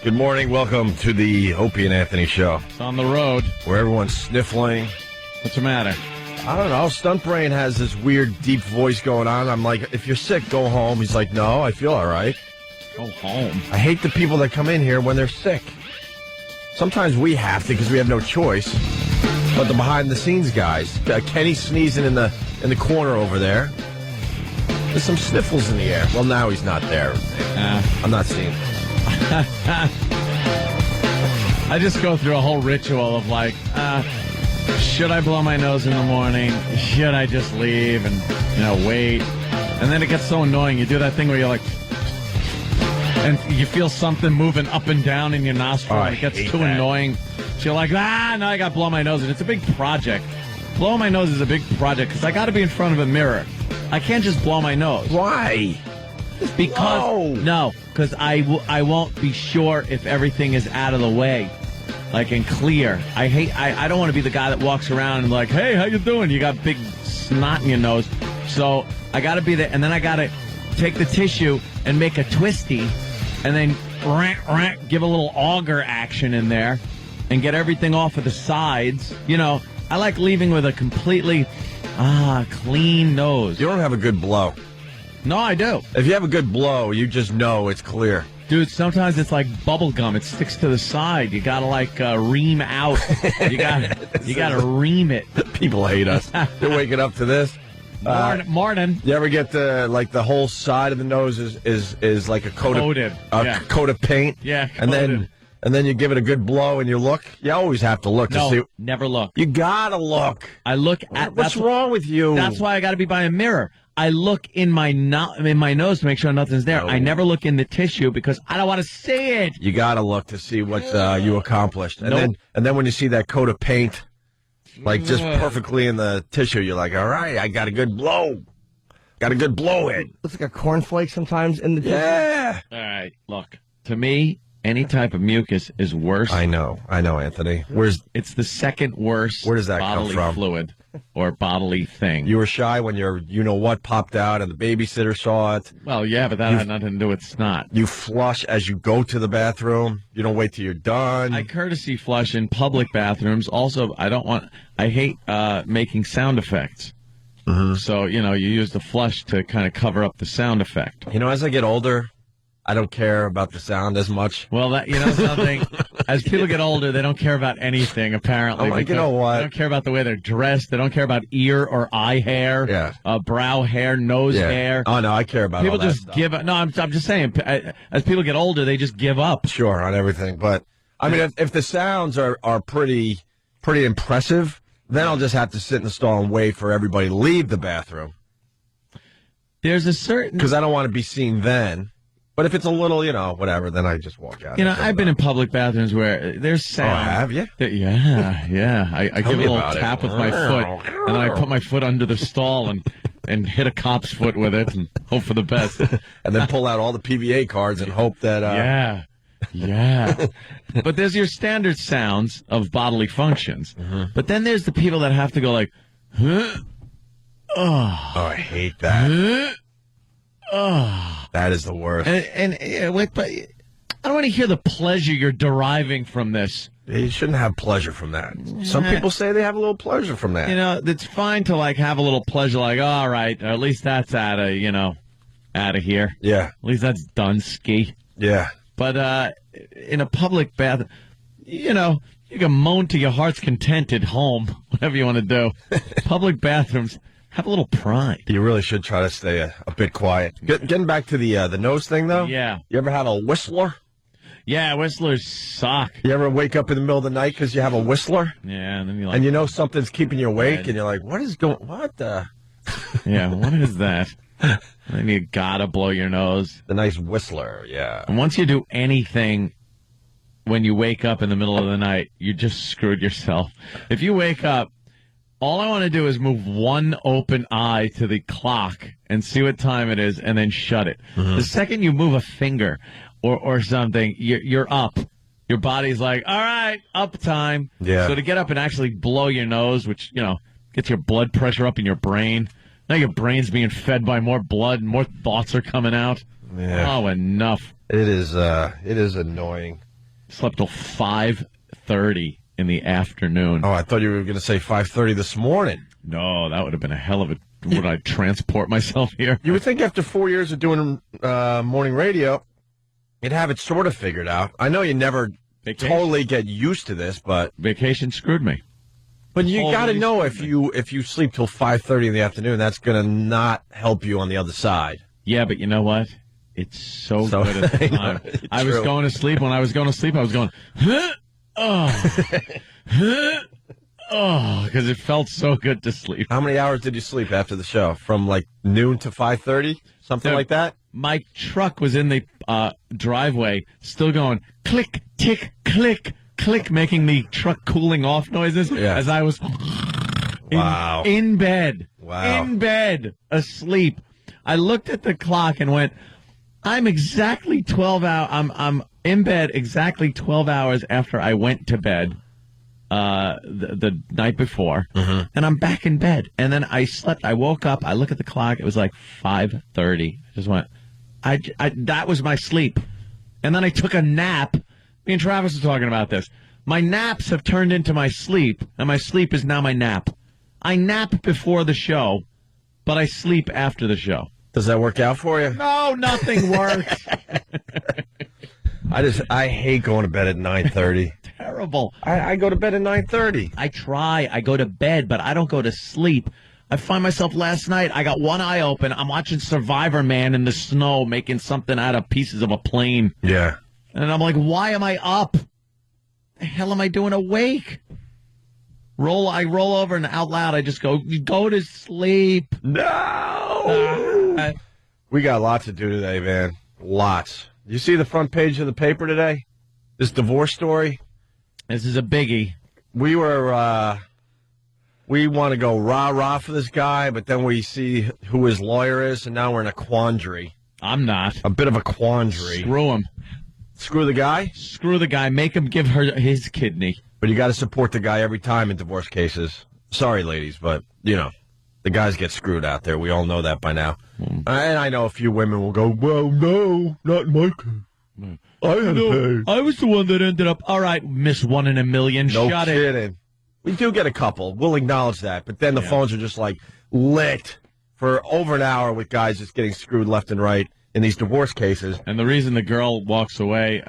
Good morning. Welcome to the Opie and Anthony show. It's on the road. Where everyone's sniffling. What's the matter? I don't know. Stunt Brain has this weird, deep voice going on. I'm like, if you're sick, go home. He's like, no, I feel all right. Go home. I hate the people that come in here when they're sick. Sometimes we have to because we have no choice. But the behind-the-scenes guys, Kenny's sneezing in the corner over there. There's some sniffles in the air. Well, now he's not there. I'm not seeing it. I just go through a whole ritual of like, should I blow my nose in the morning? Should I just leave and, wait? And then it gets so annoying. You do that thing where you're like, and you feel something moving up and down in your nostril, and it gets too annoying. So you're like, now I got to blow my nose. And it's a big project. Blowing my nose is a big project because I got to be in front of a mirror. I can't just blow my nose. Why? Because I won't be sure if everything is out of the way, like and clear. I don't want to be the guy that walks around and like, hey, how you doing? You got big snot in your nose. So I got to be there, and then I got to take the tissue and make a twisty, and then give a little auger action in there, and get everything off of the sides. I like leaving with a completely clean nose. You don't have a good blow. No, I do. If you have a good blow, you just know it's clear. Dude, sometimes it's like bubble gum. It sticks to the side. You gotta ream out. You gotta ream it. People hate us. They're waking up to this. Morning. You ever get the whole side of the nose is like a coat of paint? Yeah. And then you give it a good blow and you look. You always have to look to see. Never look. You gotta look. I look at. What's wrong with you? That's why I got to be by a mirror. I look in my nose to make sure nothing's there. No. I never look in the tissue because I don't want to see it. You got to look to see what you accomplished. And then when you see that coat of paint, like just perfectly in the tissue, you're like, all right, I got a good blow. Got a good blow in. Looks like a cornflake sometimes in the tissue. Yeah. All right, look. To me, any type of mucus is worse. I know, Anthony. It's the second worst. Where does that come from? Bodily fluid or bodily thing. You were shy when your you-know-what popped out and the babysitter saw it. Well, yeah, but that had nothing to do with snot. You flush as you go to the bathroom. You don't wait till you're done. I courtesy flush in public bathrooms. Also, I hate making sound effects. Mm-hmm. So, you use the flush to kind of cover up the sound effect. As I get older, I don't care about the sound as much. Well, something. As people get older, they don't care about anything, apparently. I'm like, you know what? They don't care about the way they're dressed. They don't care about ear or eye hair, brow hair, nose hair. Oh, no, I care about people all that just stuff. give up. No, I'm just saying, as people get older, they just give up. Sure, on everything. But, I mean, if the sounds are pretty impressive, then I'll just have to sit in the stall and wait for everybody to leave the bathroom. There's a certain... Because I don't want to be seen then. But if it's a little, whatever, then I just walk out. I've been in public bathrooms where there's sound. Oh, have you? Yeah. I give a little tap with my foot, and then I put my foot under the stall and hit a cop's foot with it and hope for the best. And then pull out all the PVA cards and hope that... Yeah. But there's your standard sounds of bodily functions. Mm-hmm. But then there's the people that have to go like, huh? Oh, I hate that. Huh? Oh. That is the worst. But I don't want to hear the pleasure you're deriving from this. You shouldn't have pleasure from that. Some people say they have a little pleasure from that. It's fine to have a little pleasure, like, all right, at least that's out of here. Yeah. At least that's done, ski. Yeah. But in a public bath, you can moan to your heart's content at home, whatever you want to do. Public bathrooms. Have a little pride. You really should try to stay a bit quiet. Getting back to the nose thing, though. Yeah. You ever have a whistler? Yeah, whistlers suck. You ever wake up in the middle of the night because you have a whistler? Yeah, and then you're like... something's keeping you awake, and you're like, what the... Yeah, what is that? And then you gotta blow your nose. The nice whistler, yeah. And once you do anything when you wake up in the middle of the night, you just screwed yourself. If you wake up, all I want to do is move one open eye to the clock and see what time it is and then shut it. Mm-hmm. The second you move a finger or something, you're up. Your body's like, all right, up time. Yeah. So to get up and actually blow your nose, which, gets your blood pressure up in your brain. Now your brain's being fed by more blood and more thoughts are coming out. Yeah. Oh, enough. It is annoying. Slept till 5:30 in the afternoon. Oh, I thought you were going to say 5:30 this morning. No, that would have been a hell of a... Would I transport myself here? You would think after 4 years of doing morning radio, you'd have it sort of figured out. I know you never totally get used to this, but... Vacation screwed me. But you got to know if you sleep till 5:30 in the afternoon, that's going to not help you on the other side. Yeah, but you know what? It's so good at the time. I was going to sleep. When I was going to sleep, I was going, because it felt so good to sleep. How many hours did you sleep after the show? From like noon to 5:30? Something like that? My truck was in the driveway, still going click, tick, click, click, making the truck cooling off noises as I was in bed. Wow. In bed, asleep. I looked at the clock and went, I'm exactly 12 hours. I'm in bed exactly 12 hours after I went to bed the night before, and I'm back in bed. And then I slept. I woke up. I look at the clock. It was like 5:30. I just went. That was my sleep. And then I took a nap. Me and Travis were talking about this. My naps have turned into my sleep, and my sleep is now my nap. I nap before the show, but I sleep after the show. Does that work out for you? No, nothing works. I hate going to bed at 9:30. Terrible. I go to bed at 9:30. I try. I go to bed, but I don't go to sleep. I find myself last night, I got one eye open. I'm watching Survivor Man in the snow making something out of pieces of a plane. Yeah. And I'm like, why am I up? The hell am I doing awake? I roll over and out loud I just go to sleep. No! We got lots to do today, man. Lots. You see the front page of the paper today? This divorce story? This is a biggie. We want to go rah-rah for this guy, but then we see who his lawyer is, and now we're in a quandary. I'm not. A bit of a quandary. Screw him. Screw the guy? Screw the guy. Make him give her his kidney. But you got to support the guy every time in divorce cases. Sorry, ladies, but, the guys get screwed out there. We all know that by now. And I know a few women will go, well, no, not in my case. I had to pay. I was the one that ended up, all right, Miss 1 in a million. No Shut kidding. it. We do get a couple. We'll acknowledge that. But then the phones are just like lit for over an hour with guys just getting screwed left and right in these divorce cases. And the reason the girl walks away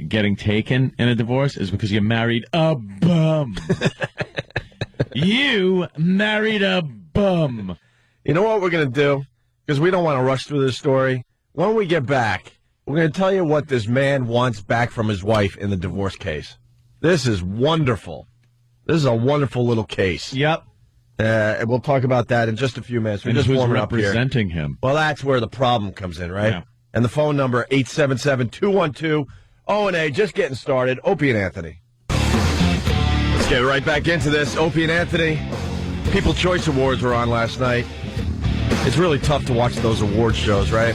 getting taken in a divorce is because you married a bum. You married a bum. You know what we're going to do? Because we don't want to rush through this story. When we get back, we're going to tell you what this man wants back from his wife in the divorce case. This is wonderful. This is a wonderful little case. Yep. And we'll talk about that in just a few minutes. We're And just who's warming up here. representing him? Well, that's where the problem comes in, right? Yeah. And the phone number, 877-212-O&A. Just getting started. Opie and Anthony. Let's get right back into this. Opie and Anthony. People's Choice Awards were on last night. It's really tough to watch those award shows, right?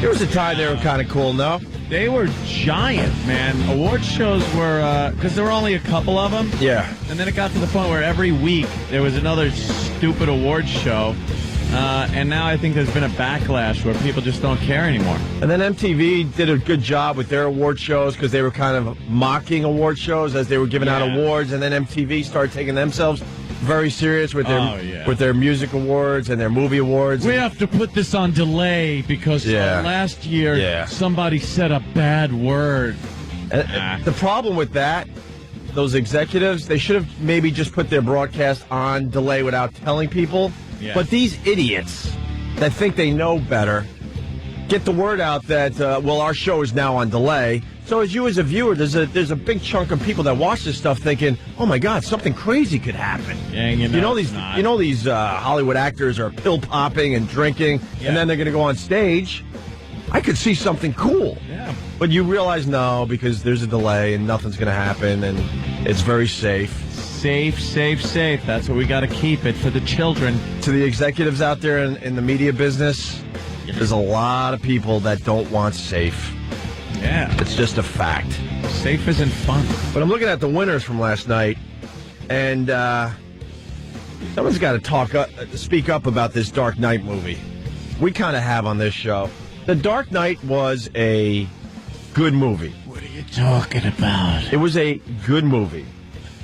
There was a time they were kind of cool, no? They were giant, man. Award shows were, because there were only a couple of them. Yeah. And then it got to the point where every week there was another stupid award show. And now I think there's been a backlash where people just don't care anymore. And then MTV did a good job with their award shows because they were kind of mocking award shows as they were giving out awards. And then MTV started taking themselves very serious with their music awards and their movie awards. We have to put this on delay because last year somebody said a bad word. The problem with that, those executives, they should have maybe just put their broadcast on delay without telling people. Yeah. But these idiots that think they know better get the word out that, our show is now on delay. So as you as a viewer, there's a big chunk of people that watch this stuff thinking, oh my God, something crazy could happen. Yeah, these Hollywood actors are pill popping and drinking, and then they're going to go on stage. I could see something cool. Yeah. But you realize no, because there's a delay and nothing's going to happen, and it's very safe. Safe. That's what we got to keep it for the children. To the executives out there in the media business, there's a lot of people that don't want safe. Yeah. It's just a fact. Safe isn't fun. But I'm looking at the winners from last night, and someone's got to speak up about this Dark Knight movie. We kind of have on this show. The Dark Knight was a good movie. What are you talking about? It was a good movie.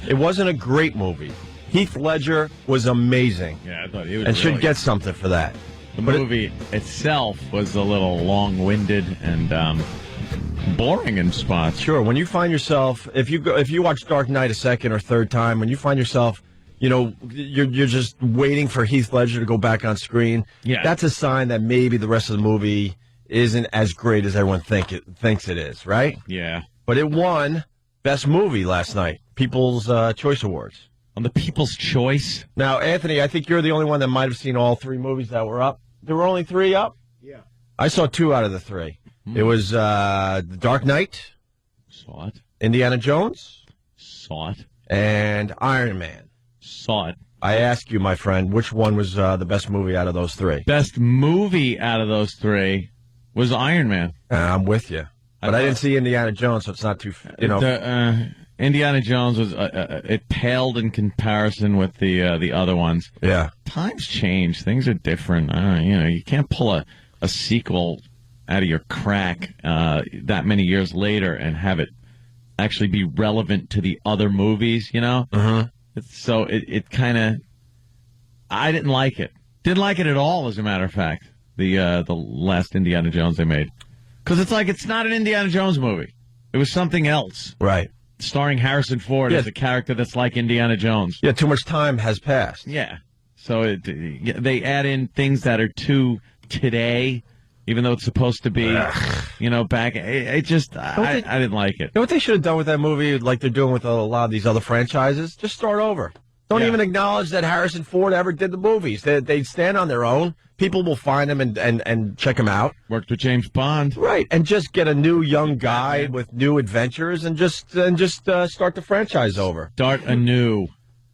It wasn't a great movie. Heath Ledger was amazing. Yeah, I thought he was And should really get something for that. The movie itself was a little long-winded and boring in spots. Sure, when you find yourself, if you watch Dark Knight a second or third time, when you find yourself, you're just waiting for Heath Ledger to go back on screen. Yeah. That's a sign that maybe the rest of the movie isn't as great as everyone thinks it is, right? Yeah. But it won Best Movie last night, People's Choice Awards. On the People's Choice. Now, Anthony, I think you're the only one that might have seen all three movies that were up. There were only three up? Yeah. I saw two out of the three. It was The Dark Knight, Saw it. Indiana Jones, Saw it. and Iron Man. Saw it. I ask you, my friend, which one was the best movie out of those three? Best movie out of those three was Iron Man. I'm with you. But I didn't see Indiana Jones, so it's not too, Indiana Jones was it paled in comparison with the other ones. Yeah. Times change, things are different. You can't pull a sequel out of your crack that many years later and have it actually be relevant to the other movies. So it kind of, I didn't like it. Didn't like it at all, as a matter of fact. The last Indiana Jones they made, because it's not an Indiana Jones movie. It was something else. Right. Starring Harrison Ford as a character that's like Indiana Jones. Yeah, too much time has passed. Yeah. So they add in things that are too today, even though it's supposed to be, back. I didn't like it. You know what they should have done with that movie, like they're doing with a lot of these other franchises? Just start over. Don't even acknowledge that Harrison Ford ever did the movies. They stand on their own. People will find them and check them out. Worked with James Bond. Right, and just get a new young guy with new adventures and just start the franchise over. Start anew.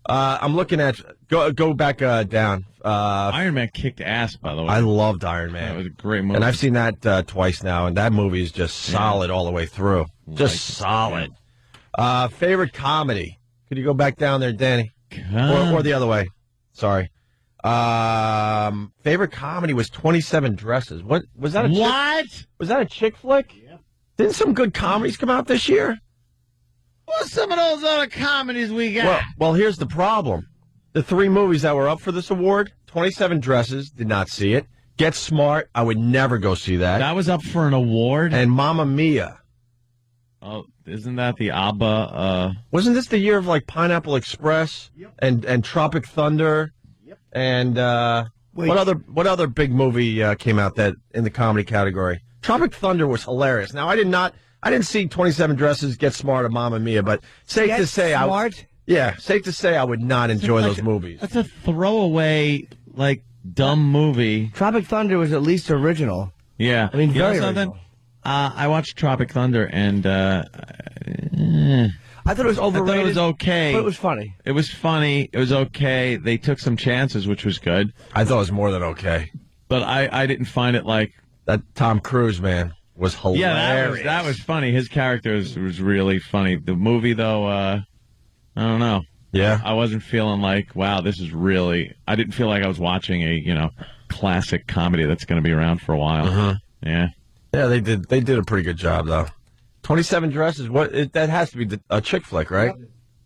I'm looking at go back down. Iron Man kicked ass, by the way. I loved Iron Man. That was a great movie, and I've seen that twice now, and that movie is just solid all the way through. Just solid. Favorite comedy? Could you go back down there, Danny, or the other way? Sorry. Favorite comedy was 27 Dresses. What was that? Was that a chick flick? Yeah. Didn't some good comedies come out this year? What's some of those other comedies we got? Well, here's the problem. The three movies that were up for this award, 27 Dresses, did not see it. Get Smart, I would never go see that. That was up for an award? And Mamma Mia. Oh, isn't that the ABBA? Wasn't this the year of like Pineapple Express and Tropic Thunder? Yep. And what other big movie came out that in the comedy category? Tropic Thunder was hilarious. Now I didn't see 27 Dresses, Get Smart, or Mamma Mia, but safe to say I would not enjoy those movies. That's a throwaway, dumb movie. Tropic Thunder was at least original. Yeah. I mean, very original. I watched Tropic Thunder, and I thought it was overrated. I thought it was okay. But it was funny. It was funny. It was okay. They took some chances, which was good. I thought it was more than okay. But I didn't find it like... That Tom Cruise, man, was hilarious. Yeah, that was funny. His character was really funny. The movie, though, I don't know. Yeah. I wasn't feeling like, wow, this is really... I didn't feel like I was watching a, classic comedy that's going to be around for a while. Uh-huh. Yeah. Yeah, they did a pretty good job, though. 27 Dresses, that has to be a chick flick, right?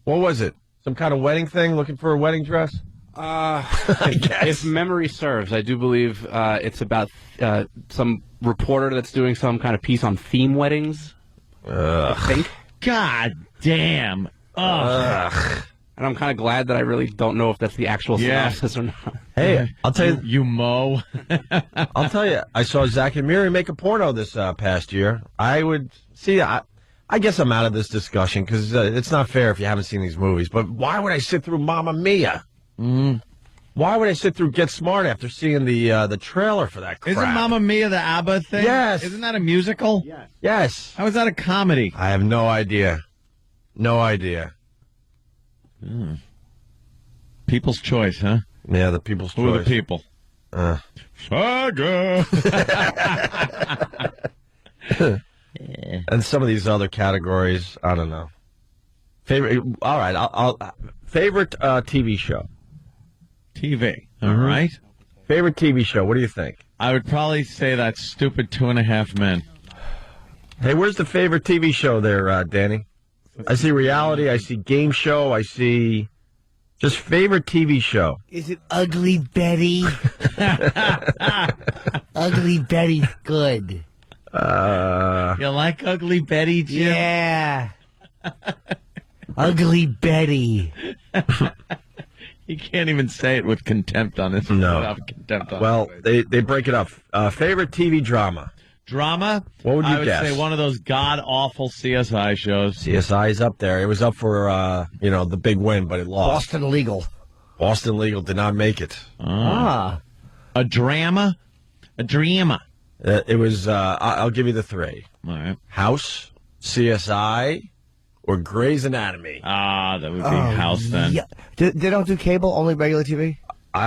What was it? Some kind of wedding thing, looking for a wedding dress? If memory serves, I do believe it's about some reporter that's doing some kind of piece on theme weddings. I think. God damn. Ugh. And I'm kind of glad that I really don't know if that's the actual synopsis or not. Hey, I'll tell you. You mow. I'll tell you. I saw Zach and Miri make a porno this past year. I would see. I guess I'm out of this discussion because it's not fair if you haven't seen these movies. But why would I sit through Mamma Mia? Mm. Why would I sit through Get Smart after seeing the trailer for that crap? Isn't Mamma Mia the ABBA thing? Yes. Isn't that a musical? Yes. How is that a comedy? I have no idea. No idea. People's Choice, huh? Yeah, the People's Choice. Who are the people? Saga. And some of these other categories, I don't know. Favorite. All right. I'll favorite TV show. TV. All right. Favorite TV show. What do you think? I would probably say that stupid 2.5 Men. Hey, where's the favorite TV show there, Danny? I see reality. I see game show. I see just favorite TV show. Is it Ugly Betty? Ugly Betty's good. You like Ugly Betty, Jim? Yeah. Ugly Betty. You can't even say it with contempt on it. No. Contempt on Well, it. they break it up. Favorite TV drama. Drama? What would you I would guess? say one of those god-awful CSI shows. CSI is up there. It was up for the big win, but it lost. Boston Legal. Boston Legal did not make it. Ah. A drama? A drama. It was. I'll give you the three: All right. House, CSI, or Grey's Anatomy. Ah, that would be House then. Yeah. They don't do cable, only regular TV? I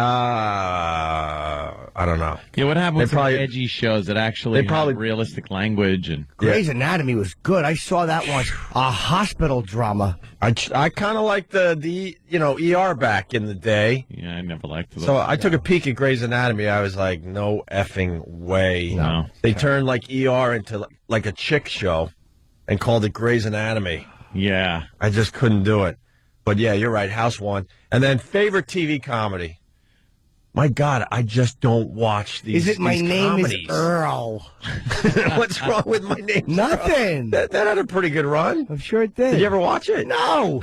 don't know. Yeah, what happened with They probably- some edgy shows that actually have realistic language and Grey's Anatomy was good. I saw that once. A hospital drama. I kind of like the ER back in the day. yeah, I never liked those. So I took a peek at Grey's Anatomy. I was like, no effing way. No. They turned like ER into like a chick show and called it Grey's Anatomy. Yeah. I just couldn't do it. But yeah, you're right. House won. And then favorite TV comedy. My God, I just don't watch these. Is it My these Name comedies. is Earl? What's wrong with My Name? Nothing. That had a pretty good run. I'm sure it did. Did you ever watch it? No.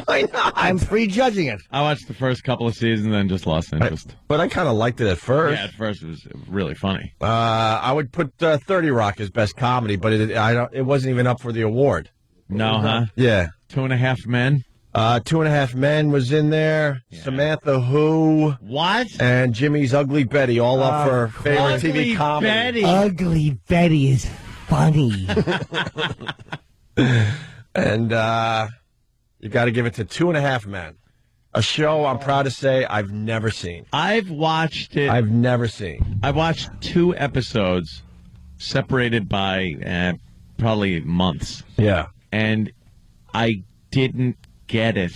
Why not? I'm prejudging it. I watched the first couple of seasons and then just lost interest. But I kind of liked it at first. Yeah, at first it was really funny. I would put 30 Rock as best comedy, but it wasn't even up for the award. No, huh? Yeah. 2.5 Men? 2.5 Men was in there. Yeah. Samantha Who What? and Jimmy's Ugly Betty all up for favorite Ugly TV comedy. Betty. Ugly Betty is funny. And you got to give it to 2.5 Men, a show I'm proud to say I've never seen. I've watched it. I've never seen. I watched 2 episodes separated by probably months. Yeah. And I didn't get it.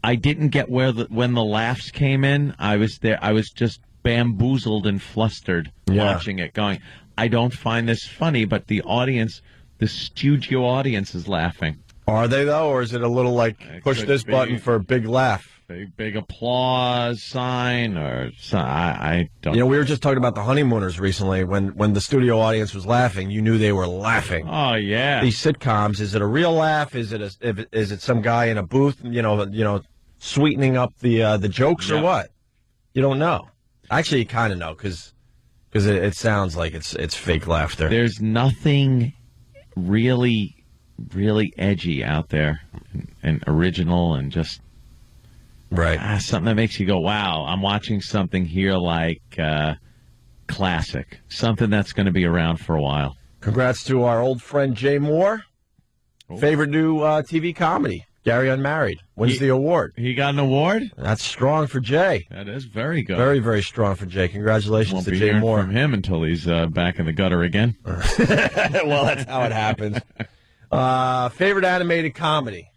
I didn't get when the laughs came in. I was there. I was just bamboozled and flustered watching it, going, I don't find this funny, but the audience, the studio audience is laughing. Are they, though, or is it a little like It push could this be. button for a big laugh? Big applause sign or I don't You know, we were just talking about the Honeymooners recently. When the studio audience was laughing, you knew they were laughing. Oh, yeah. These sitcoms, is it a real laugh? Is it some guy in a booth, sweetening up the jokes or what? You don't know. Actually, you kind of know because it sounds like it's fake laughter. There's nothing really, really edgy out there and original and just Right. something that makes you go, wow, I'm watching something here like classic, something that's going to be around for a while. Congrats to our old friend Jay Moore. Favorite new TV comedy, Gary Unmarried. Wins the award. He got an award? That's strong for Jay. That is very good. Very, very strong for Jay. Congratulations Won't to be Jay hearing Moore. from him until he's back in the gutter again. Well, that's how it happens. Favorite animated comedy.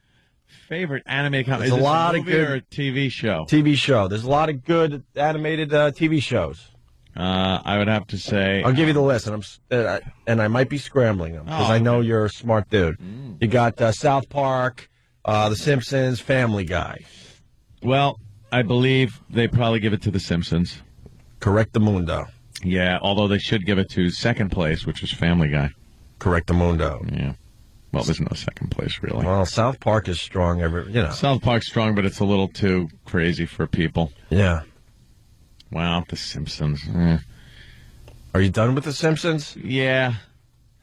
Favorite animated comedy? There's Is a this lot of movie good or a TV show. TV show. There's a lot of good animated TV shows. I would have to say. I'll give you the list, and I might be scrambling them because I know you're a smart dude. You got South Park, The Simpsons, Family Guy. Well, I believe they probably give it to The Simpsons. Correctamundo. Yeah, although they should give it to second place, which is Family Guy. Correctamundo. Yeah. Well, there's no second place, really. Well, South Park is strong. South Park's strong, but it's a little too crazy for people. Yeah. Wow, The Simpsons. Are you done with The Simpsons? Yeah,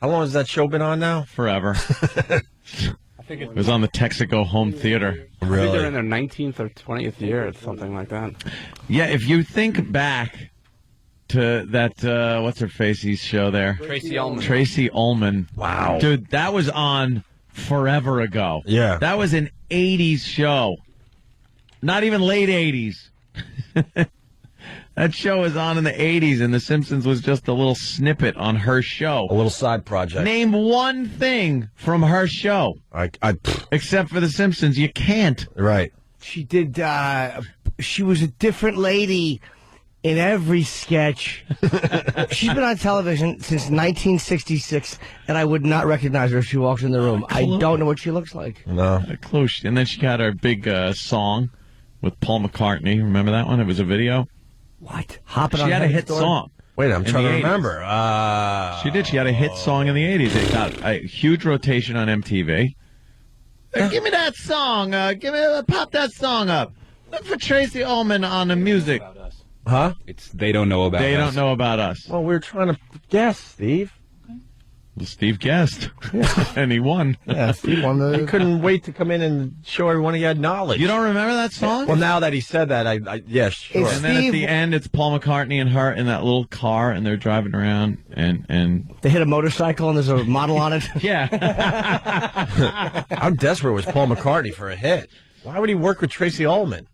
How long has that show been on now? forever. It was on the Texaco home theater. I think they're in their 19th or 20th year or something like that. Yeah, if you think back to that, what's her face's show there? Tracy Ullman. Tracy Ullman. Wow. Dude, that was on forever ago. Yeah. That was an 80s show. Not even late 80s. That show was on in the 80s, and The Simpsons was just a little snippet on her show. A little side project. Name one thing from her show. Except for The Simpsons. You can't. Right. She did, she was a different lady in every sketch. She's been on television since 1966, and I would not recognize her if she walks in the room. I don't know what she looks like. No. Close. And then she got her big song with Paul McCartney. Remember that one? It was a video. What? Hopping She on had a Heaven's hit Door? song. Wait, I'm trying to 80s. remember. She did. She had a hit song in the 80s. It got a huge rotation on MTV. Give me that song. Pop that song up. Look for Tracy Ullman on the music. Huh? It's They Don't Know About Us. They don't know about us. Well, we're trying to guess, Steve. Well, Steve guessed, and he won. Yeah, Steve won the... He couldn't wait to come in and show everyone he had knowledge. You don't remember that song? Well, now that he said that, I yes, sure. It's- And then at Steve- the end, it's Paul McCartney and her in that little car, and they're driving around, and They hit a motorcycle, and there's a model on it. yeah. How desperate was Paul McCartney for a hit? Why would he work with Tracy Ullman?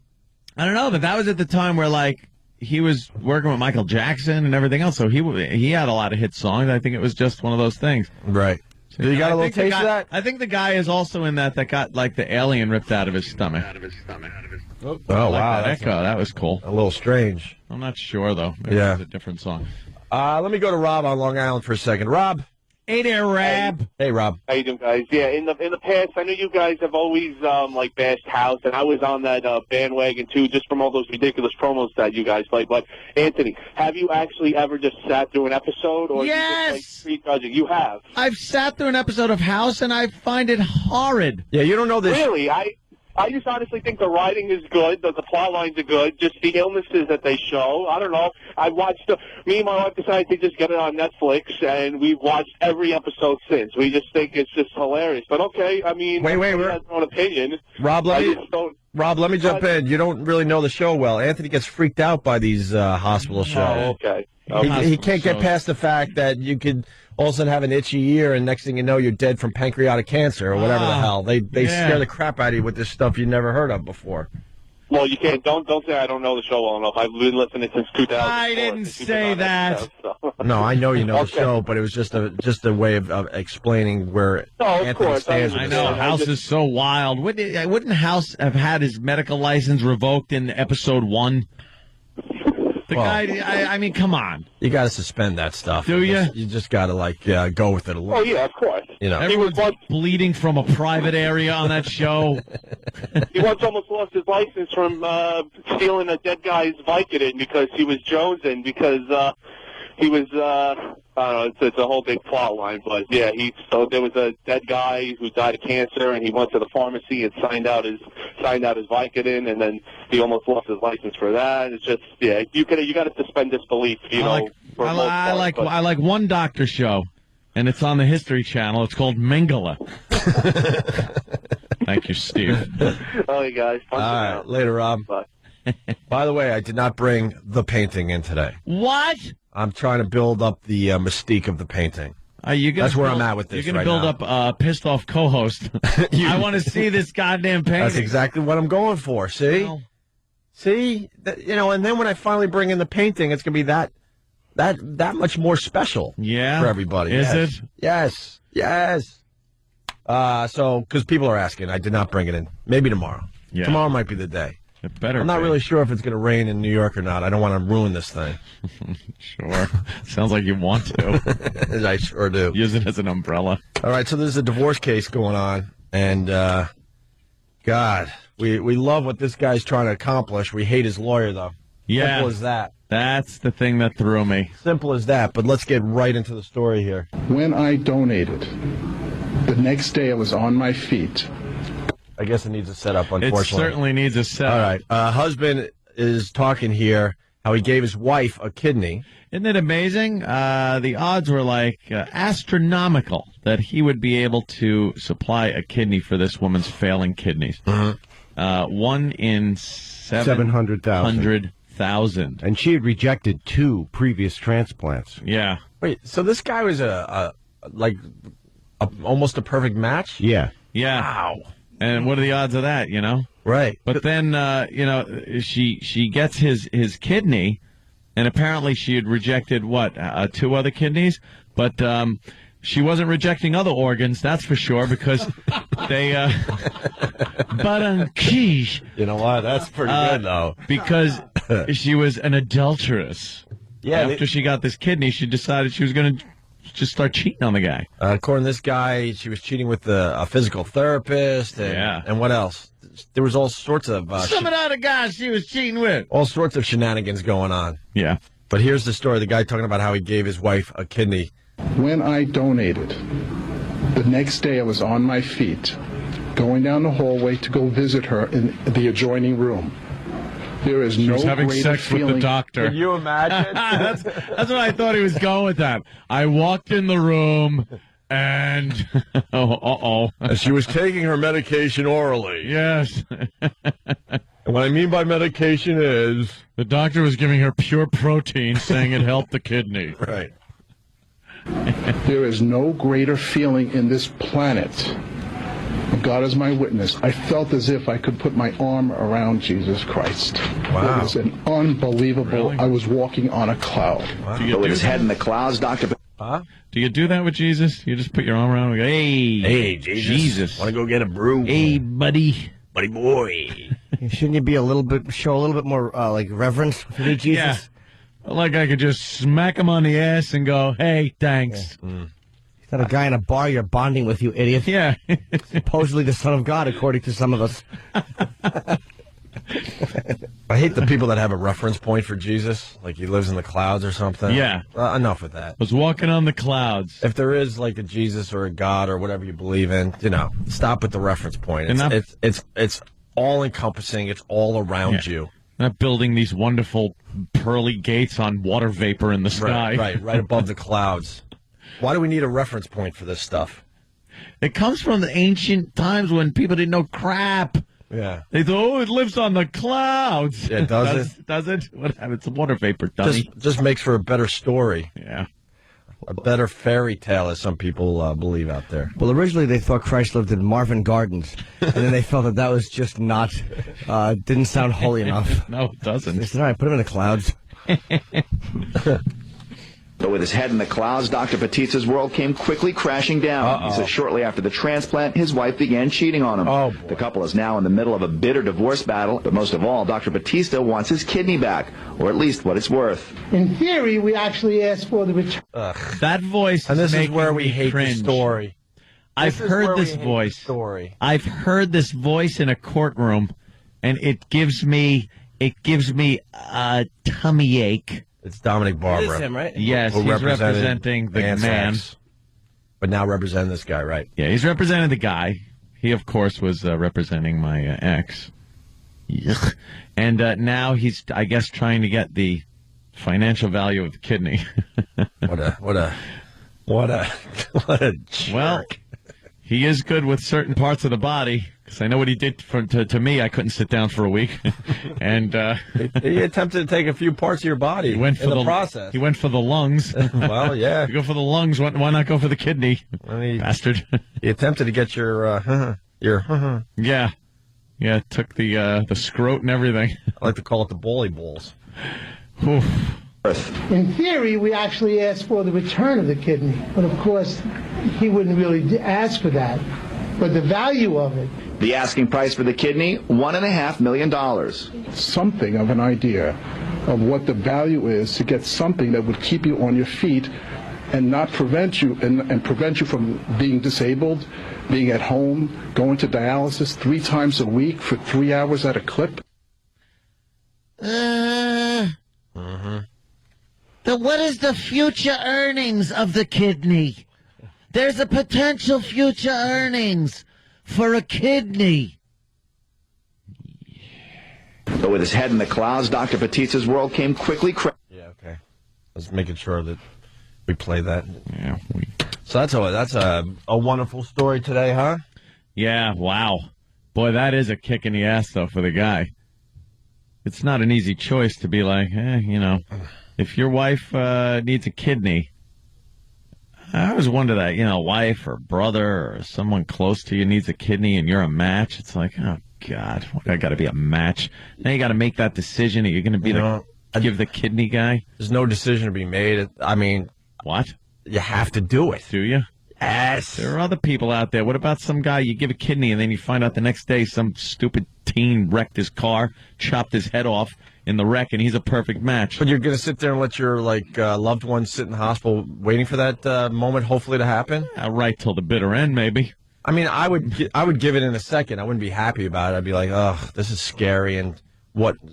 I don't know, but that was at the time where, like, he was working with Michael Jackson and everything else, so he had a lot of hit songs. I think it was just one of those things. Right. So you got a I little think the taste guy- of that? I think the guy is also in that got, like, the alien ripped out of his stomach. Oh, I wow. like that That's echo. That was cool. a little strange. I'm not sure, though. Maybe Yeah. it was a different song. Let me go to Rob on Long Island for a second. Rob. Hey there, Rab. Hey, Rob. How you doing, guys? Yeah, in the past, I know you guys have always like bashed House, and I was on that bandwagon too, just from all those ridiculous promos that you guys play. But Anthony, have you actually ever just sat through an episode, or Yes! you just like prejudging? You have. I've sat through an episode of House, and I find it horrid. Yeah, you don't know this. Really, I just honestly think the writing is good, the plot lines are good, just the illnesses that they show. I don't know. I watched me and my wife decided to just get it on Netflix, and we've watched every episode since. We just think it's just hilarious. But okay, I mean, Wait, everybody has their own opinion. Rob, I let just don't. me jump in. You don't really know the show well. Anthony gets freaked out by these hospital shows. Oh, okay. He can't get shows. past the fact that you could all of a sudden have an itchy ear, and next thing you know, you're dead from pancreatic cancer or whatever the hell. They yeah. scare the crap out of you with this stuff you never heard of before. Well, you can't. Don't say I don't know the show well enough. I've been listening since 2000. I didn't say that. No, I know you know the Okay. show, but it was just a way of explaining where No, of Anthony course, stands I with know this. House is so wild. Wouldn't House have had his medical license revoked in episode 1? The Well, guy. I mean, come on. You got to suspend that stuff. Do ya? You just got to go with it a little. Oh yeah, of course. You know. Everyone's once- bleeding from a private area on that show. He once almost lost his license from stealing a dead guy's Vicodin because he was jonesing because he was. I don't know. It's a whole big plot line, but yeah, so there was a dead guy who died of cancer, and he went to the pharmacy and signed out his Vicodin, and then he almost lost his license for that. It's just you got to suspend disbelief, for most I part, like one doctor show, and it's on the History Channel. It's called Mingala. Thank you, Steve. Oh, you guys. All right, later, Rob. Bye. By the way, I did not bring the painting in today. What? I'm trying to build up the mystique of the painting. That's where I'm at with this You're going right to build now. up a pissed off co-host. I want to see this goddamn painting. That's exactly what I'm going for. See, Well, see, and then when I finally bring in the painting, it's going to be that much more special. Yeah, for everybody. Is Yes. it? Yes. So because people are asking, I did not bring it in. Maybe tomorrow. Yeah. Tomorrow might be the day. It better. I'm not be. really sure if it's going to rain in New York or not. I don't want to ruin this thing. Sure. Sounds like you want to. I sure do. Use it as an umbrella. All right, so there's a divorce case going on, and God, we love what this guy's trying to accomplish. We hate his lawyer, though. Yeah. Simple as that. That's the thing that threw me. Simple as that. But let's get right into the story here. When I donated, the next day I was on my feet. I guess it needs a setup, It unfortunately. certainly needs a set. All right. Husband is talking here how he gave his wife a kidney. Isn't it amazing? The odds were like astronomical that he would be able to supply a kidney for this woman's failing kidneys. Mm-hmm. 1 in 700,000. And she had rejected 2 previous transplants. Yeah. Wait, so this guy was almost a perfect match? Yeah. Yeah. Wow. And what are the odds of that, Right. But then, she gets his kidney, and apparently she had rejected, 2 other kidneys? But she wasn't rejecting other organs, that's for sure, because they... You know what? That's pretty good, though. Because she was an adulteress. Yeah. After she got this kidney, she decided she was going to just start cheating on the guy. According to this guy, she was cheating with a physical therapist. And what else? There was all sorts of... some of the other guys she was cheating with. All sorts of shenanigans going on. Yeah. But here's the story. The guy talking about how he gave his wife a kidney. When I donated, the next day I was on my feet, going down the hallway to go visit her in the adjoining room. There is no was having greater sex feeling. with the doctor. Can you imagine? That's what I thought he was going with that. I walked in the room and And she was taking her medication orally. Yes. And what I mean by medication is... The doctor was giving her pure protein, saying it helped the kidney. Right. There is no greater feeling in this planet. God is my witness. I felt as if I could put my arm around Jesus Christ. Wow. It was an unbelievable... Really? I was walking on a cloud. Wow. Do you With do his that? head in the clouds, Dr. Huh? Do you do that with Jesus? You just put your arm around him and go, hey, Jesus. Want to go get a brew? Hey, buddy. buddy boy. Shouldn't you be show a little bit more like reverence for me, Jesus? Yeah. Like I could just smack him on the ass and go, hey, thanks. Yeah. He's not a guy in a bar you're bonding with, you idiot. Yeah. Supposedly the Son of God, according to some of us. I hate the people that have a reference point for Jesus, like he lives in the clouds or something. Yeah. Enough with that. Was walking on the clouds. If there is like a Jesus or a God or whatever you believe in, stop with the reference point. It's all encompassing. It's all around you. Not building these wonderful pearly gates on water vapor in the sky. Right above the clouds. Why do we need a reference point for this stuff? It comes from the ancient times when people didn't know crap. Yeah. They thought, it lives on the clouds. Yeah, does it? Does it? What happened? It's water vapor, dummy. Just makes for a better story. Yeah. A better fairy tale, as some people believe out there. Well, originally they thought Christ lived in Marvin Gardens, and then they felt that was just not, didn't sound holy enough. No, it doesn't. They said, all right, put him in the clouds. But with his head in the clouds, Dr. Batista's world came quickly crashing down. He says shortly after the transplant, his wife began cheating on him. Oh, boy. The couple is now in the middle of a bitter divorce battle, but most of all, Dr. Batista wants his kidney back, or at least what it's worth. In theory, we actually asked for the return. That voice And this is making where we me hate cringe. the story. I've heard this voice. Story. I've heard this voice in a courtroom, and it gives me a tummy ache. It's Dominic Barbara. It is him, right? Yes, who he's represented representing the man. Anthrax, but now representing this guy, right? Yeah, he's representing the guy. He, of course, was representing my ex. Yuck. And now he's, I guess, trying to get the financial value of the kidney. What a jerk. Well, he is good with certain parts of the body. Because I know what he did to me. I couldn't sit down for a week. And he attempted to take a few parts of your body. he went for the process. He went for the lungs. Well, yeah. You go for the lungs. Why not go for the kidney? Bastard. He attempted to get your Yeah. Yeah, took the scrot and everything. I like to call it the bully balls. Oof. In theory, we actually asked for the return of the kidney. But of course, he wouldn't really ask for that. But the value of it. The asking price for the kidney, $1.5 million. Something of an idea of what the value is to get something that would keep you on your feet and not prevent you and prevent you from being disabled, being at home, going to dialysis 3 times a week for 3 hours at a clip. Then what is the future earnings of the kidney? There's a potential future earnings for a kidney. But with his head in the clouds, Dr. Batista's world came quickly Yeah, okay. I was making sure that we play that. Yeah. So that's a wonderful story today, huh? Yeah, wow. Boy, that is a kick in the ass, though, for the guy. It's not an easy choice to be like, if your wife needs a kidney, I always wonder that, wife or brother or someone close to you needs a kidney and you're a match. It's like, oh, God, I got to be a match. Now you got to make that decision. Are you going to be give the kidney guy? There's no decision to be made. I mean, what? You have to do it. Do you? Yes. There are other people out there. What about some guy you give a kidney and then you find out the next day some stupid teen wrecked his car, chopped his head off in the wreck, and he's a perfect match. But you're going to sit there and let your loved one sit in the hospital waiting for that moment, hopefully, to happen? Right till the bitter end, maybe. I mean, I would give it in a second. I wouldn't be happy about it. I'd be like, "Ugh, this is scary," and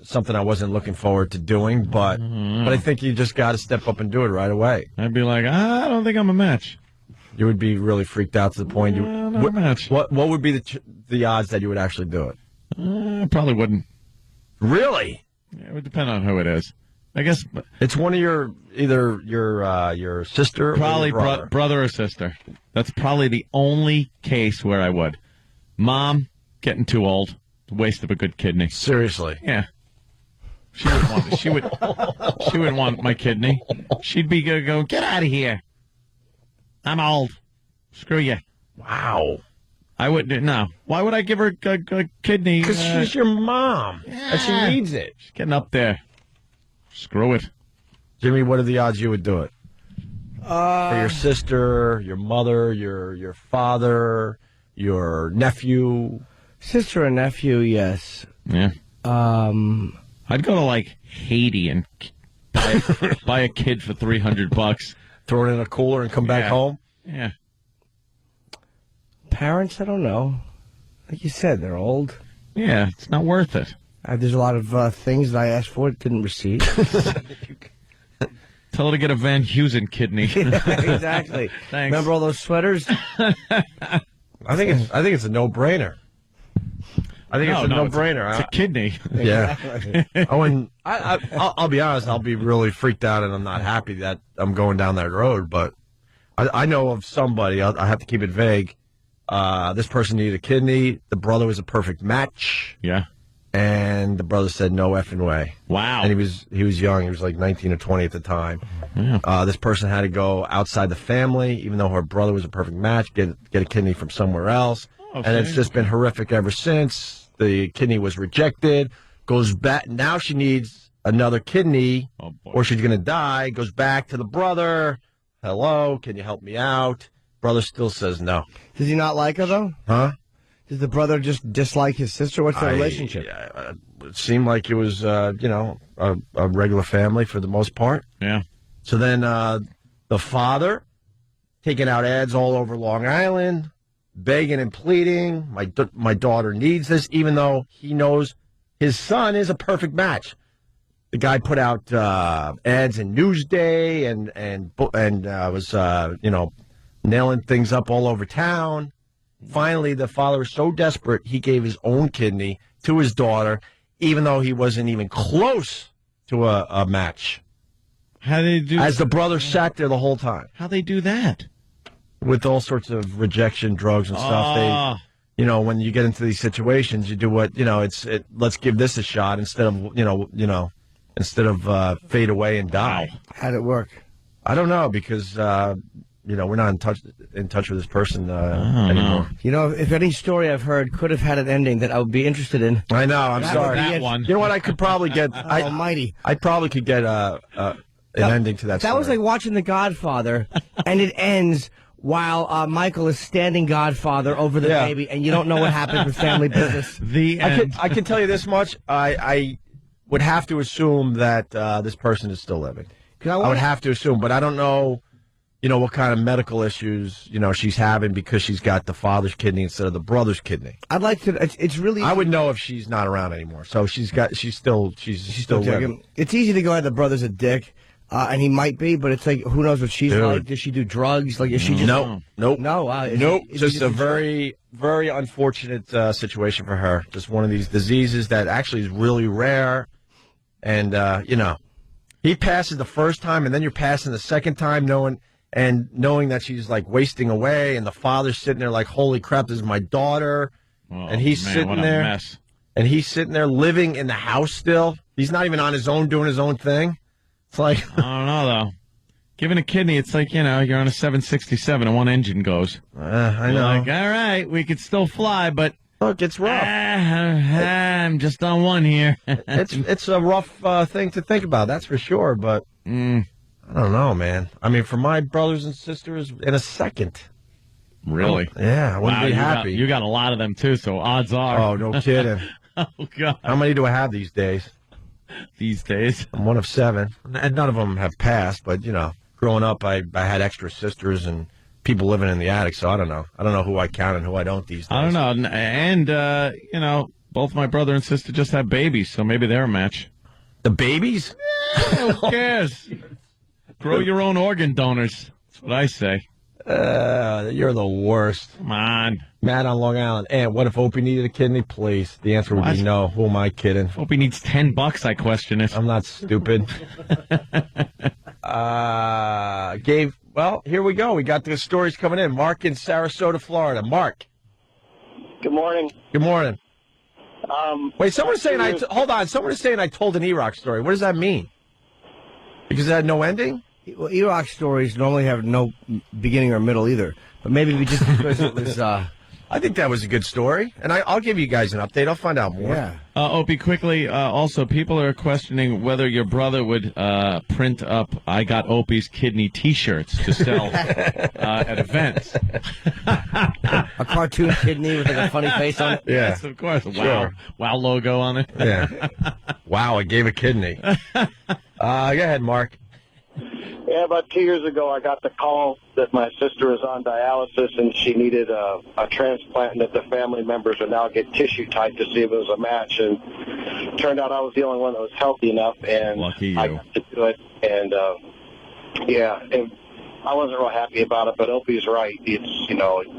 something I wasn't looking forward to doing. But I think you just got to step up and do it right away. I'd be like, I don't think I'm a match. You would be really freaked out to the point you. Not a match. What would be the odds that you would actually do it? Probably wouldn't. Really? Yeah, it would depend on who it is. I guess it's one of either your sister, probably or your brother or sister. That's probably the only case where I would. Mom, getting too old, waste of a good kidney. Seriously? Yeah. She would want my kidney. She'd be go get out of here. I'm old. Screw you. Wow. I wouldn't. No. Why would I give her a kidney? Because she's your mom, and she needs it. She's getting up there. Screw it. Jimmy, what are the odds you would do it? For your sister, your mother, your father, your nephew? Sister and nephew, yes. Yeah. I'd go to, Haiti and buy a kid for $300. Throw it in a cooler and come back home? Yeah. Parents, I don't know. Like you said, they're old. Yeah, it's not worth it. There's a lot of things that I asked for that didn't receive. Tell her to get a Van Heusen kidney. Yeah, exactly. Thanks. Remember all those sweaters? I think it's a no-brainer. I think it's a no-brainer. It's a kidney. Yeah. And I'll be honest. I'll be really freaked out, and I'm not happy that I'm going down that road. But I know of somebody. I have to keep it vague. This person needed a kidney. The brother was a perfect match. Yeah. And the brother said no effing way. Wow. And he was young. He was like 19 or 20 at the time. Yeah. This person had to go outside the family, even though her brother was a perfect match, get a kidney from somewhere else. Okay. And it's just been horrific ever since. The kidney was rejected. Goes back. Now she needs another kidney, or she's going to die. Goes back to the brother. Hello, can you help me out? Brother still says no. Does he not like her, though? Huh? Does the brother just dislike his sister? What's their relationship? It seemed like it was, a regular family for the most part. Yeah. So then the father taking out ads all over Long Island, begging and pleading, my daughter needs this, even though he knows his son is a perfect match. The guy put out ads in Newsday and was nailing things up all over town. Finally, the father was so desperate, he gave his own kidney to his daughter, even though he wasn't even close to a match. How they do? As the brother sat there the whole time. How they do that? With all sorts of rejection drugs and stuff. When you get into these situations, you do what, let's give this a shot instead of fade away and die. How'd it work? I don't know, because we're not in touch with this person anymore. If any story I've heard could have had an ending that I would be interested in. I know. I'm sorry. That one. You know what? I could probably get. Almighty. I probably could get an ending to that. That was story. like watching The Godfather, and it ends while Michael is standing Godfather over the baby, and you don't know what happened with family business. The end. I can tell you this much. I would have to assume that this person is still living. I would have to assume, but I don't know. What kind of medical issues, she's having because she's got the father's kidney instead of the brother's kidney. I'd like to, it's really... I would know if she's not around anymore. So she's still living. It's easy to go at the brother's a dick, and he might be, but it's like, who knows what she's like? Does she do drugs? Like, is she just... Nope. No. Nope. Just a very, very unfortunate situation for her. Just one of these diseases that actually is really rare. And, he passes the first time, and then you're passing the second time knowing that she's like wasting away, and the father's sitting there like, holy crap, this is my daughter. And he's sitting there. Mess. And he's sitting there living in the house still. He's not even on his own doing his own thing. It's like... I don't know, though. Giving a kidney, it's like, you're on a 767 and one engine goes. I know. You're like, all right, we could still fly, but... Look, it's rough. I'm just on one here. It's a rough thing to think about, that's for sure, but... I don't know, man. I mean, for my brothers and sisters, in a second. Really? Yeah, I wouldn't be happy. You got a lot of them, too, so odds are. Oh, no kidding. Oh, God. How many do I have these days? These days? I'm one of 7, and none of them have passed. But growing up, I had extra sisters and people living in the attic. So I don't know. I don't know who I count and who I don't these days. I don't know. And both my brother and sister just had babies, so maybe they're a match. The babies? Who cares? Grow your own organ donors. That's what I say. You're the worst. Come on. Matt on Long Island. And what if Opie needed a kidney? Please. The answer would be no. Who am I kidding? Opie needs $10. I question it. I'm not stupid. Gabe, well, here we go. We got the stories coming in. Mark in Sarasota, Florida. Mark. Good morning. Good morning. Wait, someone is saying hold on. Someone is saying I told an E-Rock story. What does that mean? Because it had no ending? Well, E-Rock stories normally have no beginning or middle either. But maybe just because it was... I think that was a good story. And I'll give you guys an update. I'll find out more. Yeah. Opie, quickly, also, people are questioning whether your brother would print up I Got Opie's Kidney T-shirts to sell at events. A cartoon kidney with like a funny face on it? Yeah. Yes, of course. Wow. Sure. Wow logo on it. Yeah. Wow, I gave a kidney. Go ahead, Mark. Yeah, about 2 years ago, I got the call that my sister is on dialysis and she needed a transplant, and that the family members would now get tissue typed to see if it was a match. And turned out I was the only one that was healthy enough, and Lucky you. I got to do it. And and I wasn't real happy about it. But Opie's right. It's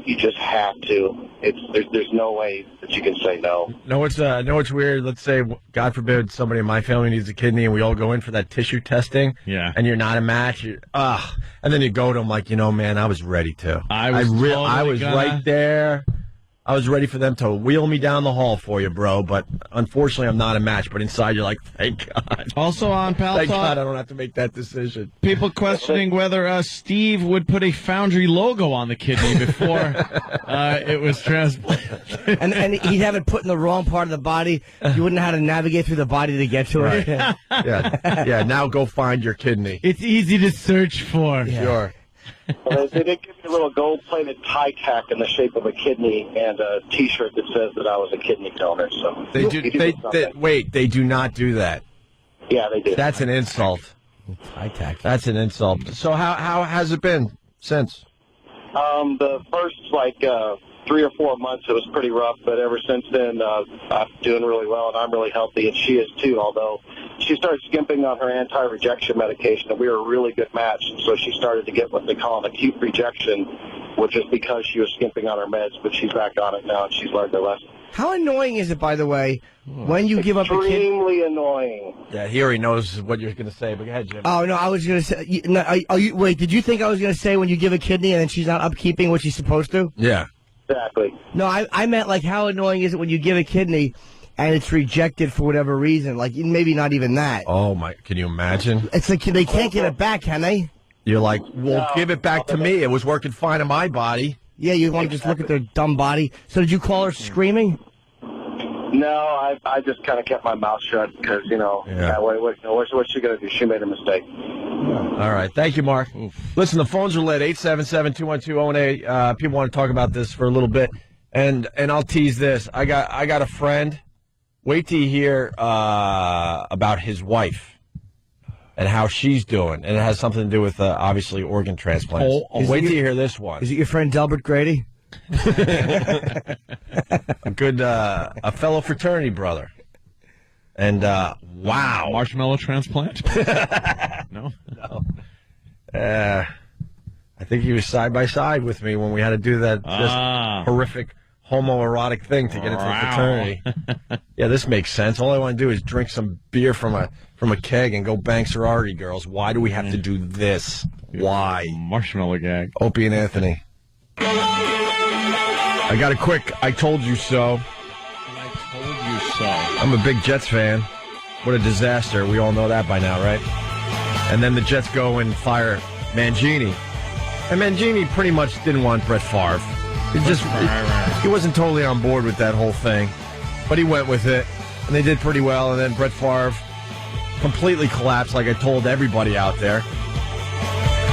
you just have to. There's no way that you can say no. No, it's weird. Let's say, God forbid, somebody in my family needs a kidney, and we all go in for that tissue testing. Yeah. And you're not a match. And then you go to them like, man, I was ready to. I was right there. I was ready for them to wheel me down the hall for you, bro. But unfortunately, I'm not a match. But inside, you're like, thank God. Also on Pal Thank Talk, God I don't have to make that decision. people questioning whether Steve would put a Foundry logo on the kidney before it was transplanted. And he'd have it put in the wrong part of the body. You wouldn't know how to navigate through the body to get to it. Yeah. Now go find your kidney. It's easy to search for. Yeah. Sure. Well, they did give me a little gold-plated tie tack in the shape of a kidney and a T-shirt that says that I was a kidney donor. So They do. Wait, they do not do that. Yeah, they do. That's an insult. High tech. That's an insult. So how has it been since? The first 3 or 4 months, it was pretty rough, but ever since then, I'm doing really well, and I'm really healthy, and she is too, although she started skimping on her anti-rejection medication, and we were a really good match, and so she started to get what they call an acute rejection, which is because she was skimping on her meds, but she's back on it now, and she's learned her lesson. How annoying is it, by the way, when you give up a kidney? Extremely annoying. Yeah, he already knows what you're going to say, but go ahead, Jim. Oh, no, I was going to say, wait, did you think I was going to say when you give a kidney and then she's not upkeeping what she's supposed to? Yeah. Exactly. No, I meant how annoying is it when you give a kidney and it's rejected for whatever reason? Maybe not even that. Oh, my, can you imagine? It's like they can't get it back, can they? You're like, well, give it back to me. It was working fine in my body. Yeah, you want to just look at their dumb body. So did you call her screaming? No, I just kind of kept my mouth shut because, what's she going to do? She made a mistake. All right. Thank you, Mark. Listen, the phones are lit, 877-212-08. People want to talk about this for a little bit. And I'll tease this. I got a friend. Wait till you hear about his wife and how she's doing. And it has something to do with, obviously, organ transplants. Wait till you hear this one. Is it your friend Delbert Grady? A fellow fraternity brother. And, wow. Marshmallow transplant? No? No. I think he was side by side with me when we had to do that just horrific homoerotic thing to get into the fraternity. Yeah, this makes sense. All I want to do is drink some beer from a keg and go bang sorority girls. Why do we have to do this? Why? Marshmallow gag. Opie and Anthony. I got a quick I told you so. I told you so. I'm a big Jets fan. What a disaster. We all know that by now, right? And then the Jets go and fire Mangini. And Mangini pretty much didn't want Brett Favre. He wasn't totally on board with that whole thing. But he went with it. And they did pretty well. And then Brett Favre completely collapsed like I told everybody out there.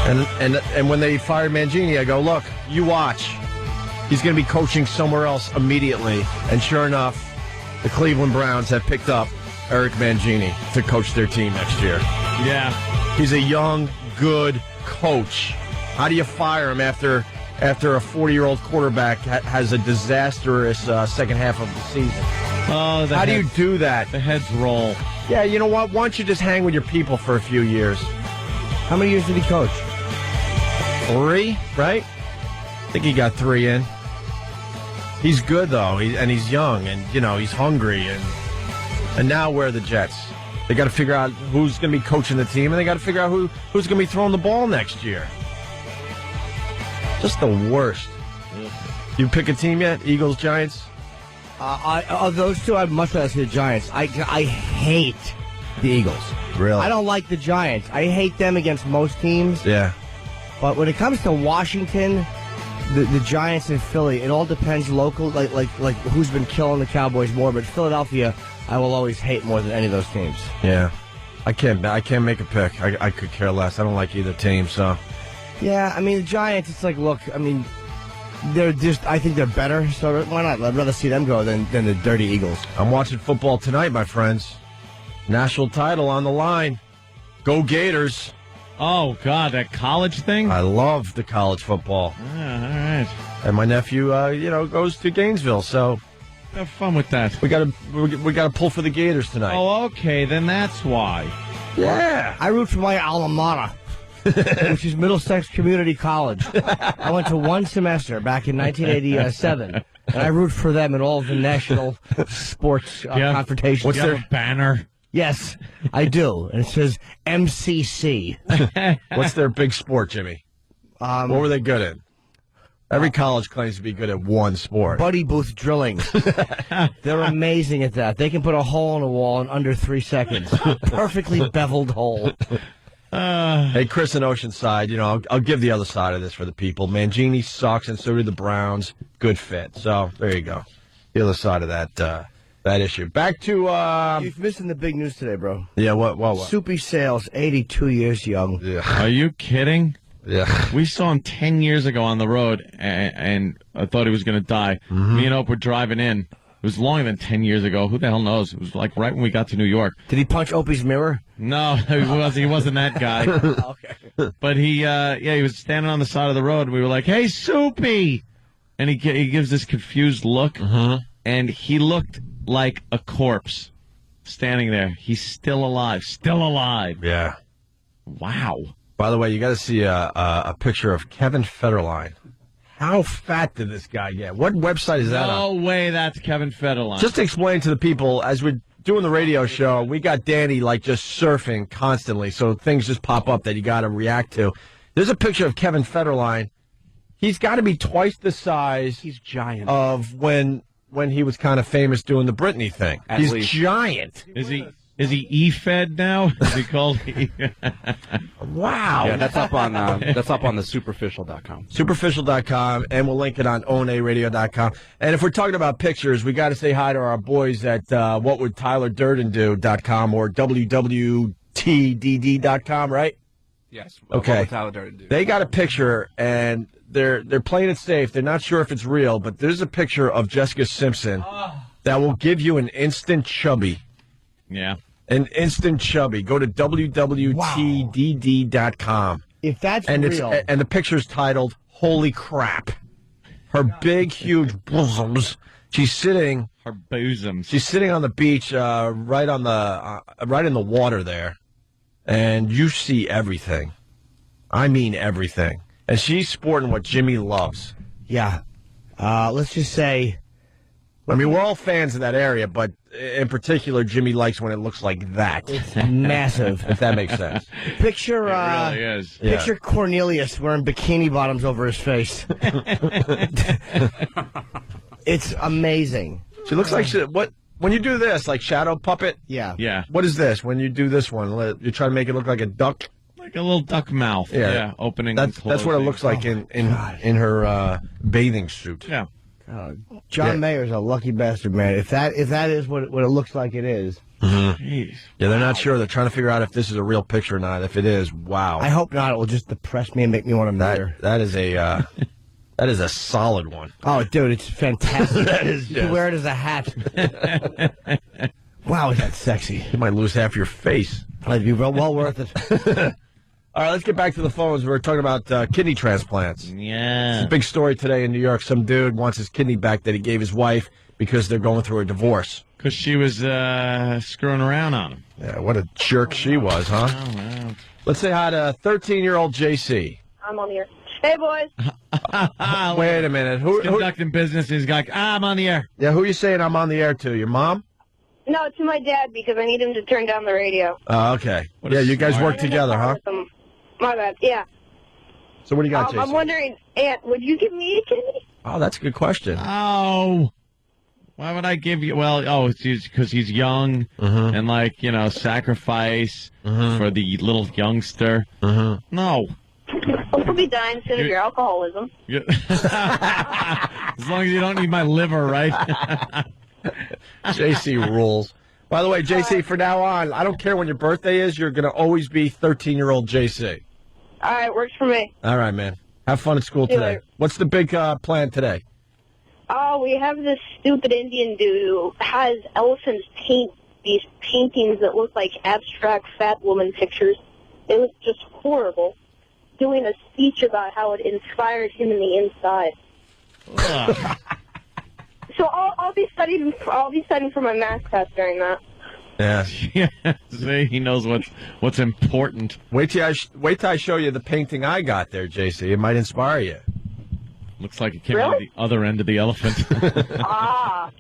And when they fired Mangini, I go, look, you watch. He's going to be coaching somewhere else immediately. And sure enough, the Cleveland Browns have picked up Eric Mangini to coach their team next year. Yeah. He's a young, good coach. How do you fire him after a 40-year-old quarterback has a disastrous second half of the season? Oh, how do you do that? The heads roll. Yeah, you know what? Why don't you just hang with your people for a few years? How many years did he coach? 3, right? I think he got 3 in. He's good, though, and he's young, and, he's hungry, and now where are the Jets? They got to figure out who's going to be coaching the team, and they got to figure out who's going to be throwing the ball next year. Just the worst. You pick a team yet? Eagles, Giants? Of those two, I'd much rather see the Giants. I hate the Eagles. Really? I don't like the Giants. I hate them against most teams. Yeah. But when it comes to Washington, the Giants and Philly, it all depends local, like who's been killing the Cowboys more. But Philadelphia, I will always hate more than any of those teams. Yeah. I can't make a pick. I could care less. I don't like either team, so. Yeah, I mean, the Giants, it's like, look, I mean, I think they're better, so why not? I'd rather see them go than the dirty Eagles. I'm watching football tonight, my friends. National title on the line. Go Gators. Oh, God, that college thing? I love the college football. Yeah, all right. And my nephew, goes to Gainesville, so have fun with that. We gotta pull for the Gators tonight. Oh, okay, then that's why. Yeah. I root for my alma mater, which is Middlesex Community College. I went to one semester back in 1987, and I root for them in all of the national sports confrontations. What's their banner? Yes, I do. And it says MCC. What's their big sport, Jimmy? What were they good at? Every college claims to be good at one sport. Buddy booth drilling. They're amazing at that. They can put a hole in a wall in under 3 seconds. Perfectly beveled hole. Hey, Chris in Oceanside, I'll give the other side of this for the people. Mangini sucks, and so do the Browns. Good fit. So, there you go. The other side of that issue. Back to... You're missing the big news today, bro. Yeah, what? Soupy Sales, 82 years young. Yeah. Are you kidding? Yeah. We saw him 10 years ago on the road, and I thought he was going to die. Mm-hmm. Me and Opie were driving in. It was longer than 10 years ago. Who the hell knows? It was like right when we got to New York. Did he punch Opie's mirror? No, he wasn't that guy. Okay. But he was standing on the side of the road, and we were like, "Hey, Soupy!" And he gives this confused look, and he looked like a corpse standing there. He's still alive. Still alive. Yeah. Wow. By the way, you got to see a picture of Kevin Federline. How fat did this guy get? What website is that on? No way that's Kevin Federline. Just to explain to the people, as we're doing the radio show, we got Danny just surfing constantly, so things just pop up that you got to react to. There's a picture of Kevin Federline. He's got to be twice the size. He's giant. Of when he was kind of famous doing the Britney thing. He's giant. Is he E-fed now? Is he called? Wow. Yeah, that's up on the superficial.com. Superficial.com, and we'll link it on onaradio.com. And if we're talking about pictures, we got to say hi to our boys at whatwould-Tyler-Durden-do.com or www.tdd.com, right? Yes. Okay. What would Tyler Durden do? They got a picture, and they're playing it safe. They're not sure if it's real, but there's a picture of Jessica Simpson that will give you an instant chubby. Yeah. An instant chubby. Go to www.tdd.com. If that's real. And the picture's titled, Holy Crap. Her big, huge bosoms. She's sitting... Her bosoms. She's sitting on the beach right in the water there. And you see everything. I mean everything. And she's sporting what Jimmy loves. Yeah. Let's just say... I mean, we're all fans of that area, but in particular, Jimmy likes when it looks like that. It's massive. If that makes sense. Picture, it really is. Picture Cornelius wearing bikini bottoms over his face. It's amazing. She looks like when you do this, like shadow puppet. Yeah. Yeah. What is this? When you do this one, you try to make it look like a duck. Like a little duck mouth. Yeah. Opening. That's what it looks like in her bathing suit. Yeah. John Mayer's a lucky bastard, man. If that is what it looks like it is. Mm-hmm. Jeez. Yeah, they're not sure. They're trying to figure out if this is a real picture or not. If it is, wow. I hope not. It will just depress me and make me want to meet her. That is a That is a solid one. Oh, dude, it's fantastic. That is You can wear it as a hat. Wow, is that sexy? You might lose half your face. It'd be well worth it. All right, let's get back to the phones. We're talking about kidney transplants. Yeah. It's a big story today in New York. Some dude wants his kidney back that he gave his wife because they're going through a divorce. Because she was screwing around on him. Yeah, what a jerk she was, huh? Oh, well. Let's say hi to 13-year-old JC. I'm on the air. Hey, boys. Wait a minute. He's conducting business. He's like, I'm on the air. Yeah, who are you saying I'm on the air to? Your mom? No, to my dad because I need him to turn down the radio. Oh, okay. Yeah, you guys work together, huh? My bad. Yeah. So what do you got, JC? I'm wondering, Aunt, would you give me a kidney? Oh, that's a good question. Oh. Why would I give you? Well, it's because he's young and, like, sacrifice for the little youngster. No. You'll be dying soon of your alcoholism. As long as you don't need my liver, right? JC rules. By the way, JC, for now on, I don't care when your birthday is, you're going to always be 13-year-old JC. All right, works for me. All right, man. Have fun at school See you today. later. What's the big plan today? Oh, we have this stupid Indian dude who has elephants paint these paintings that look like abstract fat woman pictures. They look just horrible. Doing a speech about how it inspired him in the inside. So I'll be studying. I'll be studying for my math test during that. Yeah. See, he knows what's important. Wait till I show you the painting I got there, JC. It might inspire you. Looks like it came out of the other end of the elephant. Ah.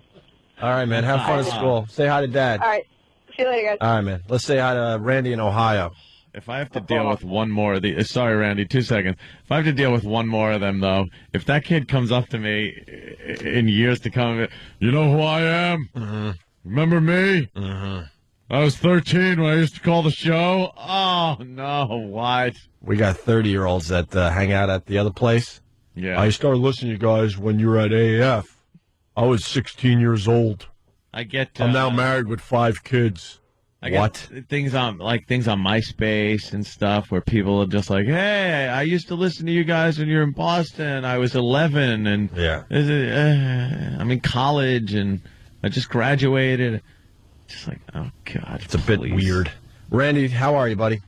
All right, man. Have fun at school. Say hi to Dad. All right. See you later, guys. All right, man. Let's say hi to Randy in Ohio. If I have to deal with one more of the, sorry, Randy, 2 seconds. If I have to deal with one more of them, though, if that kid comes up to me in years to come, you know who I am? Mm-hmm. Remember me? Mm-hmm. I was 13 when I used to call the show. Oh, no, what? We got 30-year-olds that hang out at the other place. Yeah. I started listening to you guys when you were at AAF. I was 16 years old. I'm now married with 5 kids. I get what? Things on MySpace and stuff where people are just like, hey, I used to listen to you guys when you were in Boston. I was 11 and I'm in college and I just graduated. Just like, oh, God. It's a bit weird. Randy, how are you, buddy?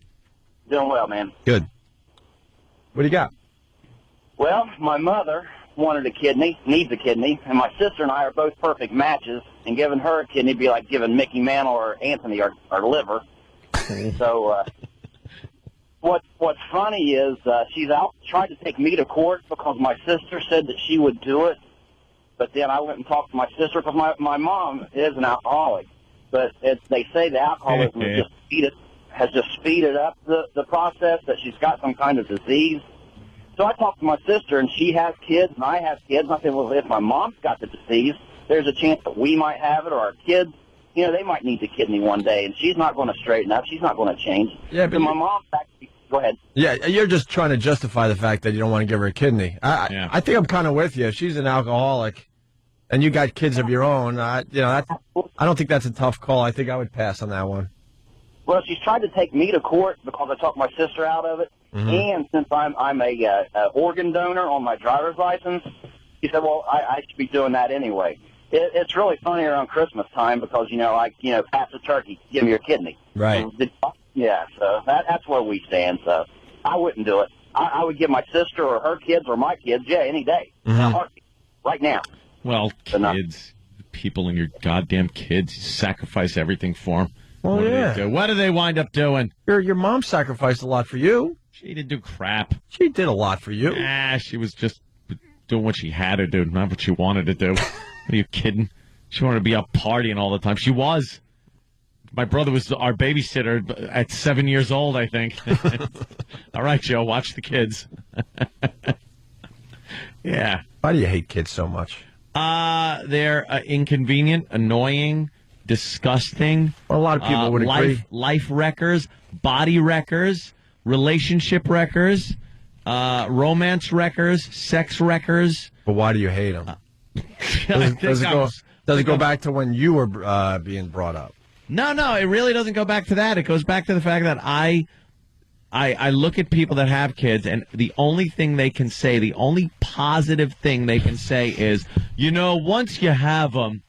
Doing well, man. Good. What do you got? Well, my mother wanted a kidney, needs a kidney, and my sister and I are both perfect matches, and giving her a kidney would be like giving Mickey Mantle or Anthony our liver. So what's funny is she's out tried to take me to court because my sister said that she would do it, but then I went and talked to my sister because my mom is an alcoholic. But they say the alcoholism has just speeded up the process, that she's got some kind of disease. So I talked to my sister, and she has kids, and I have kids. And I said, well, if my mom's got the disease, there's a chance that we might have it, or our kids, they might need the kidney one day, and she's not going to straighten up. She's not going to change. Yeah, but so my mom's actually, go ahead. Yeah, you're just trying to justify the fact that you don't want to give her a kidney. I think I'm kind of with you. If she's an alcoholic and you got kids of your own, I don't think that's a tough call. I think I would pass on that one. Well, she's tried to take me to court because I talked my sister out of it. Mm-hmm. And since I'm a organ donor on my driver's license, she said, well, I should be doing that anyway. It's really funny around Christmas time because, pass the turkey, give me your kidney. Right. Yeah, so that's where we stand. So I wouldn't do it. I would give my sister or her kids or my kids, any day. Mm-hmm. Right now. Well, kids, people and your goddamn kids, you sacrifice everything for them. Well, What do they wind up doing? Your mom sacrificed a lot for you. She didn't do crap. She did a lot for you. She was just doing what she had to do, not what she wanted to do. Are you kidding? She wanted to be out partying all the time. She was. My brother was our babysitter at 7 years old, I think. All right, Joe, watch the kids. Yeah. Why do you hate kids so much? They're inconvenient, annoying, disgusting. Well, a lot of people would agree. Life wreckers, body wreckers, relationship wreckers, romance wreckers, sex wreckers. But why do you hate them? Does it go back to when you were being brought up? No, it really doesn't go back to that. It goes back to the fact that I look at people that have kids, and the only thing they can say, the only positive thing they can say is, once you have them,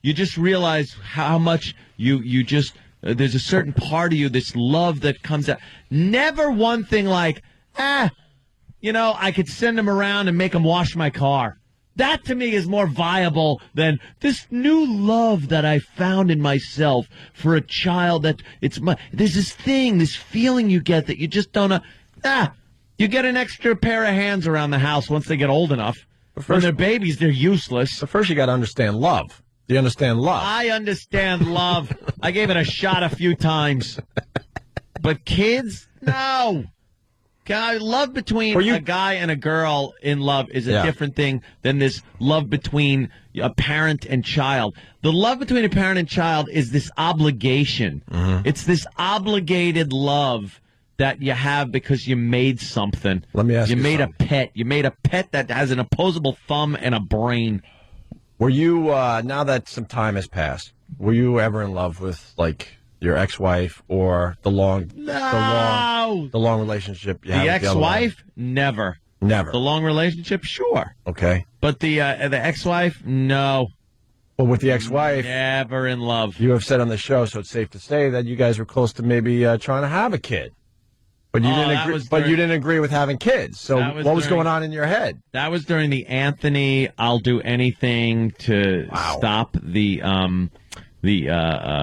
you just realize how much you just, there's a certain part of you, this love that comes out. Never one thing like, I could send them around and make them wash my car. That, to me, is more viable than this new love that I found in myself for a child. There's this thing, this feeling you get that you just don't know. You get an extra pair of hands around the house once they get old enough. When they're babies, they're useless. So first you got to understand love. Do you understand love? I understand love. I gave it a shot a few times. But kids, no. Love between a guy and a girl in love is a different thing than this love between a parent and child. The love between a parent and child is this obligation. Mm-hmm. It's this obligated love that you have because you made something. Let me ask you made something. a pet. You made a pet that has an opposable thumb and a brain. Were you, now that some time has passed, were you ever in love with, like, your ex-wife or the long relationship you had with the ex-wife? Never. Never. The long relationship? Sure. Okay. But the ex-wife? No. Well, with the ex-wife, never in love. You have said on the show, so it's safe to say that you guys were close to maybe trying to have a kid. But you didn't agree. But you didn't agree with having kids. So what was going on in your head? That was during the Anthony. I'll do anything to stop the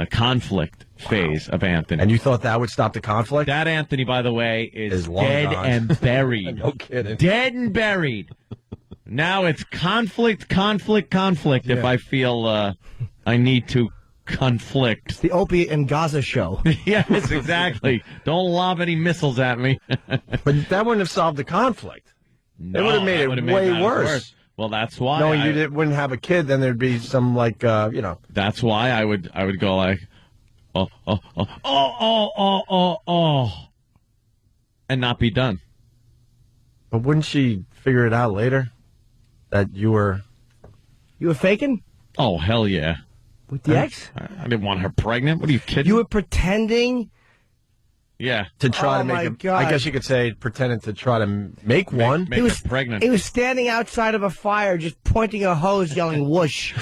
conflict phase of Anthony. And you thought that would stop the conflict? That Anthony, by the way, is long dead gone. and buried. No kidding. Dead and buried. Now it's conflict. Yeah. If I feel I need to conflict. It's the Opie and Gaza show. Yes, exactly. Don't lob any missiles at me. But that wouldn't have solved the conflict. No, it would have made it way worse. Well, that's why. Knowing you wouldn't have a kid, then there'd be some That's why I would go like, oh, and not be done. But wouldn't she figure it out later that you were faking? Oh, hell yeah. With the ex? I didn't want her pregnant. What are you kidding? You were pretending? Yeah. To try to make my a, God. I guess you could say pretending to try to make one. Make her pregnant. He was standing outside of a fire just pointing a hose yelling whoosh.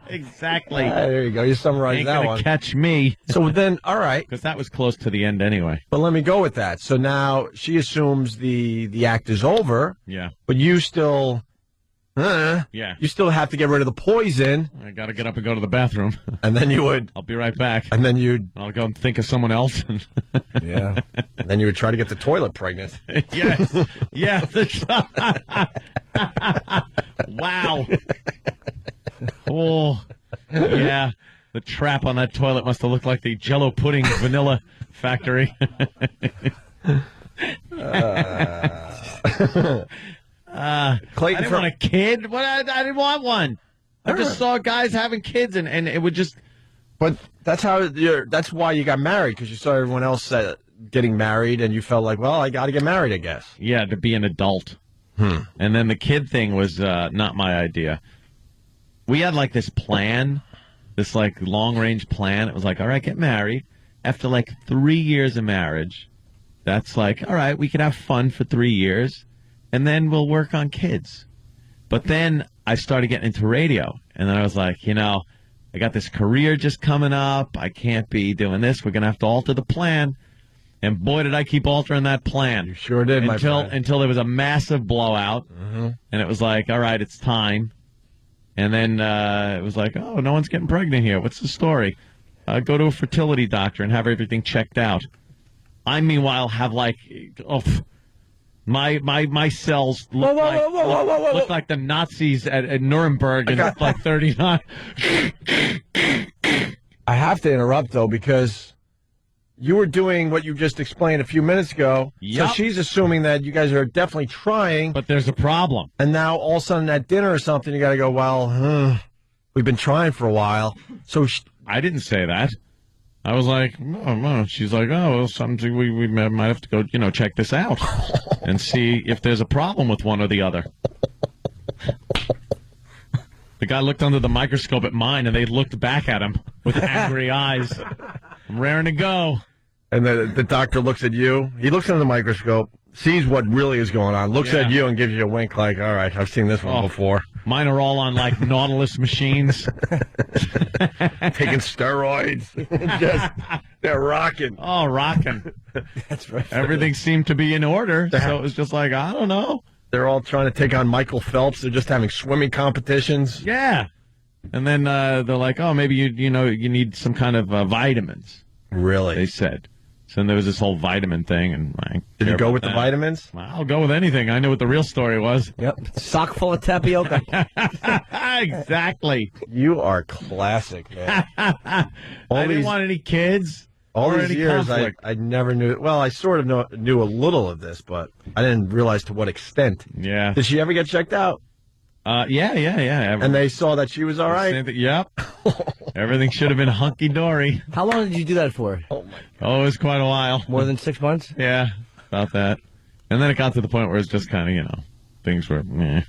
Exactly. There you go. You summarized that Ain't one. gonna catch me. So then, all right. Because that was close to the end anyway. But let me go with that. So now she assumes the act is over. Yeah. But you still... Yeah. You still have to get rid of the poison. I got to get up and go to the bathroom. And then you would... I'll be right back. And then you'd... I'll go and think of someone else. Yeah. And then you would try to get the toilet pregnant. Yes. Yeah. Wow. Oh. Yeah. The trap on that toilet must have looked like the Jell-O pudding vanilla factory. Clayton, I didn't want a kid. I didn't want one. I just saw guys having kids, and it would just. But that's why you got married, because you saw everyone else getting married, and you felt like, well, I got to get married, I guess. Yeah, to be an adult. And then the kid thing was not my idea. We had like this plan, this like long range plan. It was like, all right, get married. After like 3 years of marriage, that's like, all right, we can have fun for 3 years. And then we'll work on kids. But then I started getting into radio. And then I was like, I got this career just coming up. I can't be doing this. We're going to have to alter the plan. And boy, did I keep altering that plan. You sure did, my friend. Until there was a massive blowout. Mm-hmm. And it was like, all right, it's time. And then it was like, oh, no one's getting pregnant here. What's the story? Go to a fertility doctor and have everything checked out. I, meanwhile, have like... My cells look like the Nazis at Nuremberg in like 39. I have to interrupt, though, because you were doing what you just explained a few minutes ago. Yep. So she's assuming that you guys are definitely trying. But there's a problem. And now all of a sudden at dinner or something, you got to go, well, we've been trying for a while. So I didn't say that. I was like, no. She's like, oh, well, something we might have to go, check this out and see if there's a problem with one or the other. The guy looked under the microscope at mine, and they looked back at him with angry eyes. I'm raring to go. And the doctor looks at you. He looks under the microscope, sees what really is going on, looks at you and gives you a wink like, all right, I've seen this one before. Mine are all on, like, Nautilus machines. Taking steroids. They're rocking. Oh, rocking. That's right. Everything seemed to be in order, so it was just like, I don't know. They're all trying to take on Michael Phelps. They're just having swimming competitions. Yeah. And then they're like, oh, maybe you need some kind of vitamins. Really? They said. So then there was this whole vitamin thing, and did you go with the vitamins? I'll go with anything. I knew what the real story was. Yep. Sock full of tapioca. Exactly. You are classic, man. I didn't want any kids. All or these any years, conflict. I never knew. Well, I sort of knew a little of this, but I didn't realize to what extent. Yeah. Did she ever get checked out? Yeah. And they saw that she was all right? Yep. Everything should have been hunky-dory. How long did you do that for? Oh, it was quite a while. More than 6 months? Yeah, about that. And then it got to the point where it's just kind of, things were meh.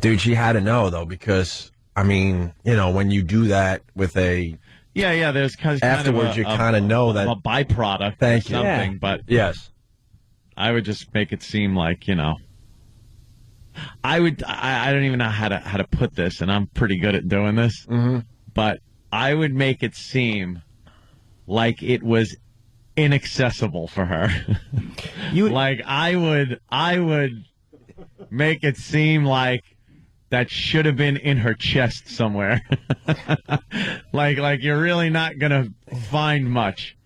Dude, she had to know, though, because, I mean, when you do that with a... Yeah, there's kind of afterwards, you kind of know that... a byproduct Thank or you. something, Yeah. But... Yes. I would just make it seem like, I don't even know how to put this, and I'm pretty good at doing this, but I would make it seem like it was inaccessible for her. I would make it seem like that should have been in her chest somewhere. like you're really not gonna find much.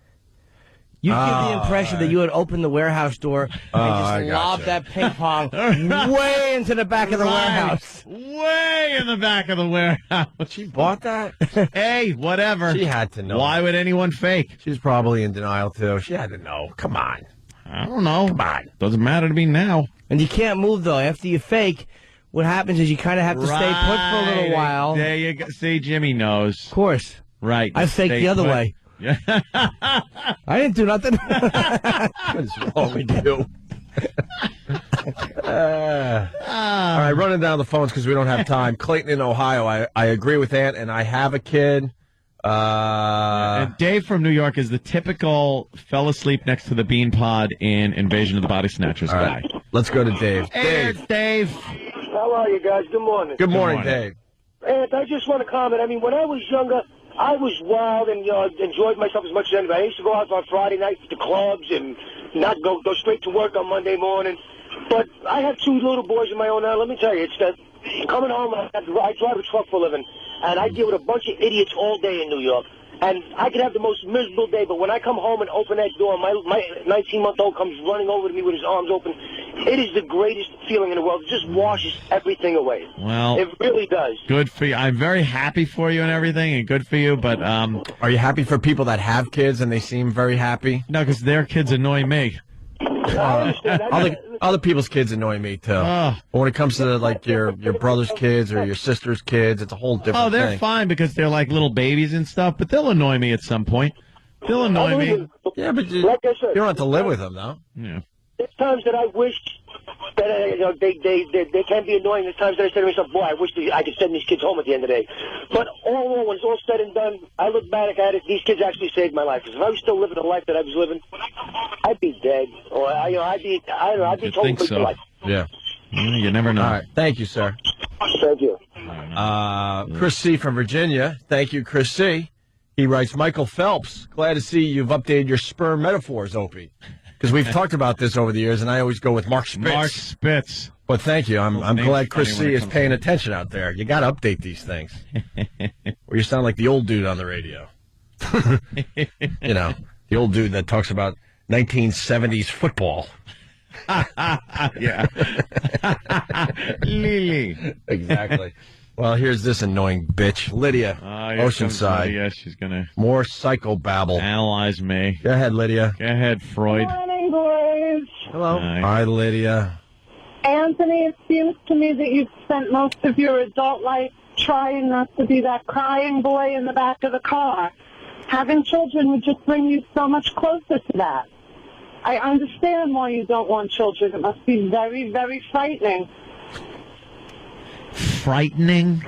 You give the impression that you had opened the warehouse door and just lobbed that ping pong way into the back of the warehouse. Way in the back of the warehouse. She bought that? Hey, whatever. She had to know. Why would anyone fake? She's probably in denial, too. She had to know. Come on. I don't know. Come on. Doesn't matter to me now. And you can't move, though. After you fake, what happens is you kind of have to stay put for a little while. There you go. See, Jimmy knows. Of course. Right. I faked the other way. Yeah. I didn't do nothing. What is wrong with you? All right, running down the phones because we don't have time. Clayton in Ohio, I agree with Ant, and I have a kid. And Dave from New York is the typical fell asleep next to the bean pod in Invasion of the Body Snatchers guy. Right, let's go to Dave. Hey, Dave. How are you guys? Good morning. Good morning, Dave. And I just want to comment. I mean, when I was younger, I was wild and enjoyed myself as much as anybody. I used to go out on Friday nights to clubs and not go straight to work on Monday morning. But I have two little boys of my own now. Let me tell you, it's that coming home, I drive a truck for a living, and I deal with a bunch of idiots all day in New York. And I could have the most miserable day, but when I come home and open that door, my 19-month-old comes running over to me with his arms open. It is the greatest feeling in the world. It just washes everything away. Well, it really does. Good for you. I'm very happy for you and everything, and good for you, but... Are you happy for people that have kids and they seem very happy? No, because their kids annoy me. Other people's kids annoy me, too. But when it comes to, like, your brother's kids or your sister's kids, it's a whole different thing. Oh, they're fine because they're like little babies and stuff, but they'll annoy me at some point. They'll annoy me. Yeah, but like I said, you don't have to live with them, though. Yeah. There's times that I wish that they can be annoying. There's times that I say to myself, boy, I wish I could send these kids home at the end of the day. But when it's all said and done, I look back at it, these kids actually saved my life. Because if I was still living the life that I was living, I'd be dead. Or I'd be totally think so. life. Yeah. You never know. All right. Thank you, sir. Thank you. Chris C. from Virginia. Thank you, Chris C. He writes, Michael Phelps, glad to see you've updated your sperm metaphors, Opie. Because we've talked about this over the years, and I always go with Mark Spitz. Mark Spitz. But thank you. I'm glad Chris C. is paying attention out there. You got to update these things. Or you sound like the old dude on the radio. The old dude that talks about 1970s football. Yeah. Lily. Exactly. Well, here's this annoying bitch. Lydia, Oceanside. Lydia. She's going to... More psychobabble. Analyze me. Go ahead, Lydia. Go ahead, Freud. Morning, boys. Hello. Hi, Lydia. Anthony, it seems to me that you've spent most of your adult life trying not to be that crying boy in the back of the car. Having children would just bring you so much closer to that. I understand why you don't want children. It must be very, very frightening. frightening.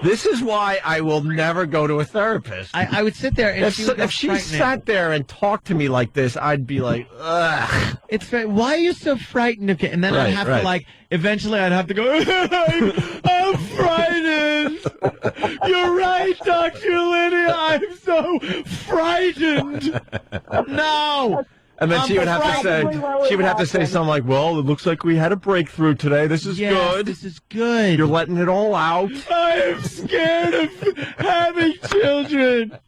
This is why I will never go to a therapist. I would sit there and if she sat there and talked to me like this, I'd be like, ugh. It's very, why are you so frightened of it? And then I'd have to, like, eventually I'd have to go, I'm frightened. You're right, Dr. Lydia. I'm so frightened. No. And then she would have to say something like, well, it looks like we had a breakthrough today. This is good. This is good. You're letting it all out. I am scared of having children.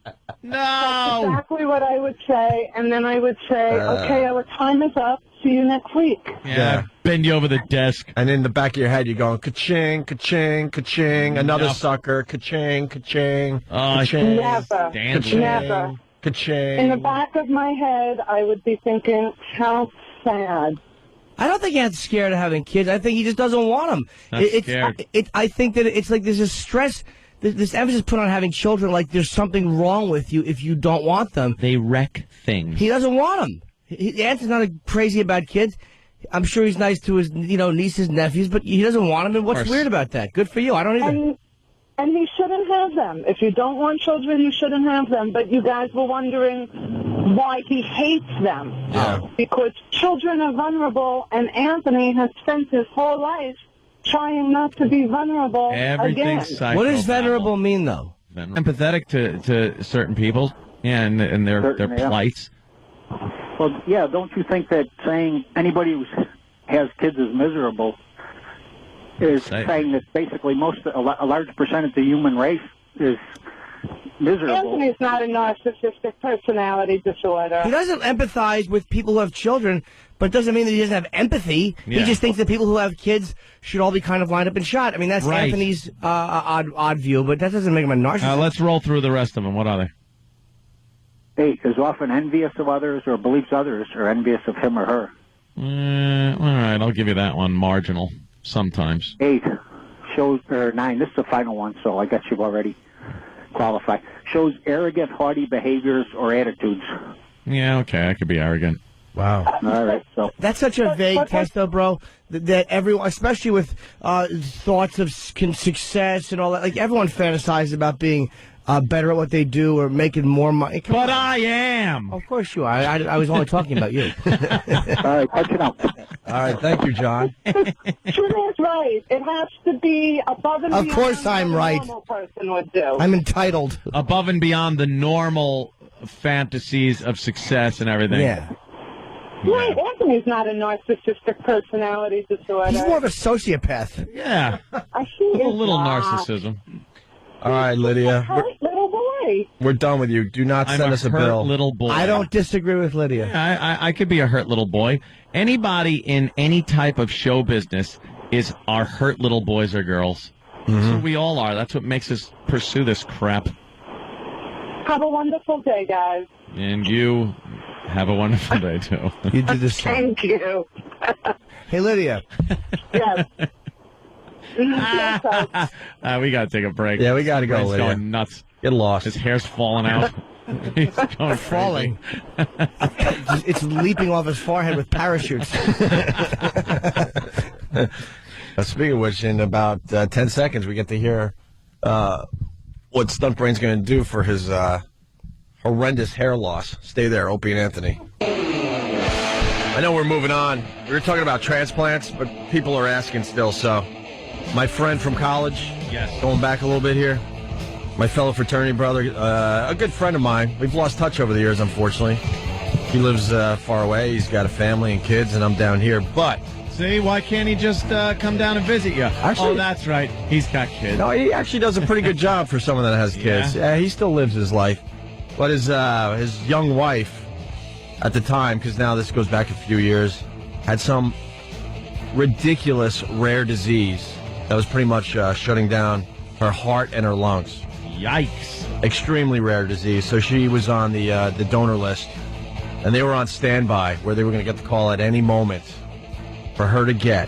No. That's exactly what I would say. And then I would say, okay, our time is up. See you next week. Yeah. Bend you over the desk. And in the back of your head, you're going, ka-ching, ka-ching, ka-ching. Another sucker, ka-ching, ka-ching, ka-ching. Never. Ka-ching. In the back of my head, I would be thinking, how sad. I don't think Ant's scared of having kids. I think he just doesn't want them. I think that it's like there's a stress, this emphasis put on having children, like there's something wrong with you if you don't want them. They wreck things. He doesn't want them. Ant's not crazy about kids. I'm sure he's nice to his nieces and nephews, but he doesn't want them. And what's weird about that? Good for you. I don't either. And he shouldn't have them. If you don't want children, you shouldn't have them. But you guys were wondering why he hates them. Yeah. Because children are vulnerable, and Anthony has spent his whole life trying not to be vulnerable again. What does vulnerable mean, though? Empathetic to certain people, and their plights. Well, yeah, don't you think that saying anybody who has kids is miserable is saying that basically a large percent of the human race is miserable? Anthony's not a narcissistic personality disorder. He doesn't empathize with people who have children, but it doesn't mean that he doesn't have empathy. Yeah. He just thinks that people who have kids should all be kind of lined up and shot. I mean, that's Anthony's odd view, but that doesn't make him a narcissist. Let's roll through the rest of them. What are they? 8 is often envious of others or believes others are envious of him or her. All right, I'll give you that one. Marginal. Sometimes. 8 shows, or 9, this is the final one, so I guess you've already qualified. Shows arrogant, haughty behaviors or attitudes. Yeah, okay, I could be arrogant. Wow. All right, so. That's such a vague test, though, bro, that everyone, especially with thoughts of success and all that, like everyone fantasizes about being better at what they do or making more money. But I am. Of course you are. I was only talking about you. All right, catch it out. All right, thank you, John. Trudy's right. It has to be above and beyond. Of course I'm what right. a normal person would do. I'm entitled. Above and beyond the normal fantasies of success and everything. Yeah. Right, Anthony's not a narcissistic personality disorder. He's more of a sociopath. Yeah. I see A little narcissism. All right, Lydia. Hurt little boy. We're done with you. Do not I'm send us a hurt bill. little boy. I don't disagree with Lydia. I could be a hurt little boy. Anybody in any type of show business are hurt little boys or girls. That's what we all are. That's what makes us pursue this crap. Have a wonderful day, guys. And you have a wonderful day, too. You do the same. Thank you. Hey, Lydia. Yes. We got to take a break. Yeah, we got to go, He's Lydia. going nuts. Get lost. His hair's falling out. He's going falling. It's leaping off his forehead with parachutes. Speaking of which, in about 10 seconds, we get to hear what Stunt Brain's going to do for his horrendous hair loss. Stay there, Opie and Anthony. I know we're moving on. We were talking about transplants, but people are asking still, so... My friend from college, going back a little bit here, my fellow fraternity brother, a good friend of mine. We've lost touch over the years, unfortunately. He lives far away. He's got a family and kids, and I'm down here. But see, why can't he just come down and visit you? Actually, that's right. He's got kids. No, he actually does a pretty good job for someone that has kids. Yeah, he still lives his life. But his young wife at the time, because now this goes back a few years, had some ridiculous rare disease that was pretty much shutting down her heart and her lungs. Yikes. Extremely rare disease. So she was on the donor list, and they were on standby where they were going to get the call at any moment for her to get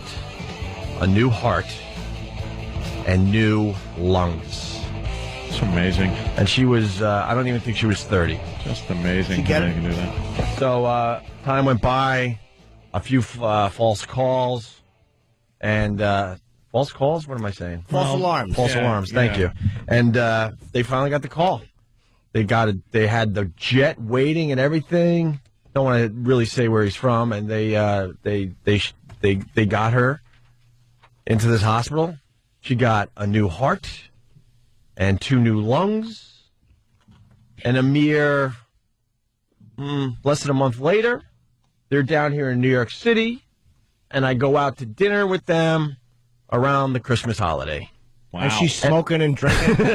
a new heart and new lungs. It's amazing. And she was, I don't even think she was 30. Just amazing. She get how it? they can do that. So time went by, a few false calls, and false calls. What am I saying? False alarms. False alarms. Thank you. And they finally got the call. They got it. They had the jet waiting and everything. Don't want to really say where he's from. And they got her into this hospital. She got a new heart and 2 new lungs. And a mere less than a month later, they're down here in New York City, and I go out to dinner with them around the Christmas holiday. Wow. And she's smoking and drinking.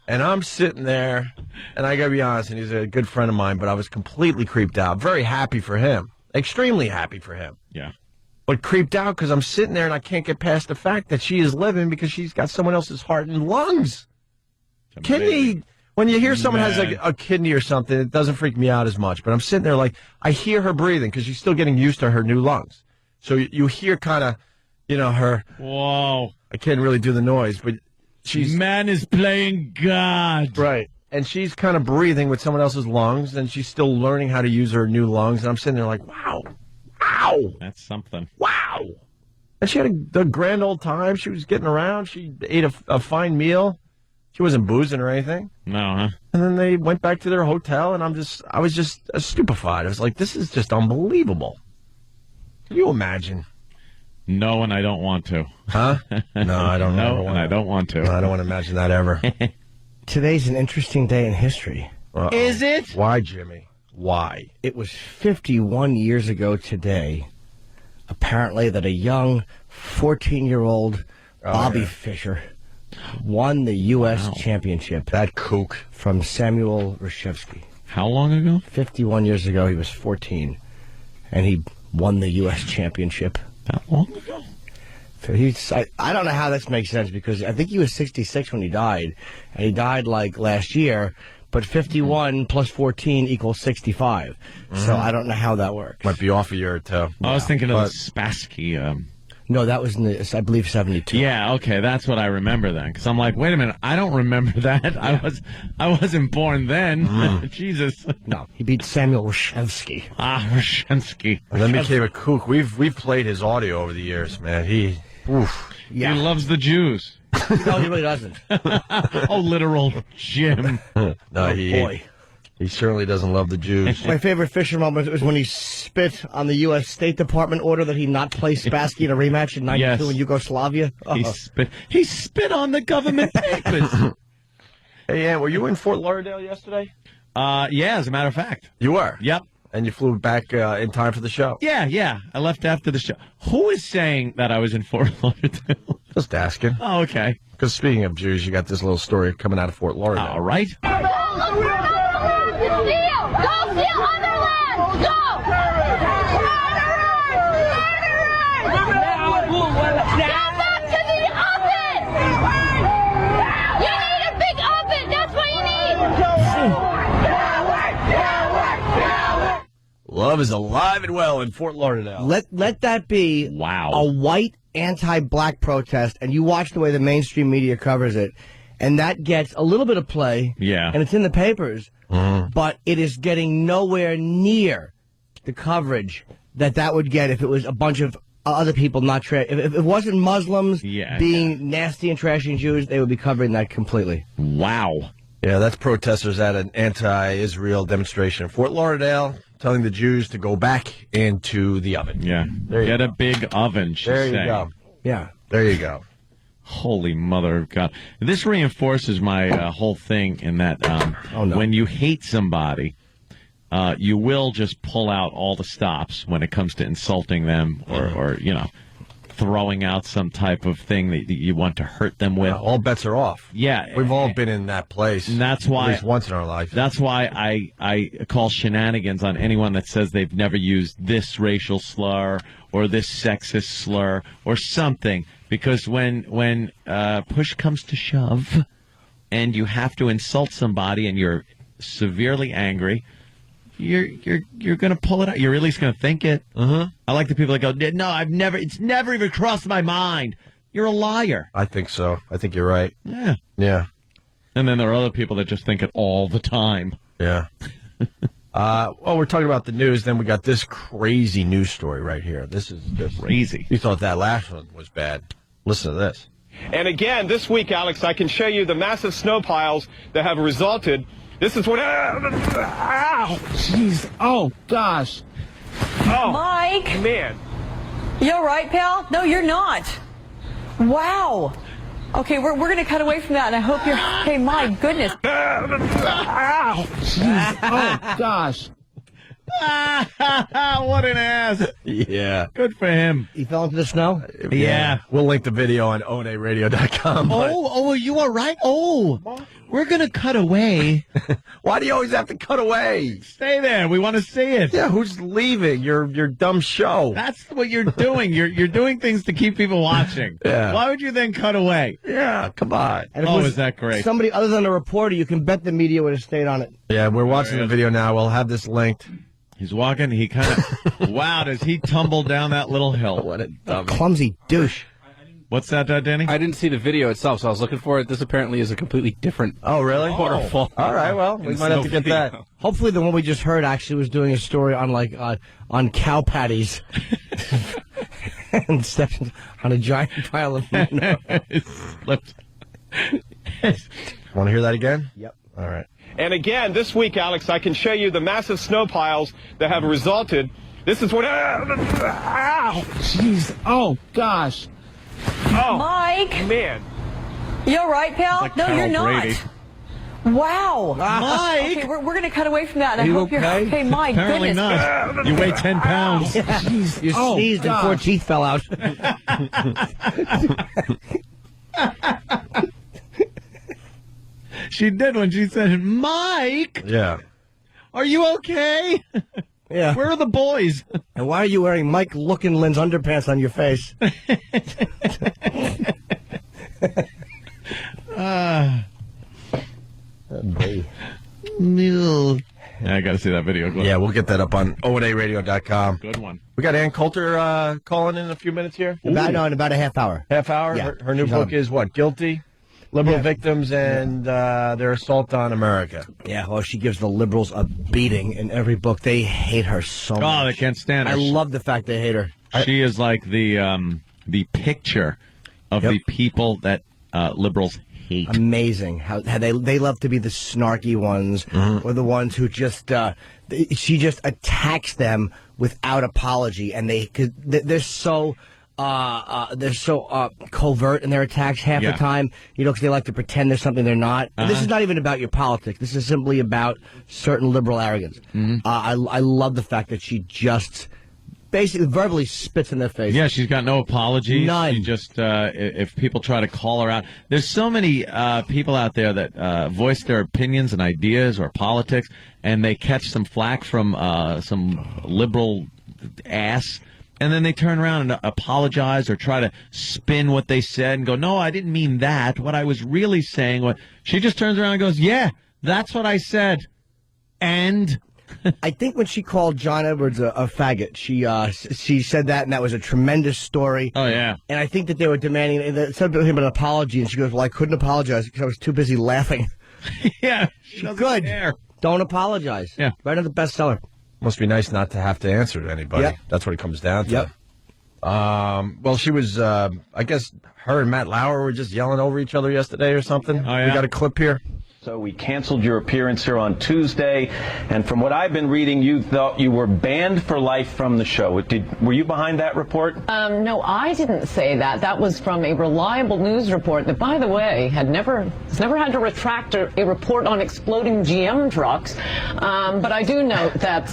And I'm sitting there, and I got to be honest, and he's a good friend of mine, but I was completely creeped out. Very happy for him. Extremely happy for him. Yeah. But creeped out because I'm sitting there, and I can't get past the fact that she is living because she's got someone else's heart and lungs. Kidney, when you hear someone has a kidney or something, it doesn't freak me out as much. But I'm sitting there like, I hear her breathing because she's still getting used to her new lungs. So you hear kind of, her. Whoa. I can't really do the noise, but she's. Man is playing God. Right. And she's kind of breathing with someone else's lungs, and she's still learning how to use her new lungs. And I'm sitting there like, wow. Wow. That's something. Wow. And she had a grand old time. She was getting around. She ate a fine meal. She wasn't boozing or anything. No, huh? And then they went back to their hotel, and I was just stupefied. I was like, this is just unbelievable. Can you imagine? No, and I don't want to. Huh? No, I don't know. No, and I don't want to. No, I don't want to imagine that ever. Today's an interesting day in history. Uh-oh. Is it? Why, Jimmy? Why? It was 51 years ago today, apparently, that a young 14-year-old Bobby Fischer won the U.S. championship. That kook. From Samuel Reshevsky. How long ago? 51 years ago. He was 14. And he won the U.S. championship. That long ago? I don't know how this makes sense because I think he was 66 when he died. And he died like last year. But 51 plus 14 equals 65. So I don't know how that works. Might be off a year or two. I was thinking of Spassky. No, that was in the, I believe, 72. Yeah, okay, that's what I remember then. Because I'm like, wait a minute, I don't remember that. Yeah. I wasn't born then. Jesus. No, he beat Samuel Reshevsky. Reshevsky. And then became a kook. We've played his audio over the years, man. He loves the Jews. No, he really doesn't. Oh, literal Jim. No, boy. He certainly doesn't love the Jews. My favorite Fisher moment was when he spit on the U.S. State Department order that he not play Spassky in a rematch in 92 in Yugoslavia. He spit on the government papers. Hey, Ann, were you in Fort Lauderdale yesterday? Yeah, as a matter of fact. You were? Yep. And you flew back in time for the show? Yeah. I left after the show. Who is saying that I was in Fort Lauderdale? Just asking. Oh, okay. Because speaking of Jews, you got this little story coming out of Fort Lauderdale. All right. Go steal other land! Go! Get back to the oven! You need a big oven! That's what you need! Love is alive and well in Fort Lauderdale. Let that be a white anti-black protest, and you watch the way the mainstream media covers it, and that gets a little bit of play, and it's in the papers, but it is getting nowhere near the coverage that would get if it was a bunch of other people not if it wasn't Muslims being nasty and trashing Jews, they would be covering that completely. Wow. Yeah, that's protesters at an anti-Israel demonstration in Fort Lauderdale telling the Jews to go back into the oven. Yeah. Get a big oven, she's saying. There you go. Yeah. There you go. Holy mother of God. This reinforces my whole thing in that when you hate somebody, you will just pull out all the stops when it comes to insulting them or throwing out some type of thing that you want to hurt them with. All bets are off. Yeah. We've all been in that place. And that's why, at least once in our life. That's why I call shenanigans on anyone that says they've never used this racial slur or this sexist slur or something. Because when push comes to shove and you have to insult somebody and you're severely angry, you're going to pull it out. You're at least going to think it. I like the people that go, no, it's never even crossed my mind. You're a liar. I think so. I think you're right. Yeah. Yeah. And then there are other people that just think it all the time. Yeah. Well, we're talking about the news. Then we got this crazy news story right here. This is just crazy. You thought that last one was bad. Listen to this. And again, this week, Alex, I can show you the massive snow piles that have resulted. This is what... Ow! Jeez. Oh, gosh. Oh, Mike! Man. You all right, pal? No, you're not. Wow. Okay, we're going to cut away from that, and I hope you're... Hey, my goodness. Ow! Jeez. Oh, gosh. What an ass. Yeah. Good for him. He fell into the snow? Yeah. We'll link the video on onaradio.com. Oh, are you all right? Oh, we're going to cut away. Why do you always have to cut away? Stay there. We want to see it. Yeah, who's leaving? Your dumb show. That's what you're doing. You're doing things to keep people watching. Yeah. Why would you then cut away? Yeah, come on. And if it Oh, was is that great? Somebody other than a reporter, you can bet the media would have stayed on it. Yeah, we're watching the video now. We'll have this linked. He's walking. He kind of... Wow, does he tumble down that little hill? What a dumb... Clumsy douche. What's that, Danny? I didn't see the video itself, so I was looking for it. This apparently is a completely different... Oh, really? Waterfall. All right, well, we might have to get that. Hopefully the one we just heard actually was doing a story on, like, on cow patties. And stepped on a giant pile of snow. Want to hear that again? Yep. All right. And again, this week, Alex, I can show you the massive snow piles that have resulted. This is what... Ow! Jeez. Oh, gosh. Oh, Mike! Man. You all right, pal? Like No, Carol you're not. Brady. Wow. Mike! Okay, we're going to cut away from that, and I You hope you're... okay? Hey, my Apparently goodness. not. You weigh 10 pounds. You sneezed and 4 teeth fell out. She did when she said, Mike, Yeah. are you okay? Yeah. Where are the boys? And why are you wearing Mike Lookinlin's underpants on your face? I got to see that video. Yeah, we'll get that up on onaradio.com. Good one. We got Ann Coulter calling in a few minutes here. In about a half hour. Half hour? Yeah, Her new she's book on. is what? Guilty? Liberal victims and their assault on America. Yeah, well, she gives the liberals a beating in every book. They hate her so much. Oh, they can't stand her. I love the fact they hate her. She is like the picture of the people that liberals hate. Amazing how they love to be the snarky ones or the ones who just she just attacks them without apology, and they're so covert in their attacks half the time, because they like to pretend there's something they're not. This is not even about your politics. This is simply about certain liberal arrogance. I love the fact that she just basically verbally spits in their face. Yeah, she's got no apologies. None. She just, if people try to call her out, there's so many people out there that voice their opinions and ideas or politics, and they catch some flack from some liberal ass. And then they turn around and apologize or try to spin what they said and go, no, I didn't mean that. What I was really saying, she just turns around and goes, yeah, that's what I said. And I think when she called John Edwards a faggot, she said that, and that was a tremendous story. Oh, yeah. And I think that they were demanding something him an apology, and she goes, well, I couldn't apologize because I was too busy laughing. Yeah. Good. Don't apologize. Yeah. Right on the bestseller. Must be nice not to have to answer to anybody. Yep. That's what it comes down to. Yep. Well, she was, I guess her and Matt Lauer were just yelling over each other yesterday or something. Oh, yeah? We got a clip here. So we canceled your appearance here on Tuesday, and from what I've been reading, you thought you were banned for life from the show. Were you behind that report? No, I didn't say that. That was from a reliable news report that, by the way, has never had to retract a report on exploding GM trucks. But I do note that,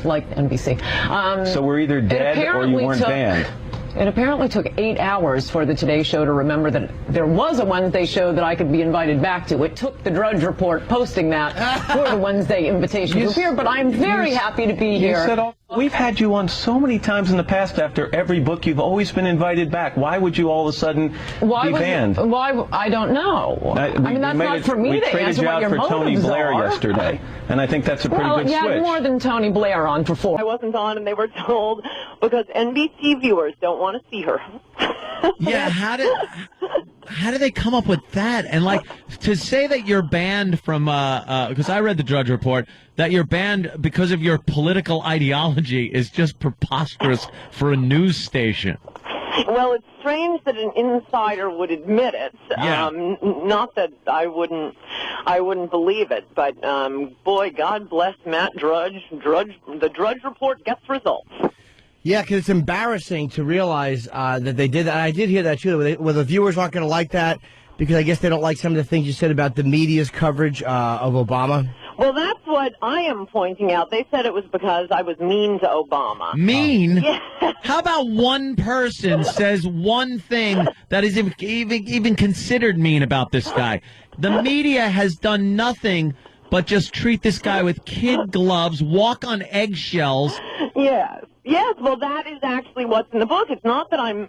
like NBC. So we're either dead or you weren't banned. It apparently took 8 hours for the Today Show to remember that there was a Wednesday show that I could be invited back to. It took the Drudge Report posting that for the Wednesday invitation to appear, but I'm very happy to be here. We've had you on so many times in the past. After every book, you've always been invited back. Why would you all of a sudden be banned? Why? I don't know. I mean, that's not for me to answer what your motives are. We traded you out for Tony Blair yesterday, and I think that's a pretty good switch. Well, you had more than Tony Blair on for 4. I wasn't on, and they were told because NBC viewers don't want to see her. Yeah, how did How do they come up with that? And like to say that you're banned from because I read the Drudge Report, that you're banned because of your political ideology is just preposterous for a news station. Well, it's strange that an insider would admit it. Yeah. Not that I wouldn't believe it, but boy, God bless Matt Drudge. The Drudge Report gets results. Yeah, because it's embarrassing to realize that they did that. I did hear that, too, where the viewers aren't going to like that because I guess they don't like some of the things you said about the media's coverage of Obama. Well, that's what I am pointing out. They said it was because I was mean to Obama. Mean? Yeah. How about one person says one thing that is even considered mean about this guy? The media has done nothing but just treat this guy with kid gloves, walk on eggshells. Yes. Yes, well, that is actually what's in the book. It's not that I'm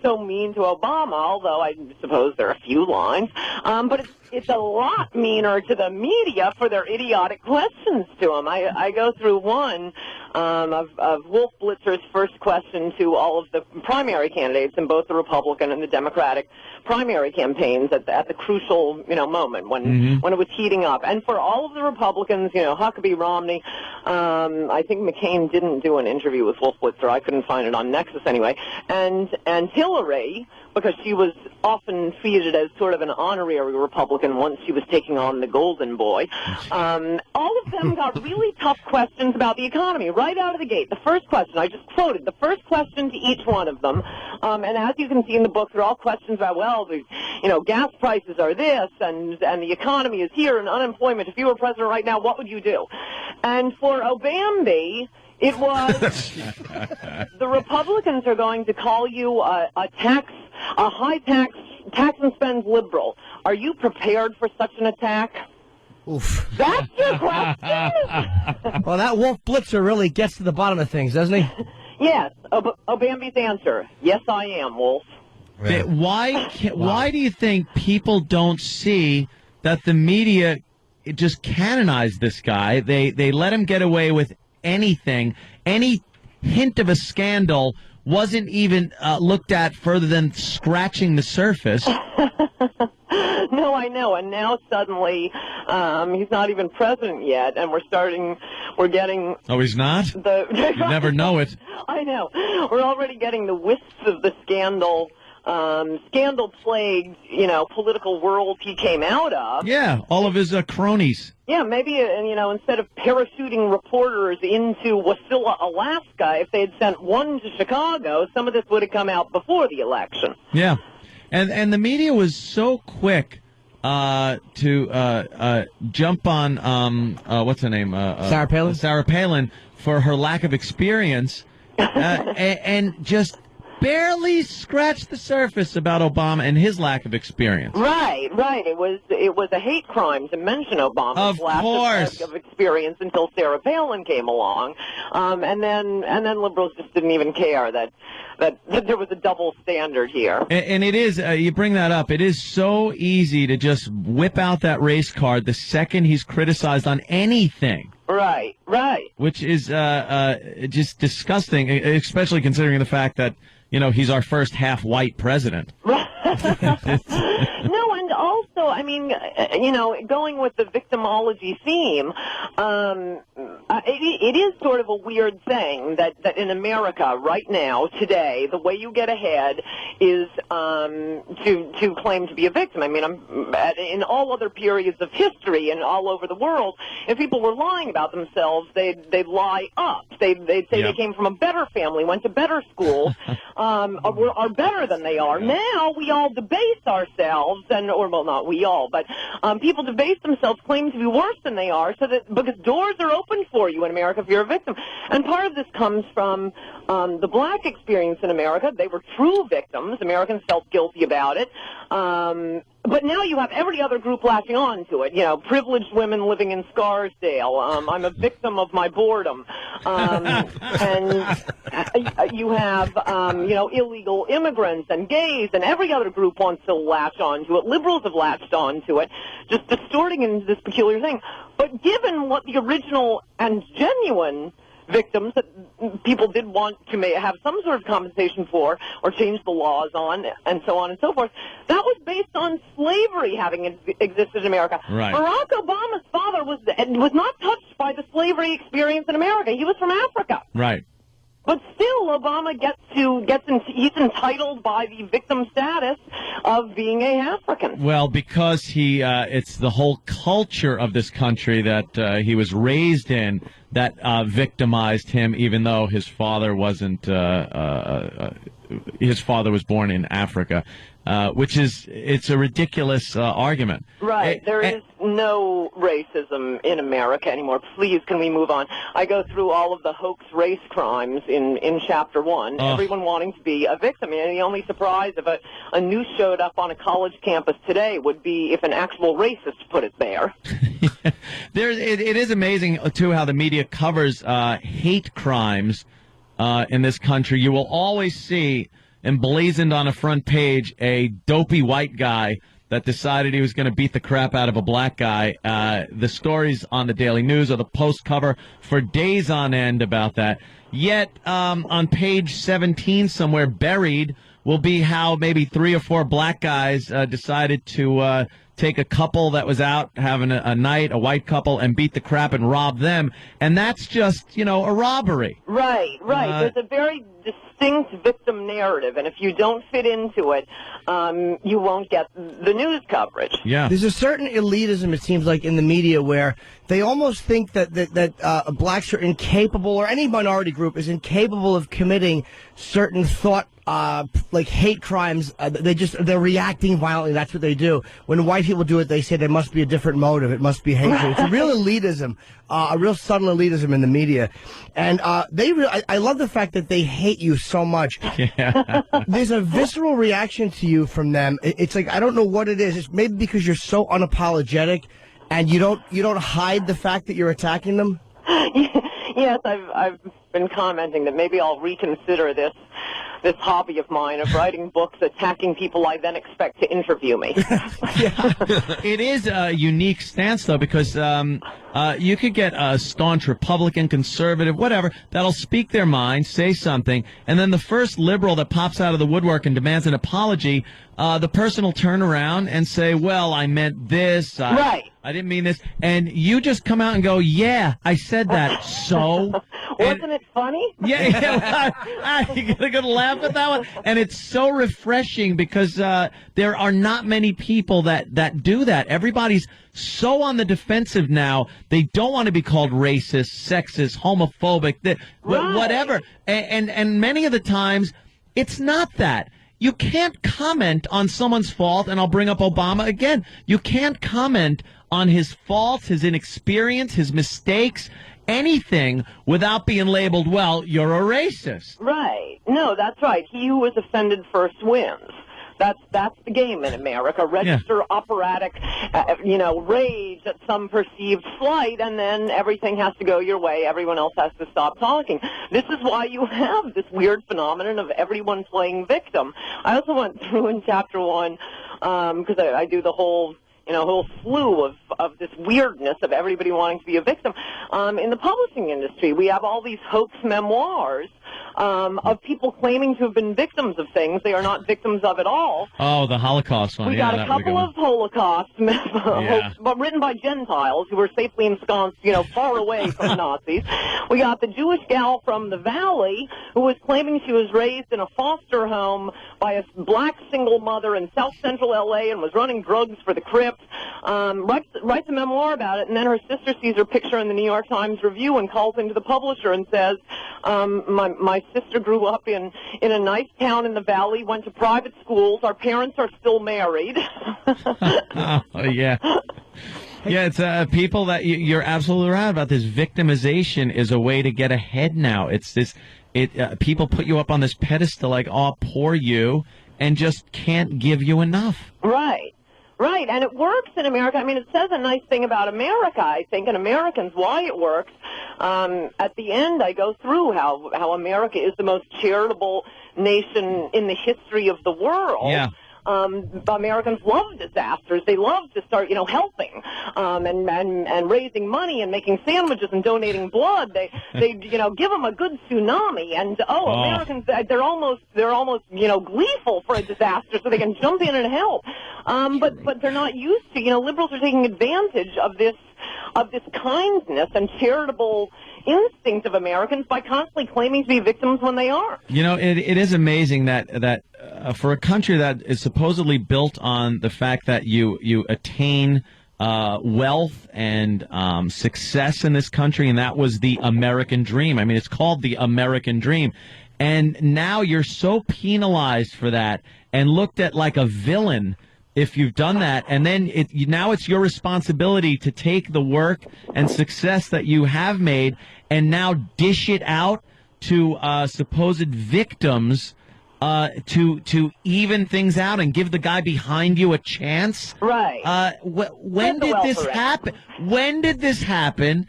so mean to Obama, although I suppose there are a few lines. But it's a lot meaner to the media for their idiotic questions to him. I go through one of Wolf Blitzer's first question to all of the primary candidates in both the Republican and the Democratic primary campaigns at the crucial moment when it was heating up. And for all of the Republicans, Huckabee, Romney, I think McCain didn't do an interview with Wolf Blitzer. I couldn't find it on Nexus anyway. And Hillary, because she was often treated as sort of an honorary Republican once she was taking on the golden boy. All of them got really tough questions about the economy right out of the gate. The first question, I just quoted the first question to each one of them. And as you can see in the book, they're all questions about, gas prices are this, and the economy is here, and unemployment. If you were president right now, what would you do? And for Obambi, it was the Republicans are going to call you a high tax and spend liberal. Are you prepared for such an attack? Oof. That's your question? Well, that Wolf Blitzer really gets to the bottom of things, doesn't he? Yes. Obambi's answer, yes, I am, Wolf. Why do you think people don't see that the media just canonized this guy? They let him get away with anything. Any hint of a scandal wasn't even looked at further than scratching the surface. No, I know. And now suddenly he's not even president yet, and we're getting... Oh, he's not? You never know it. I know. We're already getting the wisps of the scandal-plagued, political world he came out of. Yeah, all of his cronies. Yeah, maybe, instead of parachuting reporters into Wasilla, Alaska, if they had sent one to Chicago, some of this would have come out before the election. Yeah. And the media was so quick to jump on, what's her name? Sarah Palin? Sarah Palin for her lack of experience and just barely scratched the surface about Obama and his lack of experience. Right. It was a hate crime to mention Obama's lack of experience until Sarah Palin came along, and then liberals just didn't even care that there was a double standard here. And it is you bring that up. It is so easy to just whip out that race card the second he's criticized on anything. Right. Which is just disgusting, especially considering the fact that he's our first half-white president. No, and also, going with the victimology theme, it is sort of a weird thing that in America right now, today, the way you get ahead is to claim to be a victim. In all other periods of history and all over the world, if people were lying about themselves, they'd lie up. They'd say they came from a better family, went to better schools, are better than they are. Now we all debase ourselves, not we all, but people debase themselves, claim to be worse than they are, because doors are open for you in America if you're a victim. And part of this comes from the black experience in America. They were true victims. Americans felt guilty about it. But now you have every other group latching on to it. Privileged women living in Scarsdale. I'm a victim of my boredom. And you have, illegal immigrants and gays, and every other group wants to latch on to it. Liberals have latched on to it, just distorting into this peculiar thing. But given what the original and genuine victims that people did want to have some sort of compensation for or change the laws on, and so on and so forth. That was based on slavery having existed in America. Right. Barack Obama's father was not touched by the slavery experience in America. He was from Africa. Right. But still, Obama he's entitled by the victim status of being a African. Well, because it's the whole culture of this country that he was raised in that victimized him, even though his father wasn't. His father was born in Africa, it's a ridiculous argument. Right. There is no racism in America anymore. Please, can we move on? I go through all of the hoax race crimes in Chapter 1, everyone wanting to be a victim. And the only surprise if a noose showed up on a college campus today would be if an actual racist put it there. It is amazing, too, how the media covers hate crimes in this country. You will always see emblazoned on a front page a dopey white guy that decided he was going to beat the crap out of a black guy. The stories on the Daily News or the Post cover for days on end about that. Yet on page 17 somewhere buried will be how maybe 3 or 4 black guys decided to take a couple that was out having a night, a white couple, and beat the crap and rob them. And that's just, a robbery. Right. There's a very distinct victim narrative, and if you don't fit into it, you won't get the news coverage. Yeah. There's a certain elitism, it seems like, in the media where they almost think that blacks are incapable, or any minority group is incapable of committing certain thought like hate crimes. They're reacting violently. That's what they do. When white people do it, they say there must be a different motive. It must be hatred. It's a real elitism, a real subtle elitism in the media. And I love the fact that they hate you so much. Yeah. There's a visceral reaction to you from them. It's like, I don't know what it is. It's maybe because you're so unapologetic and you don't hide the fact that you're attacking them. Yes, I've been commenting that maybe I'll reconsider this hobby of mine of writing books attacking people I then expect to interview me. It is a unique stance, though, because you could get a staunch Republican, conservative, whatever, that'll speak their mind, say something, and then the first liberal that pops out of the woodwork and demands an apology, the person will turn around and say, well, I meant this. Right. I didn't mean this. And you just come out and go, yeah, I said that. So? Wasn't it funny? Yeah. You're going to laugh at that one? And it's so refreshing because there are not many people that do that. Everybody's so on the defensive now. They don't want to be called racist, sexist, homophobic, whatever. And many of the times, it's not that. You can't comment on someone's fault, and I'll bring up Obama again. You can't comment on his faults, his inexperience, his mistakes, anything without being labeled, well, you're a racist. Right. No, that's right. He who is offended first wins. That's the game in America. Register operatic, rage at some perceived slight, and then everything has to go your way. Everyone else has to stop talking. This is why you have this weird phenomenon of everyone playing victim. I also went through in Chapter 1, because I do the whole slew of this weirdness of everybody wanting to be a victim. In the publishing industry, we have all these hoax memoirs of people claiming to have been victims of things they are not victims of at all. Oh, the Holocaust one. We got a couple of Holocaust hoax, but written by Gentiles who were safely ensconced, far away from Nazis. We got the Jewish gal from the Valley who was claiming she was raised in a foster home by a black single mother in South Central L.A. and was running drugs for the Crips. Writes a memoir about it, and then her sister sees her picture in the New York Times Review and calls into the publisher and says, my sister grew up in a nice town in the Valley, went to private schools, our parents are still married. Oh, yeah. Yeah, it's people that you're absolutely right about. This victimization is a way to get ahead now. It's this, people put you up on this pedestal like, oh, poor you, and just can't give you enough. Right, and it works in America. I mean, it says a nice thing about America, I think, and Americans, why it works. At the end, I go through how America is the most charitable nation in the history of the world. Yeah. Americans love disasters. They love to start, helping, and raising money and making sandwiches and donating blood. They give them a good tsunami, and Americans, they're almost, gleeful for a disaster, so they can jump in and help. But they're not used to, liberals are taking advantage of this kindness and charitable instinct of Americans by constantly claiming to be victims when they are. It is amazing that for a country that is supposedly built on the fact that you attain wealth and success in this country, and that was the American dream. I mean, it's called the American dream. And now you're so penalized for that and looked at like a villain if you've done that, and then now it's your responsibility to take the work and success that you have made and now dish it out to supposed victims to even things out and give the guy behind you a chance. Right. When did this happen? When did this happen?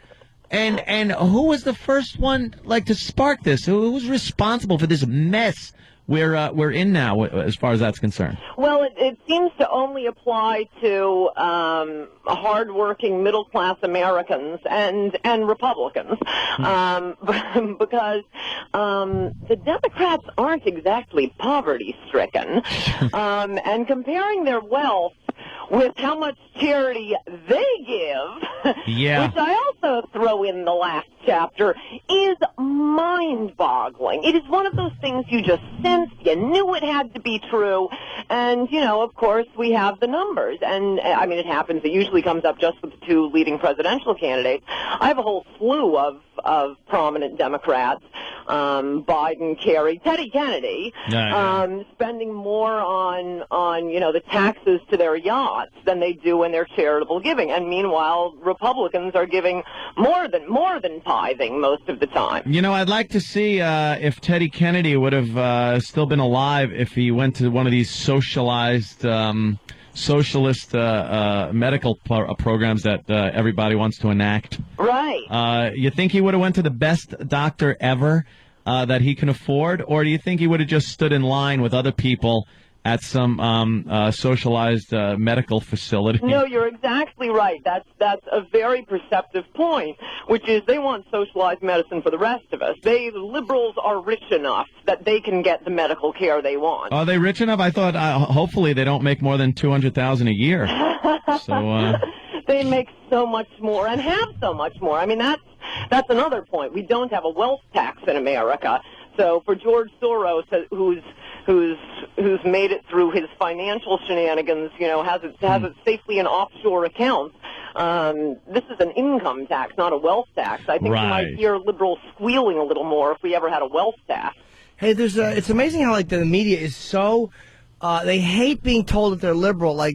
And who was the first one to spark this? Who was responsible for this mess we're in now, as far as that's concerned? Well, it seems to only apply to hardworking middle-class Americans and Republicans, because the Democrats aren't exactly poverty-stricken, and comparing their wealth with how much charity they give, which I also throw in the last chapter, is mind-boggling. It is one of those things you just sensed, you knew it had to be true, and, of course, we have the numbers. And, I mean, it usually comes up just with the two leading presidential candidates. I have a whole slew of prominent Democrats, Biden, Kerry, Teddy Kennedy, spending more on the taxes to their yachts than they do in their charitable giving. And meanwhile, Republicans are giving more than tithing most of the time. I'd like to see if Teddy Kennedy would have still been alive if he went to one of these socialist medical programs that everybody wants to enact. Right. You think he would have went to the best doctor ever that he can afford, or do you think he would have just stood in line with other people at some socialized medical facility? No, you're exactly right. That's a very perceptive point, which is they want socialized medicine for the rest of us. The liberals are rich enough that they can get the medical care they want. Are they rich enough? I thought hopefully they don't make more than $200,000 a year. So they make so much more and have so much more. I mean, that's another point. We don't have a wealth tax in America. So for George Soros, who's made it through his financial shenanigans, has it safely in offshore accounts. This is an income tax, not a wealth tax. I think you might hear liberals squealing a little more if we ever had a wealth tax. Hey, it's amazing how the media is so they hate being told that they're liberal.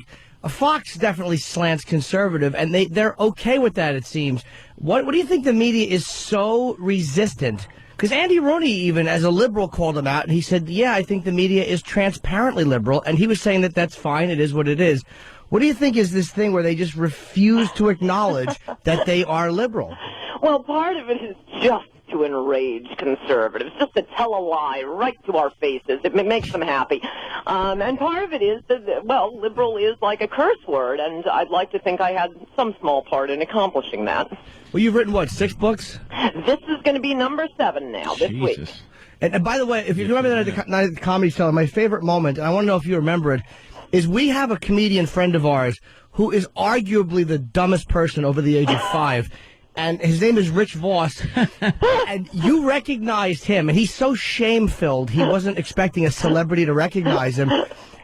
Fox definitely slants conservative, and they're okay with that. It seems. What do you think the media is so resistant? Because Andy Rooney, even as a liberal, called him out, and he said, yeah, I think the media is transparently liberal, and he was saying that that's fine, it is what it is. What do you think is this thing where they just refuse to acknowledge that they are liberal? Well, part of it is just to enrage conservatives, just to tell a lie right to our faces. It makes them happy. And part of it is that, liberal is like a curse word, and I'd like to think I had some small part in accomplishing that. Well, you've written, 6 books? This is going to be number 7 now, this week. And by the way, if you remember that at the Comedy Cellar, my favorite moment, and I want to know if you remember it, is we have a comedian friend of ours who is arguably the dumbest person over the age of 5. And his name is Rich Voss, and you recognized him, and he's so shame-filled, he wasn't expecting a celebrity to recognize him.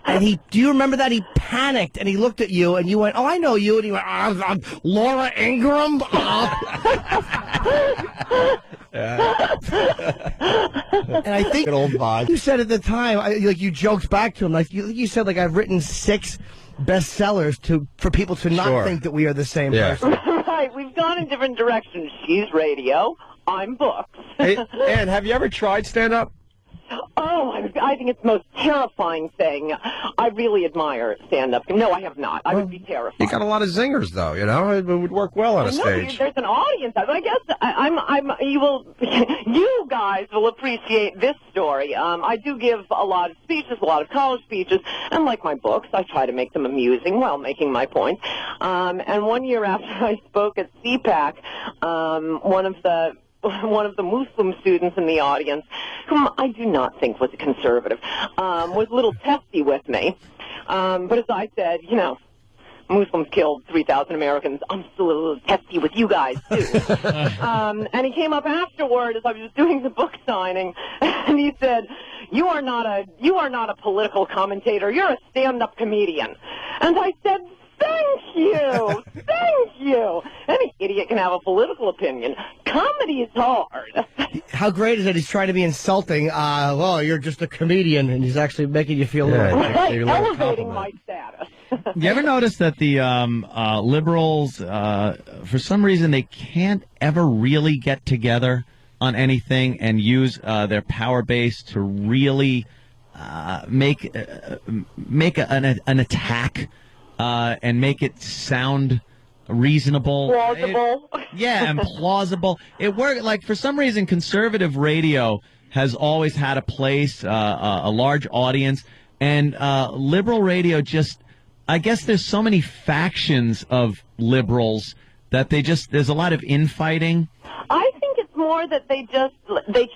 And do you remember that? He panicked, and he looked at you, and you went, oh, I know you. And he went, I'm Laura Ingraham? And I think you said at the time, you joked back to him, you said, I've written 6 bestsellers for people to not think that we are the same person. Right, we've gone in different directions. She's radio, I'm books. Hey, Ann, have you ever tried stand-up? Oh, I'm I think it's the most terrifying thing. I really admire stand-up. No, I have not. I would be terrified. You got a lot of zingers, though. You know, it would work well on a stage. There's an audience. I guess you guys will appreciate this story. I do give a lot of speeches, a lot of college speeches, and like my books, I try to make them amusing while making my point. And one year after I spoke at CPAC, one of the Muslim students in the audience, whom I do not think was a conservative, was a little testy with me. But as I said, Muslims killed 3,000 Americans. I'm still a little testy with you guys, too. And he came up afterward as I was doing the book signing, and he said, you are not a political commentator. You're a stand-up comedian. And I said, thank you. Thank you. Any idiot can have a political opinion. Comedy is hard. How great is it? He's trying to be insulting. Well, you're just a comedian, and he's actually making you feel elevating my status. You ever notice that the liberals, for some reason, they can't ever really get together on anything and use their power base to really make an attack and make it sound reasonable, plausible. And plausible. It worked. Like, for some reason, conservative radio has always had a place, a large audience, and liberal radio just. I guess there's so many factions of liberals that there's a lot of infighting. I think it's more that they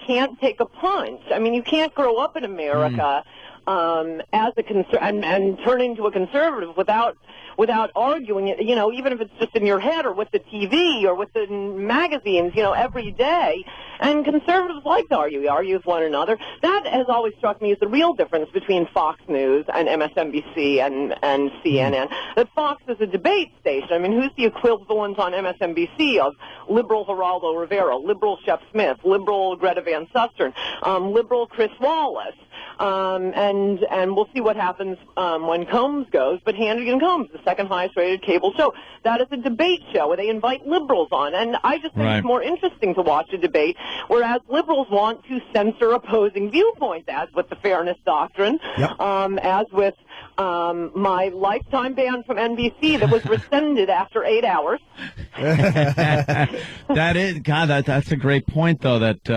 can't take a punch. I mean, you can't grow up in America as a and turn into a conservative without arguing it, even if it's just in your head or with the TV or with the magazines, every day. And conservatives like to argue with one another. That has always struck me as the real difference between Fox News and MSNBC and CNN. That Fox is a debate station. I mean, who's the equivalent on MSNBC of liberal Geraldo Rivera, liberal Shep Smith, liberal Greta Van Susteren, liberal Chris Wallace? And we'll see what happens when Combs goes. But Hannity & Combs, the second highest rated cable show, that is a debate show where they invite liberals on. And I just think it's more interesting to watch a debate, whereas liberals want to censor opposing viewpoints, as with the Fairness Doctrine, as with my lifetime ban from NBC that was rescinded after 8 hours. That's a great point, though, that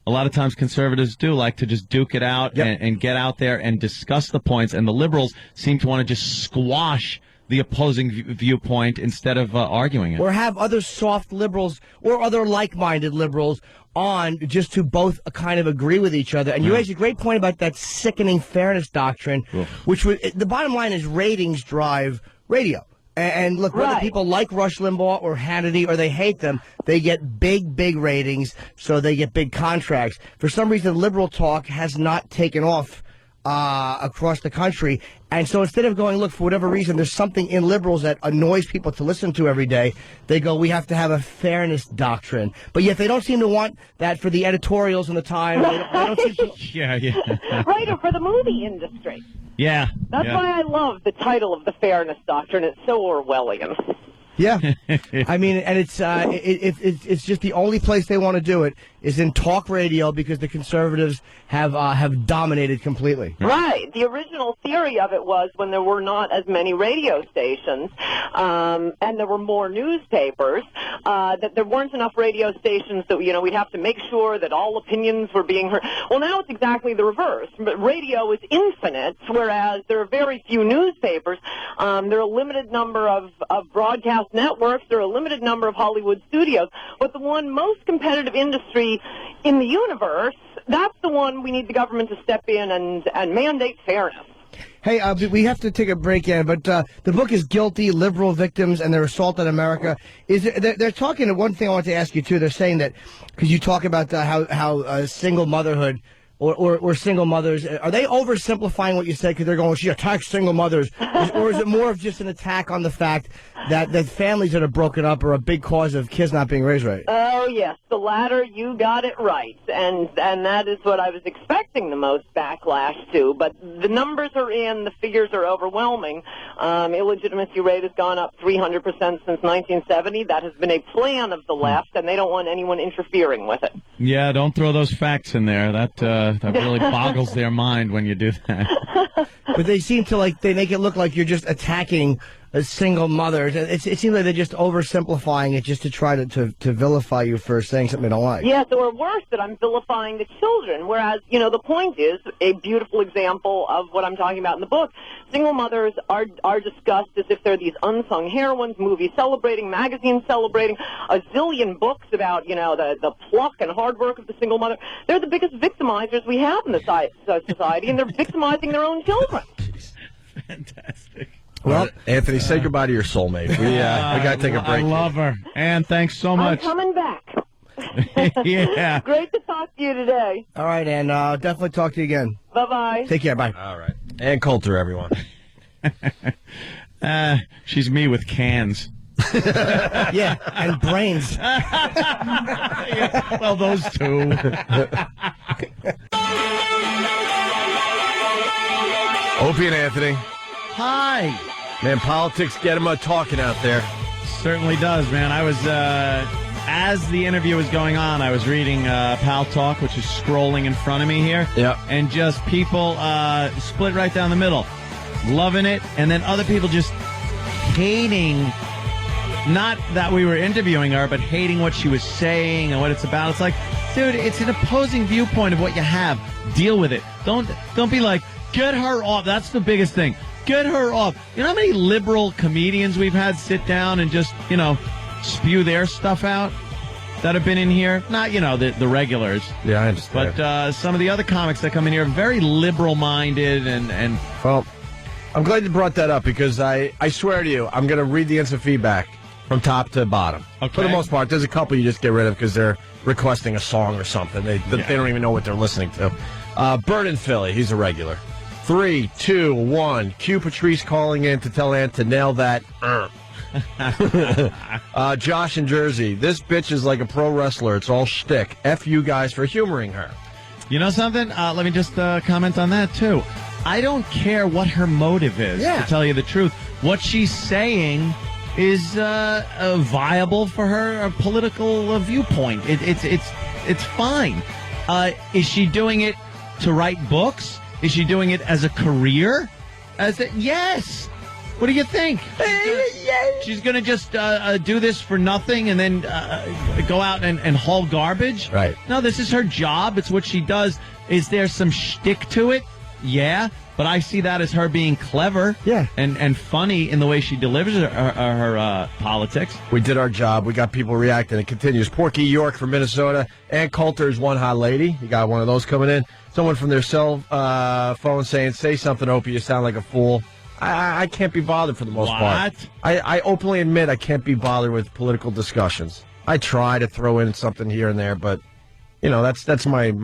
a lot of times conservatives do like to just duke it out and get out there and discuss the points, and the liberals seem to want to just squash the opposing viewpoint instead of arguing it. Or have other soft liberals or other like-minded liberals on just to both kind of agree with each other. And you raised a great point about that sickening Fairness Doctrine, which the bottom line is ratings drive radio. And look, whether people like Rush Limbaugh or Hannity or they hate them, they get big ratings, so they get big contracts. For some reason, liberal talk has not taken off across the country. And so instead of going, look, for whatever reason, there's something in liberals that annoys people to listen to every day, they go, we have to have a Fairness Doctrine. But yet they don't seem to want that for the editorials in the Times. They don't seem to... Right, or for the movie industry. Yeah. That's why I love the title of the Fairness Doctrine. It's so Orwellian. Yeah, I mean, and it's just the only place they want to do it is in talk radio because the conservatives have dominated completely. Right. The original theory of it was when there were not as many radio stations and there were more newspapers, that there weren't enough radio stations that we'd have to make sure that all opinions were being heard. Well, now it's exactly the reverse. But radio is infinite, whereas there are very few newspapers. There are a limited number of broadcast networks. There are a limited number of Hollywood studios. But the one most competitive industry in the universe, that's the one we need the government to step in and mandate fairness. Hey, we have to take a break in, but the book is Guilty, Liberal Victims and Their Assault on America. They're talking, one thing I want to ask you, too, they're saying that, because you talk about how single motherhood or single mothers, are they oversimplifying what you said because they're going, she attacks single mothers? Or is it more of just an attack on the fact that families that are broken up are a big cause of kids not being raised right? Oh, yes, the latter, you got it right. And that is what I was expecting the most backlash to. But the numbers are in, the figures are overwhelming. Illegitimacy rate has gone up 300% since 1970. That has been a plan of the left, and they don't want anyone interfering with it. Yeah, don't throw those facts in there. That really boggles their mind when you do that. But they seem to they make it look like you're just attacking a single mother. It seems like they're just oversimplifying it just to try to vilify you for saying something they don't like. Yes, or worse, that I'm vilifying the children. Whereas, the point is, a beautiful example of what I'm talking about in the book, single mothers are discussed as if they're these unsung heroines, movies celebrating, magazines celebrating, a zillion books about, the pluck and hard work of the single mother. They're the biggest victimizers we have in the society, and they're victimizing their own children. Fantastic. Well, Anthony, say goodbye to your soulmate. We got to take a break. I love her. Ann, thanks so much. I'm coming back. Yeah. Great to talk to you today. All right, Ann. Definitely talk to you again. Bye-bye. Take care. Bye. All right. And Coulter, everyone. She's me with cans. Yeah, and brains. Yeah, well, those two. Opie and Anthony. Hi. Man, politics get them talking out there. Certainly does, man. I was, as the interview was going on, I was reading Pal Talk, which is scrolling in front of me here. Yep. And just people split right down the middle. Loving it. And then other people just hating, not that we were interviewing her, but hating what she was saying and what it's about. It's like, dude, it's an opposing viewpoint of what you have. Deal with it. Don't be like, get her off. That's the biggest thing. Get her off. You know how many liberal comedians we've had sit down and just, spew their stuff out that have been in here? Not, the regulars. Yeah, I understand. But some of the other comics that come in here are very liberal-minded and... Well, I'm glad you brought that up because I swear to you, I'm going to read the instant feedback from top to bottom. Okay. For the most part, there's a couple you just get rid of because they're requesting a song or something. They don't even know what they're listening to. Bird in Philly, he's a regular. 3, 2, 1. Cue Patrice calling in to tell Ann to nail that. Josh in Jersey. This bitch is like a pro wrestler. It's all shtick. F you guys for humoring her. You know something? Let me just comment on that, too. I don't care what her motive is, to tell you the truth. What she's saying is viable for her political viewpoint. It's fine. Is she doing it to write books? Is she doing it as a career? Yes. What do you think? She's going to just do this for nothing and then go out and haul garbage? Right. No, this is her job. It's what she does. Is there some shtick to it? Yeah. But I see that as her being clever and funny in the way she delivers her politics. We did our job. We got people reacting. It continues. Porky York from Minnesota. And Coulter is one hot lady. You got one of those coming in. Someone from their cell phone saying, say something, Opie, you sound like a fool. I can't be bothered for the most part. I openly admit I can't be bothered with political discussions. I try to throw in something here and there, but, that's it's not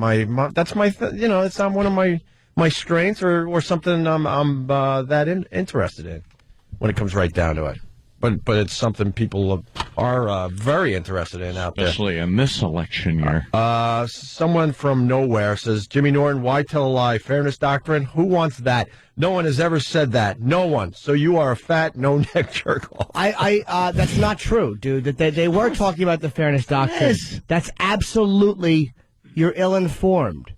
one of my strengths or something I'm that interested in when it comes right down to it. But it's something people are very interested in out there. Especially in this election year. Someone from nowhere says, Jimmy Norton, why tell a lie? Fairness doctrine? Who wants that? No one has ever said that. No one. So you are a fat, no-neck jerk. That's not true, dude. That they were talking about the fairness doctrine. Yes. That's absolutely, you're ill-informed.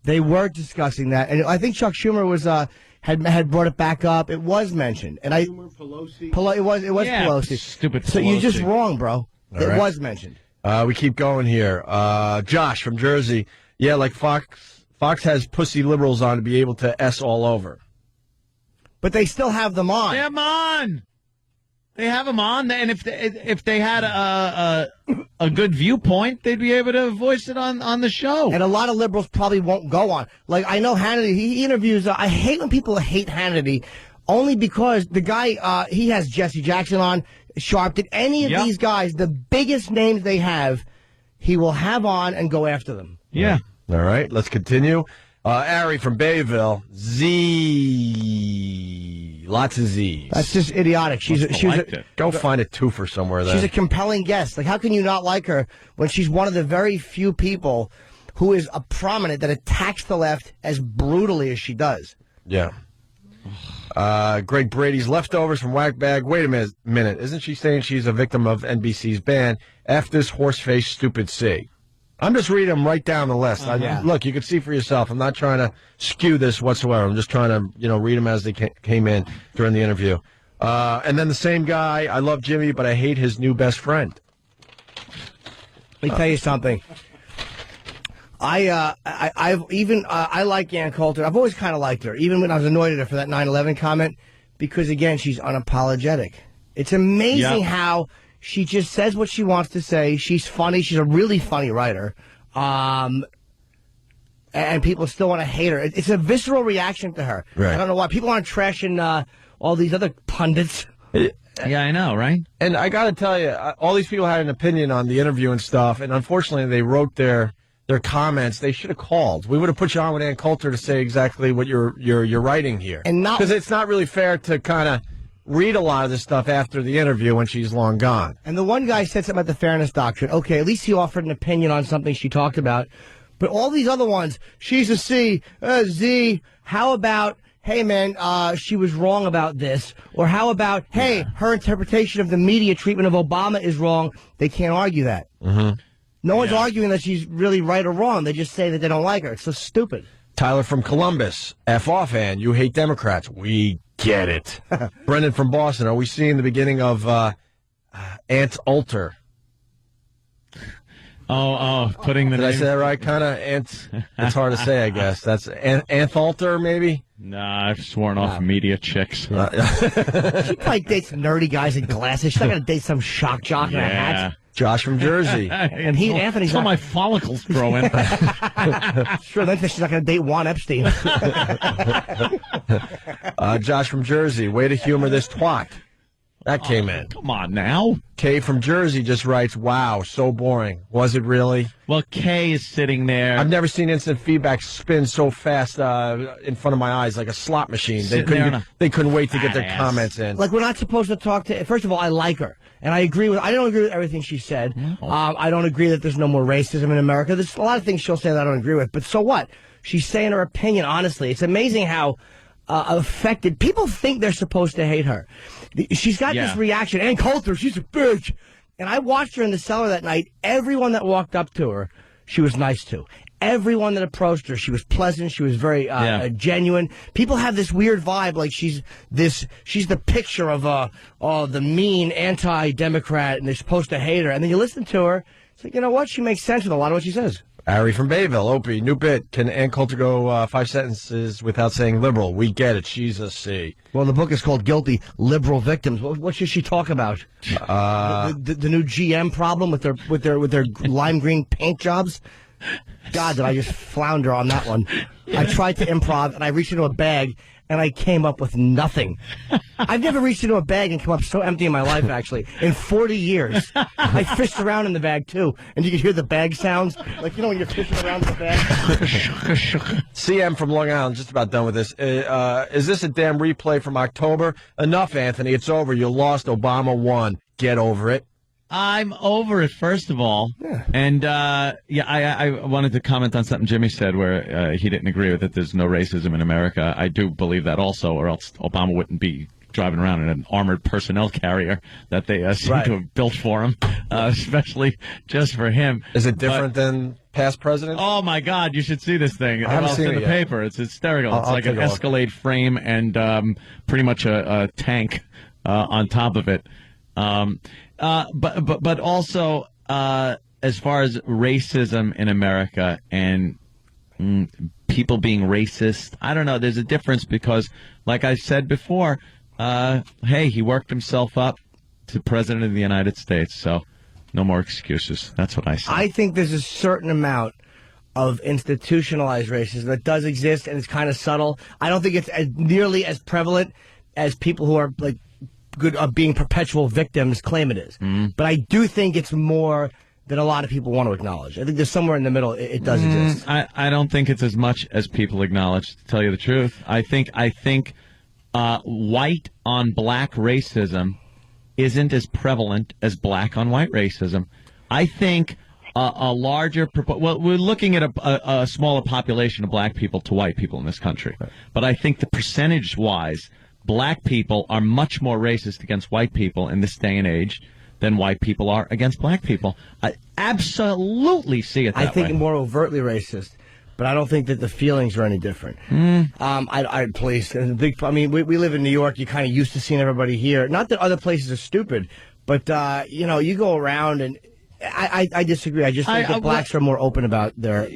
They were discussing that, and I think Chuck Schumer was had brought it back up. It was mentioned, and Pelosi. It was Pelosi. Stupid Pelosi. So you're just wrong, bro. All it right. was mentioned. We keep going here. Josh from Jersey. Yeah, like Fox has pussy liberals on to be able to S all over. But they still have them on. They have them on. They have them on, and if they had a good viewpoint, they'd be able to voice it on the show. And a lot of liberals probably won't go on. Like, I know Hannity, he interviews, I hate when people hate Hannity, only because the guy, he has Jesse Jackson on, Sharpton, any of these guys, the biggest names they have, he will have on and go after them. Yeah. All right, let's continue. Ari from Bayville. Z. Lots of Z's. That's just idiotic. Go find a twofer somewhere then. She's a compelling guest. Like, how can you not like her when she's one of the very few people who is a prominent that attacks the left as brutally as she does? Yeah. Greg Brady's leftovers from Whackbag. Wait a minute. Isn't she saying she's a victim of NBC's ban? F this horseface stupid C. I'm just reading them right down the list. Yeah. Look, you can see for yourself. I'm not trying to skew this whatsoever. I'm just trying to, read them as they came in during the interview. And then the same guy, I love Jimmy, but I hate his new best friend. Let me tell you something. I like Ann Coulter. I've always kind of liked her, even when I was annoyed at her for that 9/11 comment, because again, she's unapologetic. It's amazing how she just says what she wants to say. She's funny. She's a really funny writer. And people still want to hate her. It's a visceral reaction to her. Right. I don't know why. People aren't trashing all these other pundits. Yeah, I know, right? And I got to tell you, all these people had an opinion on the interview and stuff, and unfortunately they wrote their comments. They should have called. We would have put you on with Ann Coulter to say exactly what you're writing here. And because it's not really fair to kind of read a lot of this stuff after the interview when she's long gone. And the one guy said something about the fairness doctrine. Okay, at least he offered an opinion on something she talked about. But all these other ones, she's a C, Z. How about, hey, man, she was wrong about this? Or how about, hey, her interpretation of the media treatment of Obama is wrong? They can't argue that. Mm-hmm. No one's arguing that she's really right or wrong. They just say that they don't like her. It's so stupid. Tyler from Columbus. F off, Ann. You hate Democrats. We get it. Brendan from Boston. Are we seeing the beginning of Aunt's Alter? Putting the Did name... I say that right? Kind of Aunt's. It's hard to say, I guess. That's Aunt Alter, maybe? Nah, I've sworn off media chicks. She probably dates nerdy guys in glasses. She's not going to date some shock jock in a hat. Josh from Jersey. And Anthony's so not... my follicles grow in. Sure, then she's not going to date Juan Epstein. Josh from Jersey. Way to humor this twat. That came in. Come on now. Kay from Jersey just writes, wow, so boring. Was it really? Well, Kay is sitting there. I've never seen instant feedback spin so fast in front of my eyes like a slot machine. They couldn't wait to get their comments in. Like, we're not supposed to talk to... First of all, I like her. And I don't agree with everything she said. No. I don't agree that there's no more racism in America. There's a lot of things she'll say that I don't agree with. But so what? She's saying her opinion, honestly. It's amazing how affected... People think they're supposed to hate her. She's got this reaction. Ann Coulter, she's a bitch. And I watched her in the cellar that night. Everyone that walked up to her, she was nice to. Everyone that approached her, she was pleasant. She was very genuine. People have this weird vibe, like she's the picture of the mean anti-Democrat, and they're supposed to hate her. And then you listen to her, it's like, you know what? She makes sense with a lot of what she says. Ari from Bayville, Opie, new bit. Can Ann Coulter go 5 sentences without saying liberal? We get it. She's a C. Well, the book is called Guilty, Liberal Victims. What should she talk about? The new GM problem with their lime green paint jobs? God, did I just flounder on that one. I tried to improv, and I reached into a bag, and I came up with nothing. I've never reached into a bag and come up so empty in my life, actually, in 40 years. I fished around in the bag, too, and you could hear the bag sounds, like, when you're fishing around in the bag. CM from Long Island, just about done with this. Is this a damn replay from October? Enough, Anthony. It's over. You lost. Obama won. Get over it. I'm over it, first of all. Yeah. And, I wanted to comment on something Jimmy said where he didn't agree with it. There's no racism in America. I do believe that also, or else Obama wouldn't be driving around in an armored personnel carrier that they seem to have built for him, especially just for him. Is it different than past presidents? Oh, my God, you should see this thing. I haven't seen in it the paper. It's hysterical. It's like an Escalade frame and pretty much a tank on top of it. But also, as far as racism in America and people being racist, I don't know. There's a difference because, like I said before, hey, he worked himself up to president of the United States, so no more excuses. That's what I say. I think there's a certain amount of institutionalized racism that does exist, and it's kind of subtle. I don't think it's nearly as prevalent as people who are like being perpetual victims claim it is. But I do think it's more than a lot of people want to acknowledge. I think there's somewhere in the middle it does exist. I don't think it's as much as people acknowledge, to tell you the truth. I think white on black racism isn't as prevalent as black on white racism. I think a larger... Well, we're looking at a smaller population of black people to white people in this country. But I think the percentage-wise, black people are much more racist against white people in this day and age than white people are against black people. I absolutely see it that way. I think more overtly racist, but I don't think that the feelings are any different. Please, we live in New York. You're kind of used to seeing everybody here. Not that other places are stupid, but you go around and. I disagree. I just think that blacks are more open about their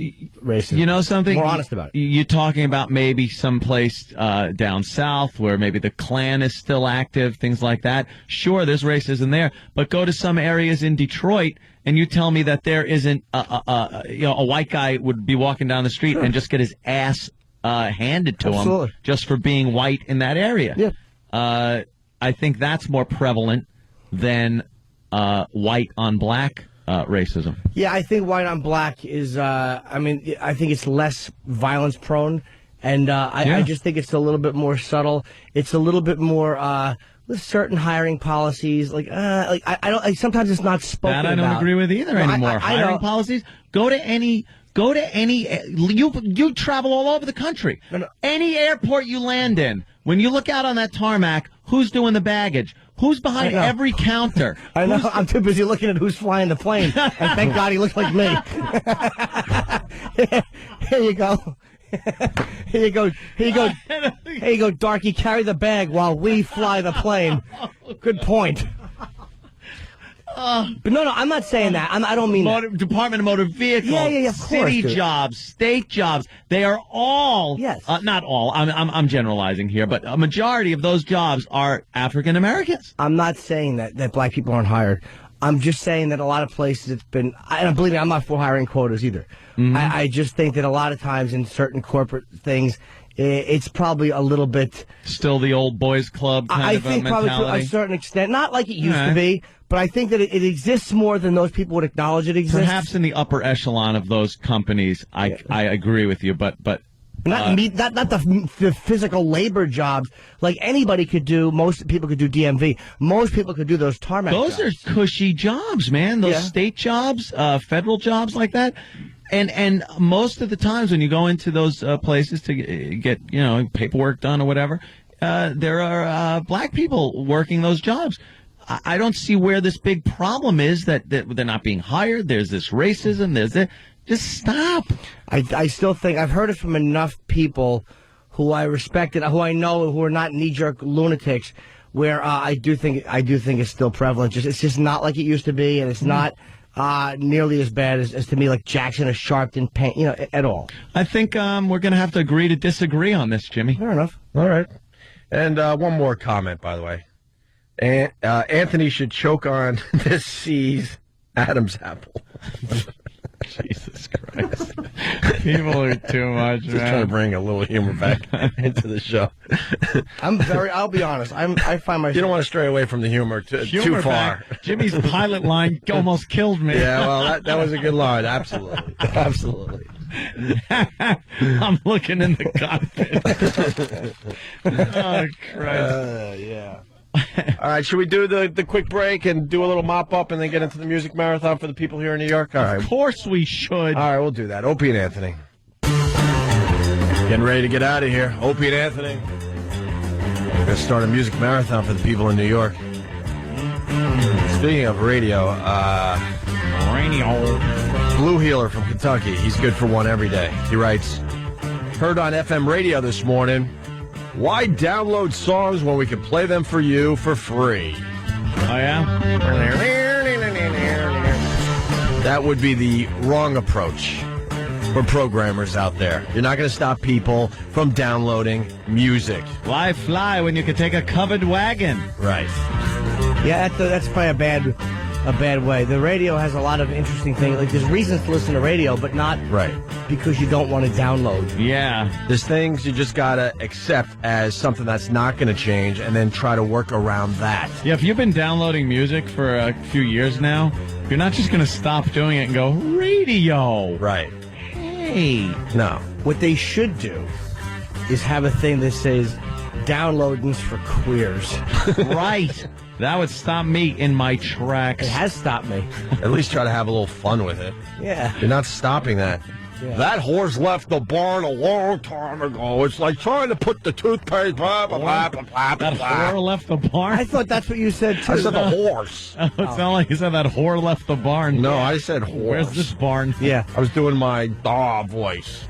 racism. You know something? More honest about it. You're talking about maybe someplace down south where maybe the Klan is still active, things like that. Sure, there's racism there, but go to some areas in Detroit and you tell me that there isn't a white guy would be walking down the street and just get his ass handed to him just for being white in that area. Yeah. I think that's more prevalent than white on black racism. Yeah, I think white on black is, I think it's less violence prone, and I just think it's a little bit more subtle. It's a little bit more, with certain hiring policies, sometimes it's not spoken about. That I don't agree with either anymore. Hiring policies, go to any, you travel all over the country. Any airport you land in, when you look out on that tarmac, who's doing the baggage? Who's behind every counter? I know. I'm too busy looking at who's flying the plane. And thank God he looks like me. Here you go. Here you go. Here you go. Here you go, Darky. Carry the bag while we fly the plane. Good point. But no, I'm not saying that. I don't mean that. Department of Motor Vehicles, of course, city jobs, state jobs. They are all, not all, I'm generalizing here, but a majority of those jobs are African Americans. I'm not saying that black people aren't hired. I'm just saying that a lot of places it's been, and believe me, I'm not for hiring quotas either. Mm-hmm. I just think that a lot of times in certain corporate things, it's probably a little bit... Still the old boys club kind of a mentality? I think probably to a certain extent. Not like it used to be, but I think that it exists more than those people would acknowledge it exists. Perhaps in the upper echelon of those companies, I agree with you, but not the physical labor jobs like anybody could do. Most people could do DMV. Most people could do those tarmac jobs. Those are cushy jobs, man. Those state jobs, federal jobs like that. And most of the times when you go into those places to get paperwork done or whatever, there are black people working those jobs. I don't see where this big problem is that they're not being hired. There's this racism. There's this. Just stop. I still think I've heard it from enough people who I respect and who I know who are not knee-jerk lunatics, where I do think it's still prevalent. It's just not like it used to be, and it's not nearly as bad as to me like Jackson or Sharpton paint, at all. I think we're going to have to agree to disagree on this, Jimmy. Fair enough. All right. And one more comment, by the way. Anthony should choke on this C's Adam's apple. Jesus Christ. People are too much, Just trying to bring a little humor back into the show. I'll be honest, I find myself... You don't want to stray away from the humor too far. Jimmy's pilot line almost killed me. Yeah, well, that was a good line. Absolutely. Absolutely. I'm looking in the cockpit. Oh, Christ. Yeah. All right, should we do the quick break and do a little mop-up and then get into the music marathon for the people here in New York? All right. Of course we should. All right, we'll do that. Opie and Anthony. Getting ready to get out of here. Opie and Anthony. We're going to start a music marathon for the people in New York. Speaking of radio, Blue Healer from Kentucky. He's good for one every day. He writes, heard on FM radio this morning, why download songs when we can play them for you for free? Oh, yeah? That would be the wrong approach for programmers out there. You're not going to stop people from downloading music. Why fly when you can take a covered wagon? Right. Yeah, that's probably a bad way. The radio has a lot of interesting things. Like, there's reasons to listen to radio, but not because you don't want to download. Yeah. There's things you just got to accept as something that's not going to change and then try to work around that. Yeah, if you've been downloading music for a few years now, you're not just going to stop doing it and go, radio. Right. Hey. No. What they should do is have a thing that says downloadings for queers. Right. That would stop me in my tracks. It has stopped me. At least try to have a little fun with it. Yeah. You're not stopping that. That horse left the barn a long time ago. It's like trying to put the toothpaste. Blah, blah, blah, blah, blah, That blah. whore left the barn? I thought that's what you said, too. I said the horse. It sounded like you said that whore left the barn. No, I said horse. Where's this barn? Yeah. I was doing my voice.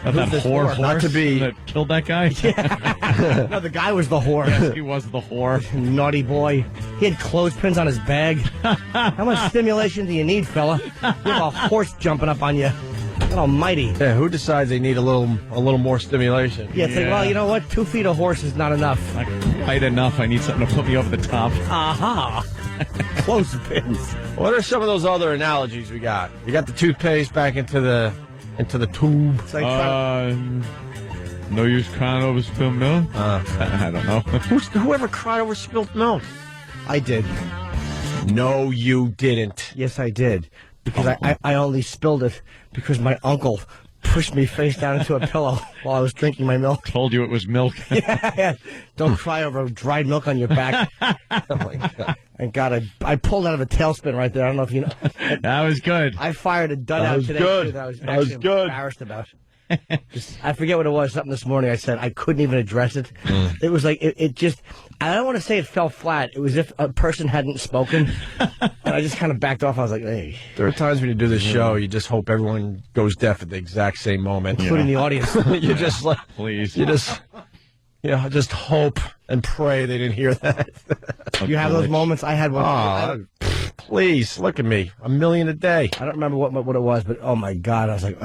That whore horse Not to be... that killed that guy? No, the guy was the whore. Yes, he was the whore. Naughty boy. He had clothespins on his bag. How much stimulation do you need, fella? You have a horse jumping up on you. God almighty. Yeah, who decides they need a little more stimulation? Yeah, it's like, well, you know what? 2 feet of horse is not enough. Not quite enough. I need something to put me over the top. Aha. Clothespins. What are some of those other analogies we got? You got the toothpaste back into the tube. It's like no use crying over spilled milk? I don't know. Whoever cried over spilled milk? I did. No, you didn't. Yes, I did. Because I only spilled it because my uncle pushed me face down into a pillow while I was drinking my milk. Told you it was milk. Yeah. Don't cry over dried milk on your back. Oh, my God. And God, I pulled out of a tailspin right there. I don't know if you know. That was good. I fired a dud out today. Good. Too, that I was That was actually good. embarrassed about. I forget what it was. Something this morning I said. I couldn't even address it. It was like, it just, I don't want to say it fell flat. It was if a person hadn't spoken. And I just kind of backed off. I was like, hey. There are times when you do this show, you just hope everyone goes deaf at the exact same moment. Including the audience. You just like, please. You just hope and pray they didn't hear that. You have those moments? I had one. Please, look at me. A million a day. I don't remember what it was, but oh my God. I was like,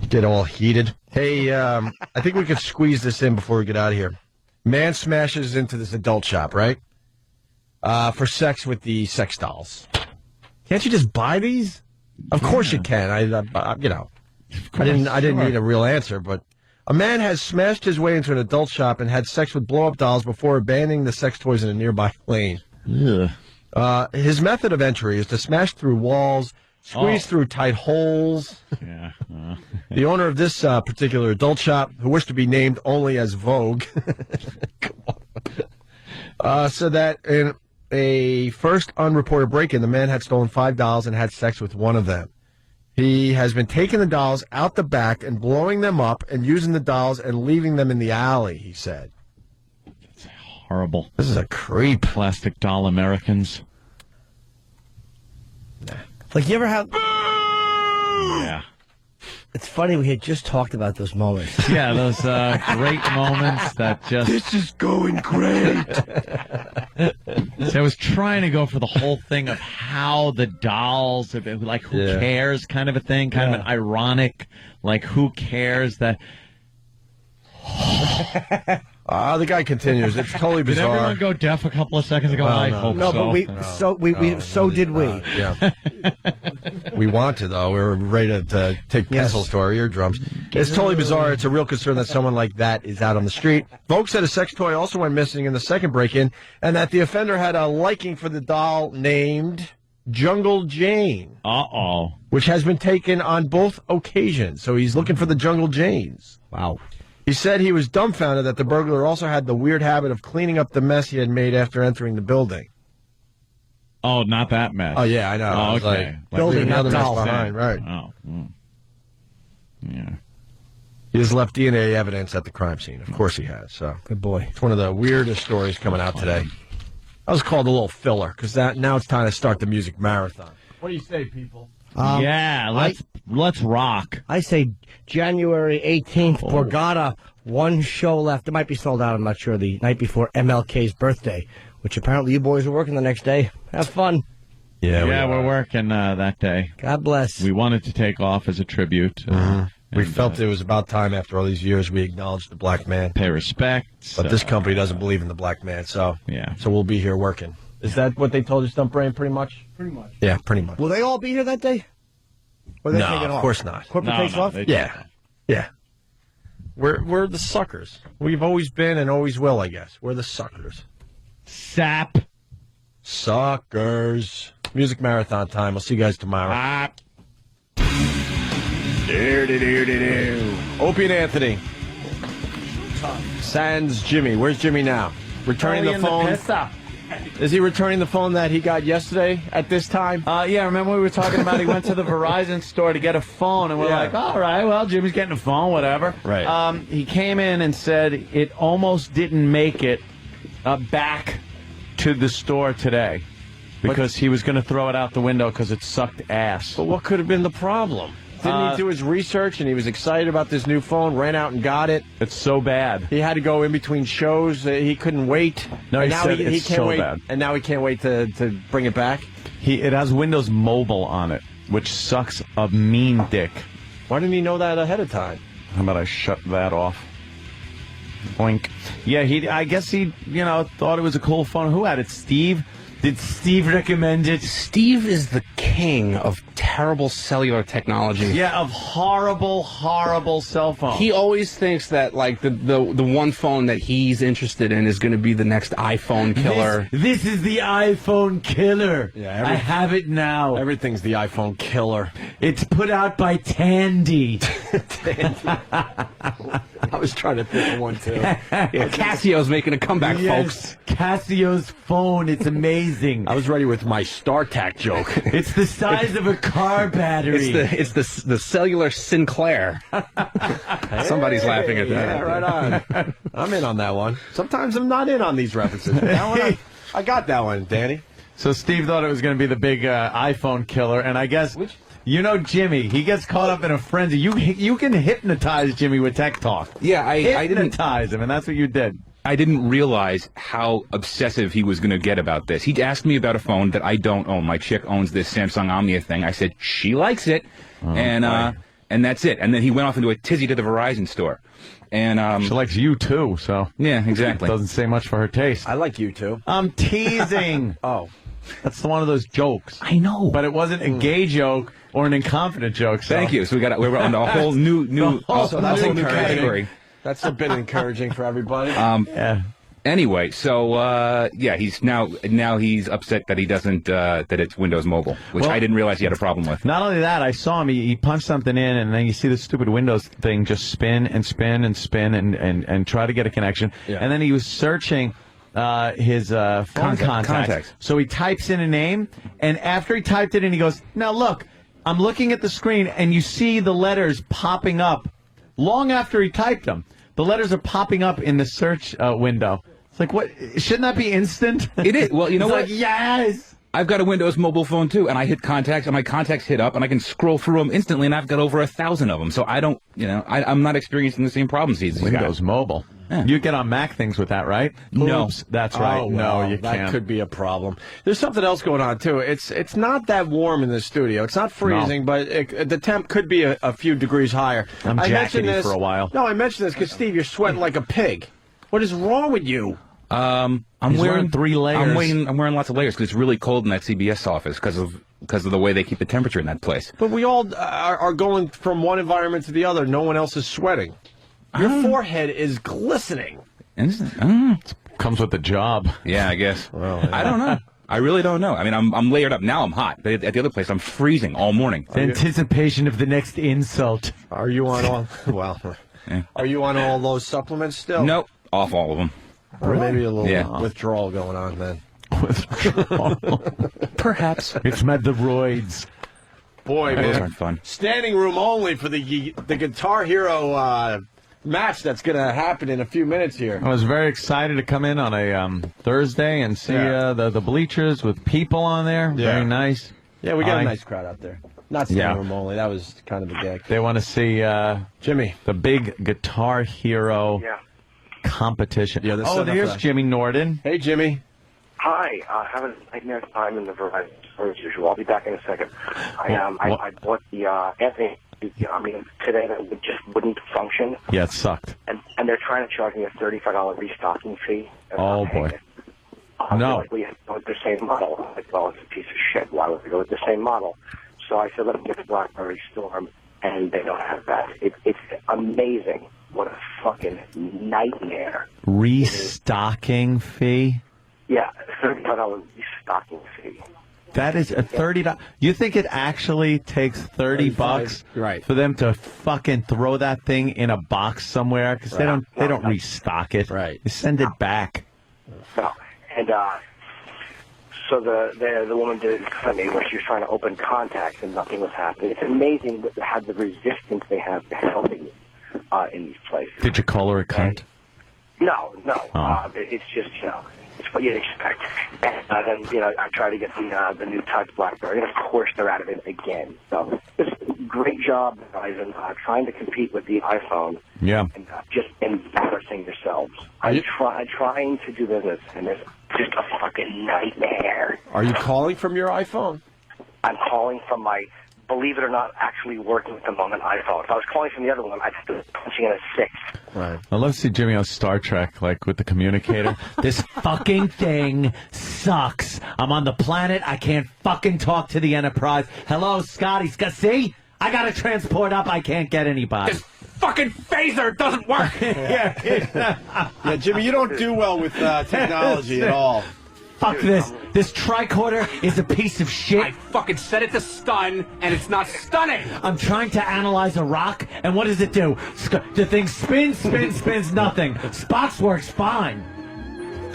get all heated. Hey, I think we could squeeze this in before we get out of here. Man smashes into this adult shop, right? For sex with the sex dolls. Can't you just buy these? Of course you can. I didn't need a real answer, but a man has smashed his way into an adult shop and had sex with blow-up dolls before abandoning the sex toys in a nearby lane. His method of entry is to smash through walls, squeeze through tight holes. Yeah. The owner of this particular adult shop, who wished to be named only as Vogue, said that in a first unreported break-in, the man had stolen 5 dolls and had sex with one of them. He has been taking the dolls out the back and blowing them up and using the dolls and leaving them in the alley, he said. It's horrible. This is a creep. Plastic doll Americans. like you ever have... Yeah. It's funny, we had just talked about those moments. Yeah, those great moments that just... This is going great. So I was trying to go for the whole thing of how the dolls, like who cares kind of a thing, kind of an ironic, like who cares that... The guy continues. It's totally bizarre. Did everyone go deaf a couple of seconds ago? I hope no, so. but so did we. Yeah. We want to, though. We're ready to take pencils to our eardrums. It's totally bizarre. It's a real concern that someone like that is out on the street. Vogue said a sex toy also went missing in the second break-in, and that the offender had a liking for the doll named Jungle Jane. Uh-oh. Which has been taken on both occasions. So he's looking for the Jungle Janes. Wow. He said he was dumbfounded that the burglar also had the weird habit of cleaning up the mess he had made after entering the building. Oh, not that mess. Oh, yeah, I know. Oh, okay. Building, not the mess dolls. behind, right. Oh. Yeah. He has left DNA evidence at the crime scene. Of course he has. So good boy. It's one of the weirdest stories coming out today. That was called a little filler, because now it's time to start the music marathon. What do you say, people? Let's rock. I say January 18th, Borgata, one show left. It might be sold out, I'm not sure, the night before MLK's birthday, which apparently you boys are working the next day. Have fun. Yeah, we're working that day. God bless. We wanted to take off as a tribute. We felt it was about time after all these years we acknowledged the black man. Pay respects. But this company doesn't believe in the black man, so yeah. So we'll be here working. Is that what they told you, Stump Brain, pretty much? Pretty much. Yeah, pretty much. Will they all be here that day? Or they take it No, off? of course not. Corporate takes off? Yeah. We're the suckers. We've always been and always will, I guess. We're the suckers. Sap. Suckers. Music marathon time. We'll see you guys tomorrow. Opie and Anthony. Sans Jimmy. Where's Jimmy now? Returning the phone. Is he returning the phone that he got yesterday at this time? Yeah, remember we were talking about he went to the Verizon store to get a phone, and we're like, all right, well, Jimmy's getting a phone, whatever. Right. He came in and said it almost didn't make it back to the store today because he was going to throw it out the window because it sucked ass. But what could have been the problem? Didn't he do his research and he was excited about this new phone, ran out and got it? It's so bad. He had to go in between shows. He couldn't wait. No, and he now said he it's can't so wait. bad. And now he can't wait to bring it back? It has Windows Mobile on it, which sucks a mean dick. Why didn't he know that ahead of time? How about I shut that off? Boink. Yeah, I guess he, thought it was a cool phone. Who had it? Steve? Did Steve recommend it? Steve is the king of terrible cellular technology. Yeah, of horrible, horrible cell phones. He always thinks that, like, the one phone that he's interested in is going to be the next iPhone killer. This is the iPhone killer. Yeah, I have it now. Everything's the iPhone killer. It's put out by Tandy. I was trying to think of one, too. Yeah, Casio's making a comeback, folks. Casio's phone. It's amazing. I was ready with my StarTAC joke. It's the size of a car battery. It's the cellular Sinclair. Somebody's laughing at that. Yeah, right on. I'm in on that one. Sometimes I'm not in on these references. That one, I got that one, Danny. So Steve thought it was going to be the big iPhone killer, and I guess... Jimmy, he gets caught up in a frenzy. You can hypnotize Jimmy with tech talk. Yeah, I didn't hypnotize him, and that's what you did. I didn't realize how obsessive he was going to get about this. He asked me about a phone that I don't own. My chick owns this Samsung Omnia thing. I said she likes it, and that's it. And then he went off into a tizzy to the Verizon store. And she likes you too, so yeah, exactly. Doesn't say much for her taste. I like you too. I'm teasing. Oh, that's one of those jokes. I know, but it wasn't a gay joke or an inconfident joke. So. Thank you. So we're on a whole new category. That's a bit encouraging for everybody. Yeah. Anyway, so he's now he's upset that he doesn't that it's Windows Mobile, which I didn't realize he had a problem with. Not only that, I saw him. He punched something in, and then you see the stupid Windows thing just spin and spin and spin and try to get a connection. Yeah. And then he was searching his phone contacts. So he types in a name, and after he typed it in, he goes, "Now look, I'm looking at the screen, and you see the letters popping up." Long after he typed them, the letters are popping up in the search window. It's like, what? Shouldn't that be instant? It is. Well, you know what? Like, yes. I've got a Windows Mobile phone too, and I hit contacts, and my contacts hit up, and I can scroll through them instantly, and I've got over 1,000 of them. So I don't, I'm not experiencing the same problems he's got. Windows Mobile. Yeah. You get on Mac things with that, right? No. Oops, that's right. Oh, well, no, you can't. That could be a problem. There's something else going on, too. It's not that warm in the studio. It's not freezing, but the temp could be a few degrees higher. I'm jackety for a while. No, I mentioned this because, Steve, you're sweating like a pig. What is wrong with you? I'm wearing 3 layers. I'm wearing lots of layers because it's really cold in that CBS office because of the way they keep the temperature in that place. But we all are going from one environment to the other. No one else is sweating. Your forehead is glistening. It comes with the job. Yeah, I guess. Well, yeah. I don't know. I really don't know. I mean, I'm layered up. Now I'm hot. But at the other place, I'm freezing all morning. The anticipation of the next insult. Are you on all... Well, are you on all those supplements still? Nope. Off all of them. Or maybe a little withdrawal going on then. Withdrawal. Perhaps. It's Medroids. Boy, Those man. aren't fun. Standing room only for the Guitar Hero match that's going to happen in a few minutes here. I was very excited to come in on a Thursday and see the bleachers with people on there. Yeah. Very nice. Yeah, we got a nice crowd out there. Not standing room only. That was kind of a gag. They want to see Jimmy, the big Guitar Hero competition. Yeah, there's Jimmy Norden. Hey, Jimmy. Hi, having a nightmare time in the Verizon store as usual. I'll be back in a second. I bought the Anthony. I mean, today that wouldn't function. Yeah, it sucked. And they're trying to charge me a $35 restocking fee. Oh boy. No. Like, we go with the same model. I'm like, well, it's a piece of shit. Why would we go with the same model? So I said, let me get the BlackBerry Storm, and they don't have that. It's amazing. What a fucking nightmare. Restocking fee? Yeah, $35 restocking fee. That is a $30. You think it actually takes $30 for them to fucking throw that thing in a box somewhere? Because they don't restock it. Right. They send it back. No. And So the woman did it to me where she was trying to open contacts and nothing was happening. It's amazing how the resistance they have to helping in these places. Did you call her a cunt? No. Oh. It's just, it's what you'd expect. And then, I try to get the new touch BlackBerry, and of course they're out of it again. So, just great job, guys, in trying to compete with the iPhone. Yeah. And just embarrassing yourselves. I'm trying to do business, and it's just a fucking nightmare. Are you calling from your iPhone? I'm calling from my, believe it or not, actually working at the moment iPhone. If I was calling from the other one, I'd be punching in a 6. Right. I love to see Jimmy on Star Trek, like with the communicator. This fucking thing sucks. I'm on the planet. I can't fucking talk to the Enterprise. Hello, Scotty. See? I got to transport up. I can't get anybody. This fucking phaser doesn't work. Yeah, Jimmy, you don't do well with technology at all. Fuck this. This tricorder is a piece of shit. I fucking set it to stun, and it's not stunning. I'm trying to analyze a rock, and what does it do? The thing spins, nothing. Spock's works fine.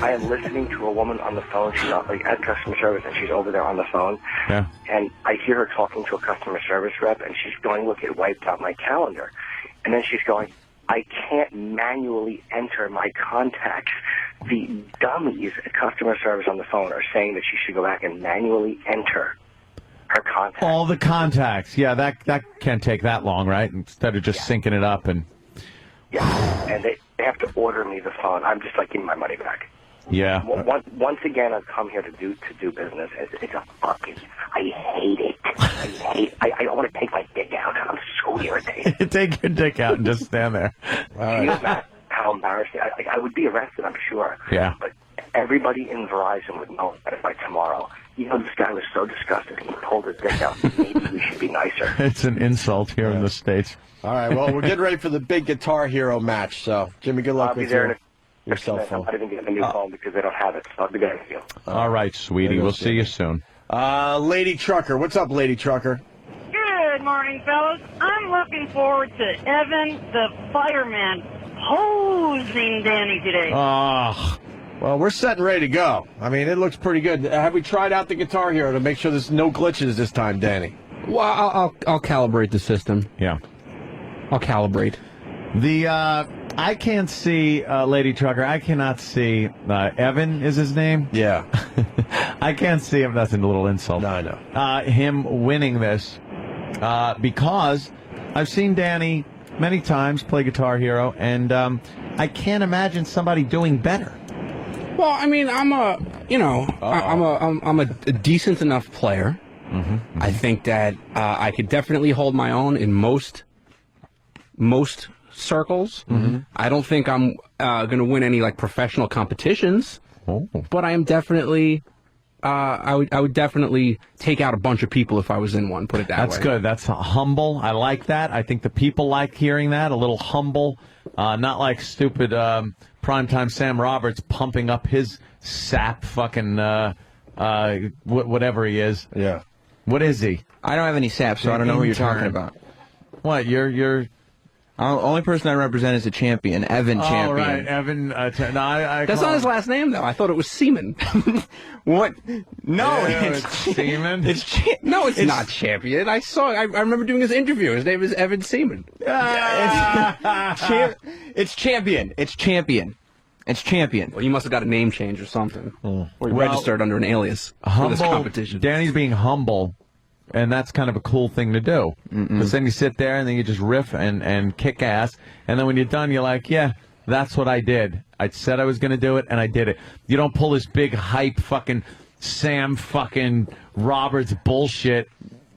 I am listening to a woman on the phone. She's at customer service, and she's over there on the phone. Yeah. And I hear her talking to a customer service rep, and she's going, look, it wiped out my calendar. And then she's going, I can't manually enter my contacts. The dummies at customer service on the phone are saying that she should go back and manually enter her contacts. All the contacts. Yeah, that can't take that long, right? Instead of just syncing it up and... Yeah, and they have to order me the phone. I'm just like, give me my money back. Yeah. Once again, I've come here to do business. It's a fucking... I hate it. I want to take my dick out. I'm so irritated. Take your dick out and just stand there. Can you imagine how embarrassing? I would be arrested, I'm sure. Yeah. But everybody in Verizon would know that by tomorrow. This guy was so disgusted he pulled his dick out. Maybe we should be nicer. It's an insult here in the States. All right, well, we're getting ready for the big Guitar Hero match, so, Jimmy, good luck I'll be with there your cell phone. I'm not even getting a new phone because they don't have it, so I'll be there with you. All right, sweetie. We'll see you soon. Lady Trucker. What's up, Lady Trucker? Good morning, fellas. I'm looking forward to Evan, the fireman, hosing Danny today. Well, we're set and ready to go. I mean, it looks pretty good. Have we tried out the Guitar Hero to make sure there's no glitches this time, Danny? Well, I'll calibrate the system. Yeah. I'll calibrate. I can't see Lady Trucker. I cannot see Evan is his name. Yeah. I can't see him. That's a little insult. No, I know. Him winning this because I've seen Danny many times play Guitar Hero, and I can't imagine somebody doing better. Well, I mean, I'm a decent enough player. Mm-hmm. I think that I could definitely hold my own in most circles. Mm-hmm. I don't think I'm going to win any professional competitions, but I am definitely. I would definitely take out a bunch of people if I was in one. Put it that way. That's good. That's humble. I like that. I think the people like hearing that. A little humble, not like stupid primetime Sam Roberts pumping up his sap fucking whatever he is. Yeah. What is he? I don't have any sap, so I don't know who you're talking about. What? You're. Only person I represent is a champion, Evan Champion. Oh, right, Evan. That's not his last name, though. I thought it was Seaman. What? No, it's Seaman. No, it's not Champion. I remember doing his interview. His name is Evan Seaman. It's Champion. It's Champion. It's Champion. Well, you must have got a name change or something. Or you registered under an alias for this competition. Danny's being humble. And that's kind of a cool thing to do. Because then you sit there and then you just riff and kick ass. And then when you're done, you're like, yeah, that's what I did. I said I was going to do it, and I did it. You don't pull this big hype fucking Sam fucking Roberts bullshit.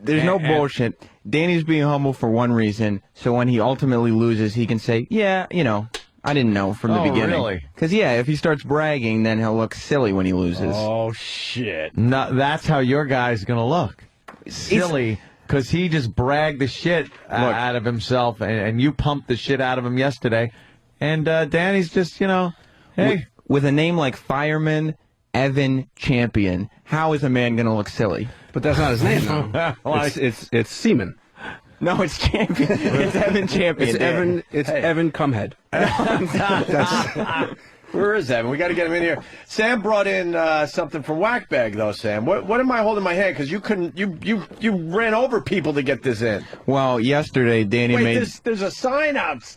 There's no bullshit. Danny's being humble for one reason. So when he ultimately loses, he can say, yeah, I didn't know from the beginning. Really? Because, if he starts bragging, then he'll look silly when he loses. Oh, shit. No, that's how your guy's going to look. Silly, because he just bragged the shit out of himself, and you pumped the shit out of him yesterday. And Danny's just, hey. With a name like Fireman Evan Champion, how is a man going to look silly? But that's not his name, though. It's Seaman. No, it's Champion. It's Evan Champion. It's Evan. It's Evan Cumhead. Where is Evan? We got to get him in here. Sam brought in something from Whackbag, though. Sam, what am I holding in my hand? Because you couldn't. You ran over people to get this in. Well, yesterday Danny made. There's a sign out.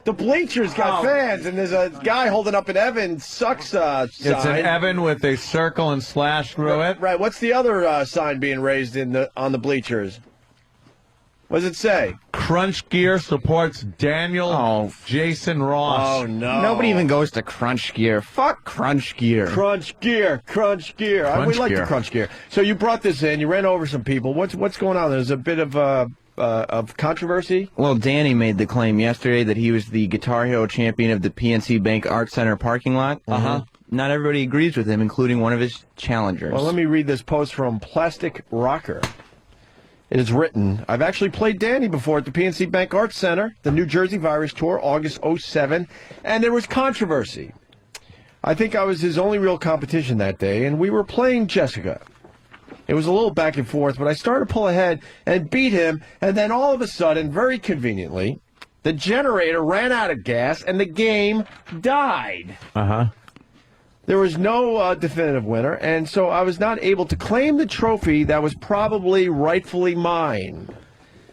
The bleachers got fans, and there's a guy holding up an Evan sucks sign. It's an Evan with a circle and slash through it. Right. What's the other sign being raised on the bleachers? What does it say? Crunch Gear supports Daniel Jason Ross. Oh, no. Nobody even goes to Crunch Gear. Fuck Crunch Gear. Crunch Gear. We like the Crunch Gear. So you brought this in. You ran over some people. What's going on? There's a bit of controversy? Well, Danny made the claim yesterday that he was the Guitar Hero champion of the PNC Bank Art Center parking lot. Not everybody agrees with him, including one of his challengers. Well, let me read this post from Plastic Rocker. It is written, I've actually played Danny before at the PNC Bank Arts Center, the New Jersey Virus Tour, August 07, and there was controversy. I think I was his only real competition that day, and we were playing Jessica. It was a little back and forth, but I started to pull ahead and beat him, and then all of a sudden, very conveniently, the generator ran out of gas, and the game died. There was no definitive winner, and so I was not able to claim the trophy that was probably rightfully mine.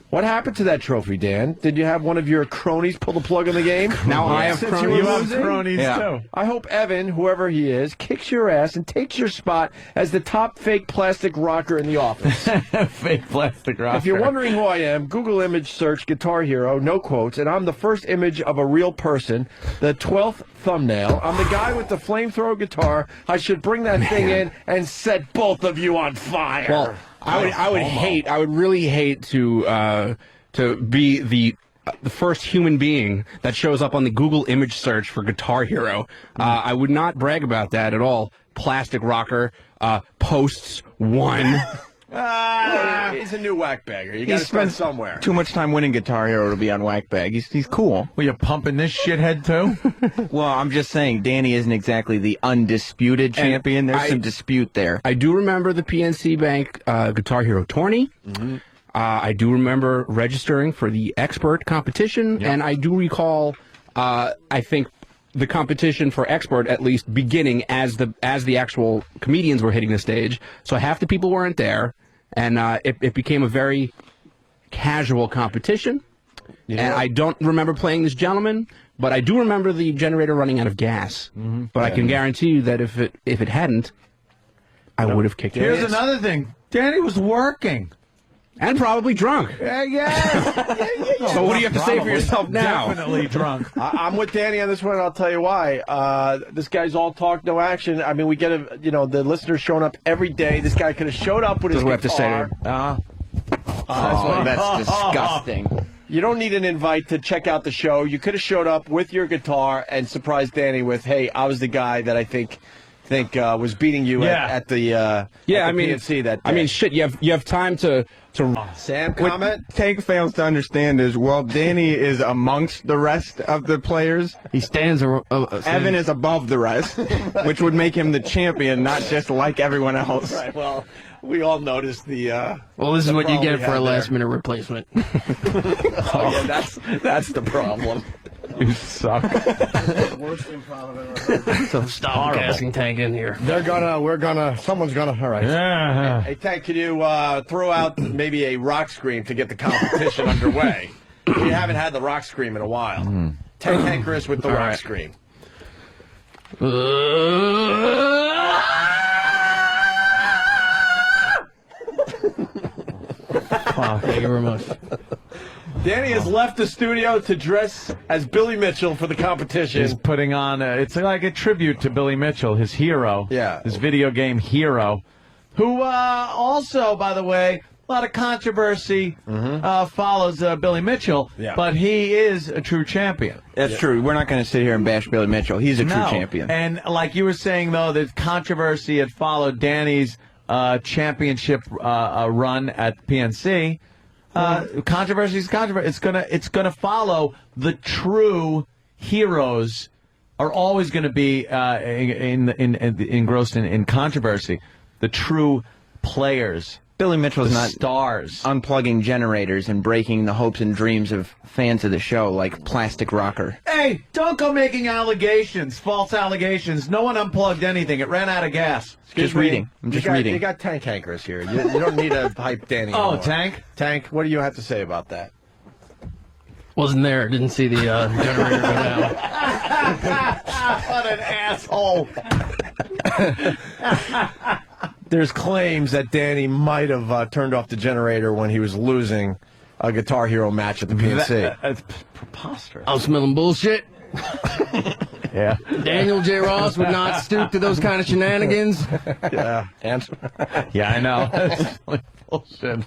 What happened to that trophy, Dan? Did you have one of your cronies pull the plug on the game? Now I have cronies. You have cronies, too. I hope Evan, whoever he is, kicks your ass and takes your spot as the top fake plastic rocker in the office. Fake plastic rocker. If you're wondering who I am, Google image search Guitar Hero, no quotes, and I'm the first image of a real person, the 12th thumbnail. I'm the guy with the flamethrower guitar. I should bring that thing in and set both of you on fire. Well, I would really hate to be the first human being that shows up on the Google image search for Guitar Hero. I would not brag about that at all. Plastic rocker, posts 1. He's a new whackbagger. You got to spend somewhere. Too much time winning Guitar Hero to be on Whackbag. He's cool. Well, you're pumping this shithead too? Well, I'm just saying, Danny isn't exactly the undisputed champion. There's some dispute there. I do remember the PNC Bank Guitar Hero tourney. I do remember registering for the expert competition, and I do recall, I think, the competition for expert at least beginning as the actual comedians were hitting the stage. So half the people weren't there, and it became a very casual competition. And I don't remember playing this gentleman, but I do remember the generator running out of gas. But I can guarantee you that if it hadn't, I would have kicked it. Here's another thing. Danny was working. And probably drunk. Yeah. So what do you have to say for yourself now? Definitely drunk. I'm with Danny on this one, and I'll tell you why. This guy's all talk, no action. I mean, we get the listeners showing up every day. This guy could have showed up with his guitar. What do we have to say That's disgusting. You don't need an invite to check out the show. You could have showed up with your guitar and surprised Danny with, "Hey, I was the guy that I think was beating you at the PNC that day." I mean, shit. You have time to. Sam, comment? What Tank fails to understand is, well, Danny is amongst the rest of the players. He stands. Evan is above the rest, which would make him the champion, not just like everyone else. Right. Well, we all noticed the. Well, this is what you get for a last-minute replacement. That's the problem. You suck. Worst improv I've ever heard. So stop casting Tank in here. Someone's gonna, all right. Yeah. Hey, Tank, can you throw out maybe a rock scream to get the competition underway? We haven't had the rock scream in a while. Tank Hankeris with the rock scream. Thank you very much. Danny has left the studio to dress as Billy Mitchell for the competition. He's putting on, it's like a tribute to Billy Mitchell, his hero. Yeah. His video game hero. Who also, by the way, a lot of controversy follows Billy Mitchell, but he is a true champion. That's true. We're not going to sit here and bash Billy Mitchell. He's a true champion. And like you were saying, though, the controversy had followed Danny's championship run at PNC. Controversy is controversy. It's gonna follow. The true heroes are always going to be engrossed in controversy. The true players. Billy Mitchell's The not stars unplugging generators and breaking the hopes and dreams of fans of the show like Plastic Rocker. Hey, don't go making allegations, false allegations. No one unplugged anything. It ran out of gas. Just reading. I'm just reading. You got Tank Hankerus here. You don't need to hype Danny Oh, anymore. Tank? Tank, what do you have to say about that? Wasn't there. Didn't see the generator go down. What an asshole. There's claims that Danny might have turned off the generator when he was losing a Guitar Hero match at the PNC. That's preposterous. I'm smelling bullshit. Yeah. Daniel J. Ross would not stoop to those kind of shenanigans. Yeah. And Yeah, I know. That's like bullshit.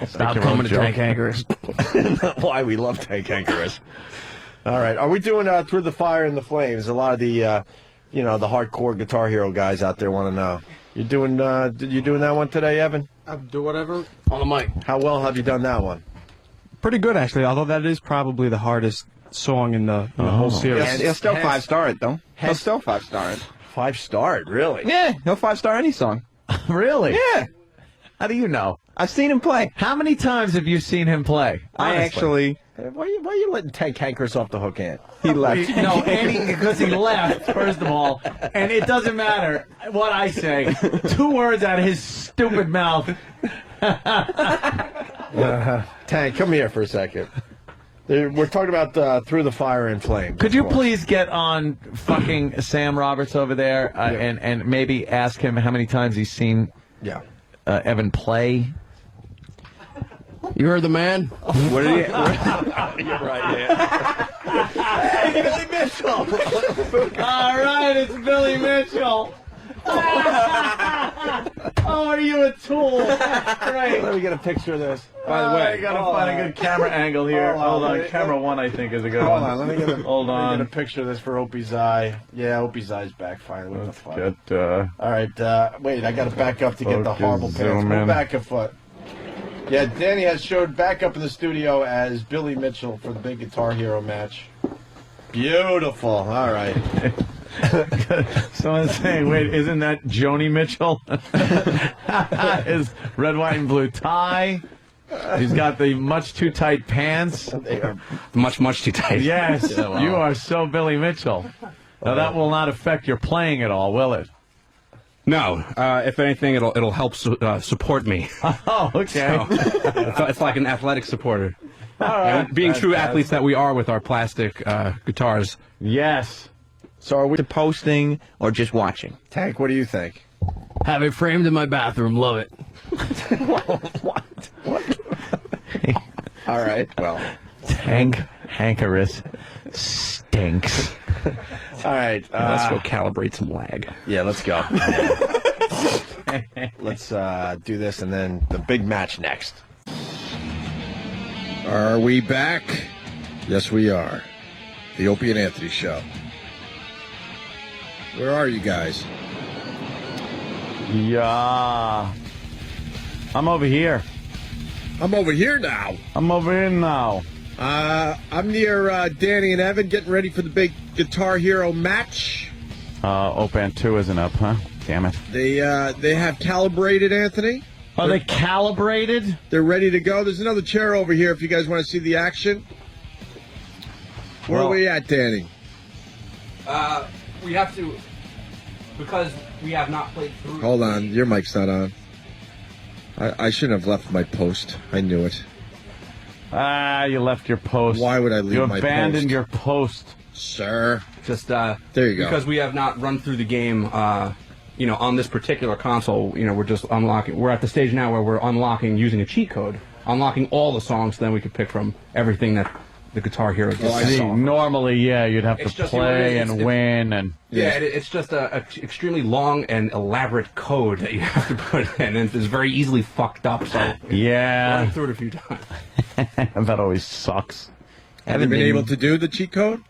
Stop coming to Tank Hankerus. Why we love Tank Hankerus. All right. Are we doing Through the Fire and the Flames? A lot of the, the hardcore Guitar Hero guys out there want to know. You doing that one today, Evan? I'll do whatever on the mic. How well have you done that one? Pretty good, actually, although that is probably the hardest song in the whole series. Yeah, he'll still 5-star it, though. He'll still 5-star it. 5-star it, really? Yeah, he'll 5-star any song. Really? Yeah. How do you know? I've seen him play. How many times have you seen him play? Honestly. Why are you letting Tank Hankerus off the hook, Ant? He left. No, because he left, first of all. And it doesn't matter what I say. 2 words out of his stupid mouth. Tank, come here for a second. We're talking about Through the Fire and Flames. Could you please get on fucking Sam Roberts over there and maybe ask him how many times he's seen Evan play? You heard the man? What did he... You're right, yeah. Hey, Billy Mitchell! All right, it's Billy Mitchell. Oh, are you a tool? Great. Let me get a picture of this. By the way, I gotta find a good camera angle here. Hold on, camera 1 I think is a good one. Hold on, let me get Hold a picture of this for Opie's eye. Yeah, Opie's eye's back finally. What the fuck? Get, all right, wait, I gotta back up to get the horrible pants. zoom Go in. back a foot. Yeah, Danny has showed back up in the studio as Billy Mitchell for the big Guitar Hero match. Beautiful. All right. Someone's saying, wait, isn't that Joni Mitchell? His red, white, and blue tie. He's got the much too tight pants. They are Much, much too tight. Yes, Yeah, wow. you are so Billy Mitchell. Now that will not affect your playing at all, will it? No, if anything, it'll help support me. Oh, okay. So, it's like an athletic supporter. All right. And being true athletes that we are with our plastic guitars. Yes. So are we Posting or just watching? Tank, what do you think? Have it framed in my bathroom. Love it. What? All right. Well, Tank Hankerus stinks. all right. Let's go calibrate some lag. Yeah, let's go. Let's do this and then the big match next. Are we back? Yes, we are. The Opie and Anthony Show. Where are you guys? Yeah. I'm over here. I'm over here now. I'm over here now. I'm near Danny and Evan getting ready for the big Guitar Hero match. Opan 2 isn't up, huh? Damn it. They have calibrated, Anthony. Are they calibrated? They're ready to go. There's another chair over here if you guys want to see the action. Where are we at, Danny? We have to, because we have not played through. Hold on, your mic's not on. I shouldn't have left my post. I knew it. You left your post. Why would I leave you my abandoned post? your post. Sir. Just there you go. Because we have not run through the game, on this particular console. We're just unlocking. We're at the stage now where we're unlocking using a cheat code, unlocking all the songs. So then we could pick from everything that the Guitar Hero does. See, normally, you'd have It's to just, play it's- and win and. It's just a extremely long and elaborate code that you have to put in, and it's very easily fucked up. So Yeah. running through it a few times. That always sucks. Have you been able to do the cheat code?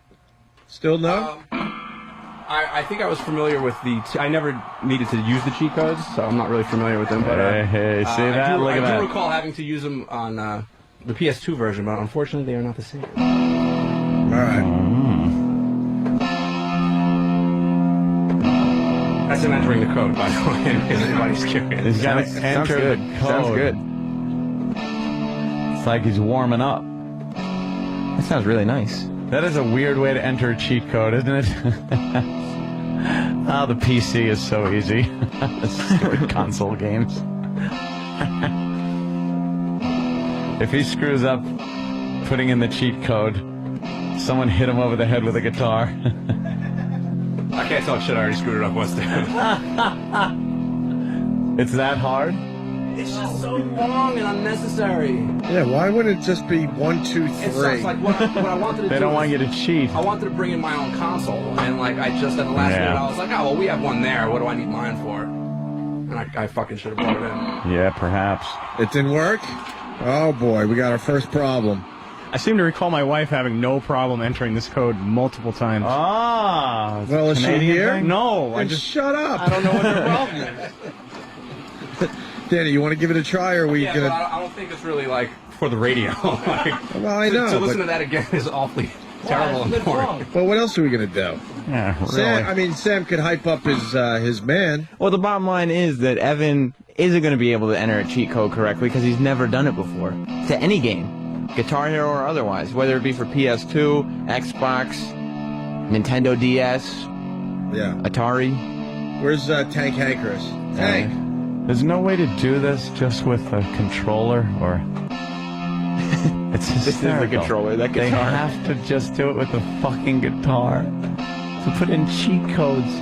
Still no? I think I was familiar with I never needed to use the cheat codes, so I'm not really familiar with them. But Hey, see that? Look at I that. do recall having to use them on the PS2 version, but unfortunately they are not the same. All right. That's him entering the code, by the way, in case anybody's curious. He's got to Sounds enter good. the code. Sounds good. It's like he's warming up. That sounds really nice. That is a weird way to enter a cheat code, isn't it? Oh, the PC is so easy. Stupid console games. If he screws up putting in the cheat code, someone hit him over the head with a guitar. I can't talk shit. I already screwed it up once, dude. It's that hard? It's just so long and unnecessary. Yeah, why wouldn't it just be 1, 2, 3? It sucks. Like what I wanted to do. They don't want you to cheat. I wanted to bring in my own console, and like I just at the last minute, I was like, oh well, we have one there. What do I need mine for? And I fucking should have brought it in. Yeah, perhaps. It didn't work? Oh boy, we got our first problem. I seem to recall my wife having no problem entering this code multiple times. Ah, well, is she here? No, Then shut up. I don't know what the problem is. Danny, you want to give it a try, or are we gonna? I don't think it's really like for the radio. Like, well, I know. To listen to that again is awfully terrible and boring. Well, what else are we gonna do? Yeah, really. Sam could hype up his man. Well, the bottom line is that Evan isn't going to be able to enter a cheat code correctly because he's never done it before to any game, Guitar Hero or otherwise, whether it be for PS2, Xbox, Nintendo DS, Atari. Where's Tank Hankerus? Tank. There's no way to do this just with a controller, or it's hysterical. This is the controller, that guitar. They have to just do it with the fucking guitar to put in cheat codes.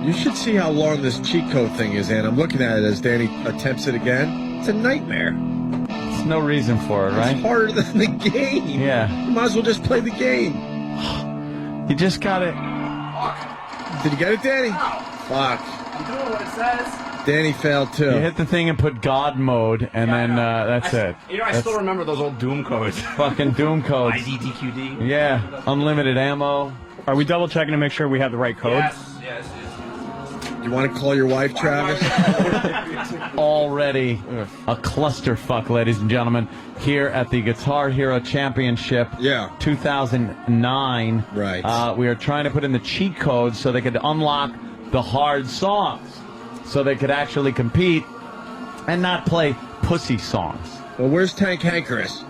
You should see how long this cheat code thing is, and I'm looking at it as Danny attempts it again. It's a nightmare. There's no reason for it, right? It's harder than the game. Yeah. You might as well just play the game. You just got it. Did you get it, Danny? Fuck. I'm doing what it says. Danny failed too. You hit the thing and put God mode, and then that's it. You know, I still remember those old Doom codes. Fucking Doom codes. IDDQD. Yeah, unlimited ammo. Are we double checking to make sure we have the right code? Yes. You want to call your wife, Travis? Already a clusterfuck, ladies and gentlemen, here at the Guitar Hero Championship 2009. Right. We are trying to put in the cheat codes so they could unlock the hard songs, so they could actually compete and not play pussy songs. Well, where's Tank Hankerus?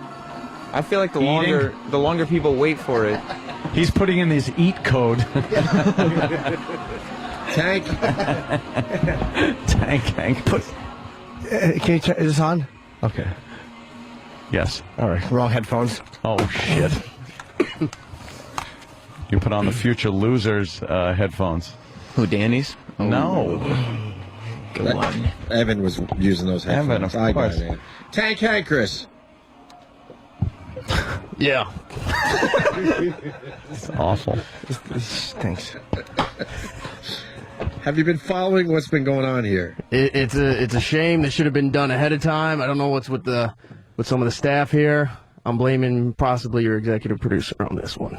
I feel like the longer people wait for it. He's putting in his eat code. Tank. Can you check? Is this on? Okay. Yes. All right. Wrong headphones. Oh, shit. You put on the Future Losers headphones. Who, Danny's? Oh. No. Go on. Evan was using those headphones. Evan, of course. Got it. Tank Hankerus. Yeah. It's awful. Thanks. Have you been following what's been going on here? It's a shame. This should have been done ahead of time. I don't know what's with some of the staff here. I'm blaming possibly your executive producer on this one.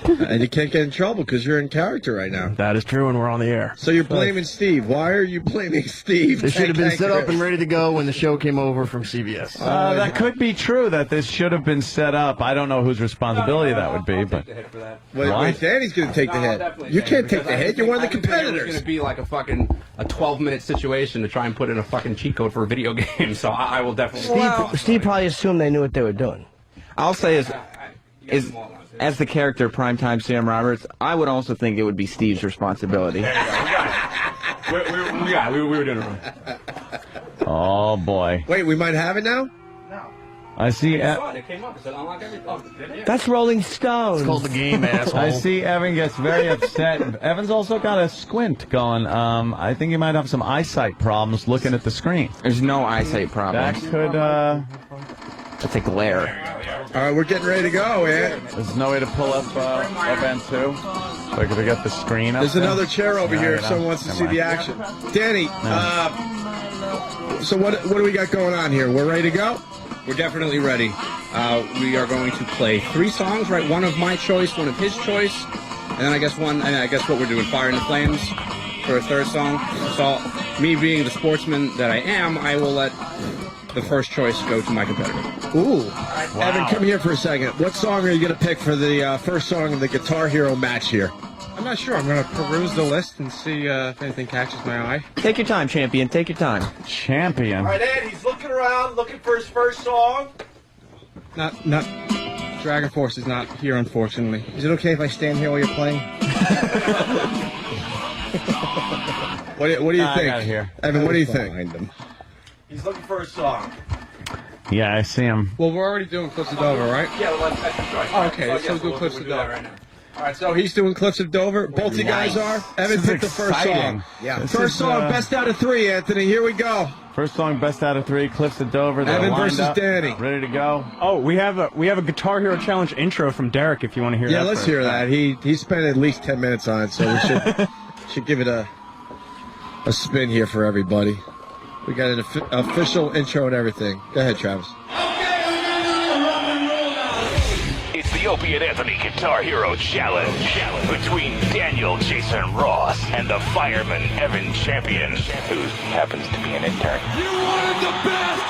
And you can't get in trouble because you're in character right now. That is true, and we're on the air. So you're blaming Steve. Why are you blaming Steve? This should have been set up and ready to go when the show came over from CBS. That could be true, that this should have been set up. I don't know whose responsibility that would be, but... Wait, Danny's going to take the hit. You can't take the hit. You're one of the competitors. It's going to be like a 12-minute situation to try and put in a fucking cheat code for a video game, so I will definitely... Steve probably assumed they knew what they were doing. I'll say as the character Primetime Sam Roberts, I would also think it would be Steve's responsibility. we were doing it wrong. Oh, boy. Wait, we might have it now? I see... It came up. It said unlock everything. That's Rolling Stones. It's called the game, asshole. I see Evan gets very upset. Evan's also got a squint going. I think he might have some eyesight problems looking at the screen. There's no eyesight problems. That could... That's a glare. All right, we're getting ready to go, man. There's no way to pull up N2. So I could get the screen up. There's there. another chair over here if someone wants to see the action. Danny, so what do we got going on here? We're ready to go? We're definitely ready. We are going to play 3 songs, right? One of my choice, one of his choice, and then I guess what we're doing, Fire in the Flames for a third song. So me being the sportsman that I am, I will let the first choice go to my competitor. Ooh. Evan, come here for a second. What song are you going to pick for the first song in the Guitar Hero match here? I'm not sure. I'm going to peruse the list and see if anything catches my eye. Take your time, champion. Take your time. Champion. All right, Ed, he's looking around, looking for his first song. Not Dragon Force is not here, unfortunately. Is it okay if I stand here while you're playing? What do you I think? got it here. Evan, what do you think? Behind him. He's looking for a song. Yeah, I see him. Well, we're already doing Cliffs of Dover, right? Yeah, well, that's right. Oh, okay, so we'll do Cliffs of Dover right now. All right, so he's doing Cliffs of Dover. Both you guys are. Evan picked the first song. Yeah, first song, best out of 3, Anthony. Here we go. First song, best out of 3, Cliffs of Dover. Evan versus up, Danny. Ready to go. Oh, we have a Guitar Hero Challenge intro from Derek. If you want to hear that. Yeah, let's hear that. He spent at least 10 minutes on it, so we should give it a spin here for everybody. We got an official intro and everything. Go ahead, Travis. It's the Opie and Anthony Guitar Hero Challenge between Daniel Jason Ross and the fireman Evan Champion, who happens to be an intern. You wanted the best,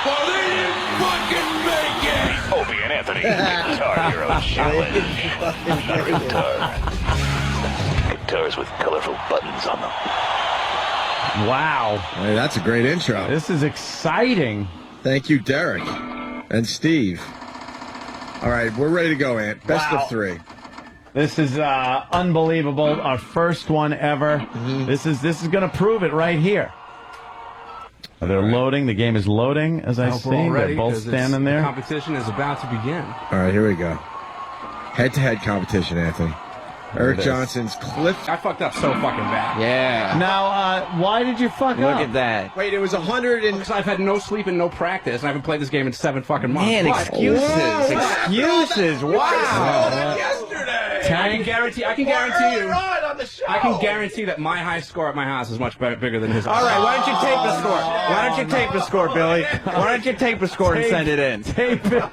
but they didn't fucking make it. The Opie and Anthony Guitar Hero Challenge. Guitars with colorful buttons on them. Wow. Hey, that's a great intro. This is exciting. Thank you, Derek and Steve. All right, we're ready to go, Ant. Best of 3. This is unbelievable. Our first one ever. This is going to prove it right here. They're loading. The game is loading, as I see. They're both standing there. The competition is about to begin. All right, here we go. Head-to-head competition, Anthony. Eric Johnson's Cliff. I fucked up so fucking bad. Yeah. Now, why did you fuck up? Look at that. Wait, it was 100 and... Because I've had no sleep and no practice, and I haven't played this game in 7 fucking months. Man, excuses. Excuses. Wow. I can guarantee you. I can guarantee that my high score at my house is much bigger than his. All right, why don't you tape the score? Why don't you tape the score, Billy? Why don't you tape the score and send it in? Tape it.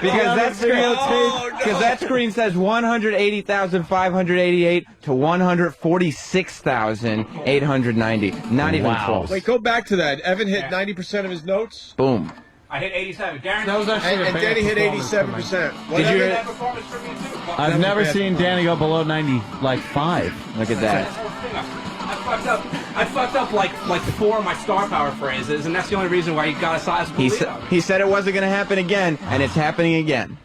Because that screen says 180,588 to 146,890. Not even close. Wait, go back to that. Evan hit 90% of his notes. Boom. I hit 87. Guaranteed. That was actually And Danny hit 87%. Did you that performance from me too? I've never seen Danny go below 95. Look at that. I fucked up like 4 of my star power phrases, and that's the only reason why he got a sizable lead. He said it wasn't going to happen again, and it's happening again.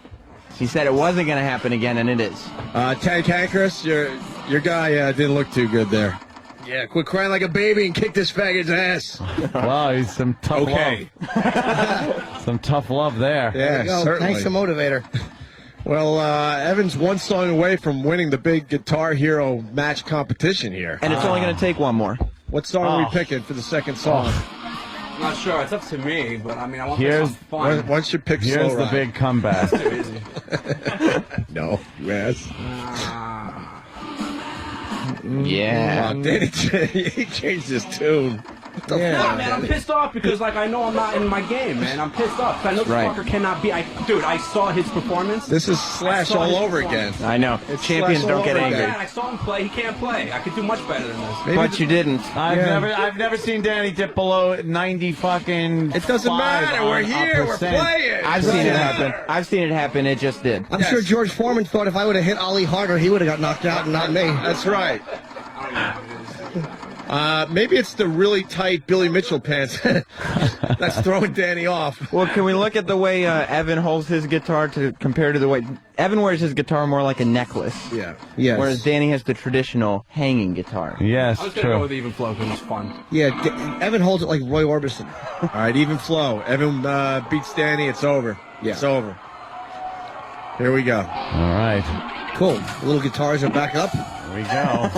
He said it wasn't going to happen again, and it is. Tankankris, your guy didn't look too good there. Yeah, quit crying like a baby and kick this faggot's ass. Wow, he's some tough love. Some tough love there. Yeah, certainly. Thanks, the motivator. Well, Evan's one song away from winning the big Guitar Hero match competition here. And it's only going to take one more. What song are we picking for the second song? I'm not sure. It's up to me, but I mean, I want Here's- this fun. Once you pick Here's Slow the Ride. big comeback. Too easy. No, yes. Yeah. Oh, Danny, he changed his tune. Yeah, man, I'm pissed off because I know I'm not in my game, man. I'm pissed off. I know this fucker cannot be. Dude, I saw his performance. This is Slash all over again. I know. It's Champions Slash all don't get over angry. again. I saw him play. He can't play. I could do much better than this. But you didn't. I've never seen Danny dip below 90 fucking. It doesn't matter. We're here. We're playing. I've seen it happen. I've seen it happen. It just did. I'm sure George Foreman thought if I would have hit Ali harder, he would have got knocked out and not me. That's right. Maybe it's the really tight Billy Mitchell pants that's throwing Danny off. Well, can we look at the way Evan holds his guitar to compare to the way Evan wears his guitar more like a necklace? Yeah. Yes. Whereas Danny has the traditional hanging guitar. Yes, I was gonna go with even flow because it's fun. Yeah, Evan holds it like Roy Orbison. All right, even flow. Evan beats Danny. It's over. Yeah. It's over. Here we go. All right. Cool. The little guitars are back up. Here we go.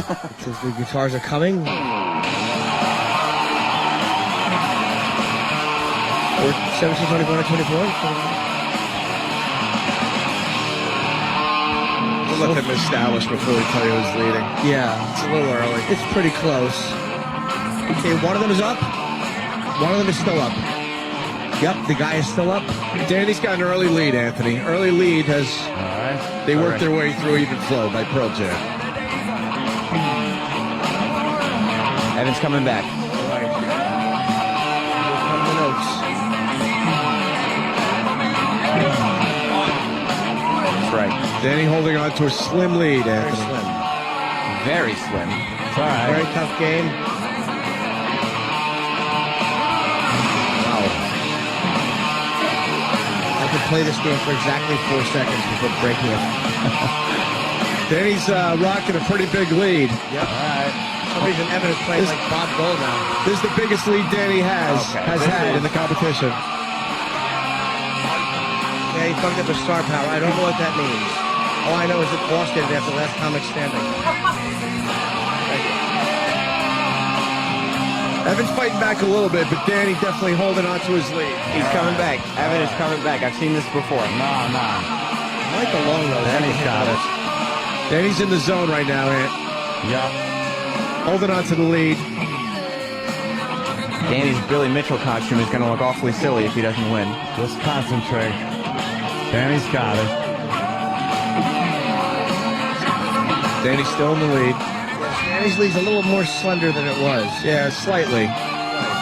The guitars are coming. 17, 24, 24. We'll let them establish before we tell you who's leading. Yeah. It's a little early. It's pretty close. Okay, one of them is up. One of them is still up. Yep, the guy is still up. Danny's got an early lead, Anthony. Early lead has... All right. They worked their way through Even Flow by Pearl Jam. Evan's coming back. Here come the notes. right. Danny holding on to a slim lead, Anthony. Very slim. It's all right. Very tough game. Wow. I could play this game for exactly 4 seconds before breaking it. Danny's rocking a pretty big lead. Yep. All right. For some reason, Evan is playing like Bob Dole now. This is the biggest lead Danny has had in the competition. Yeah, he fucked up his star power. I don't know what that means. All I know is that Boss did it after last comic standing. Evan's fighting back a little bit, but Danny definitely holding on to his lead. He's coming back. Evan is coming back. I've seen this before. I like the long nose. Danny's got it. Danny's in the zone right now, Ant. Yep. Holding on to the lead. Danny's Billy Mitchell costume is going to look awfully silly if he doesn't win. Just concentrate. Danny's got it. Danny's still in the lead. Danny's lead's a little more slender than it was. Yeah, slightly.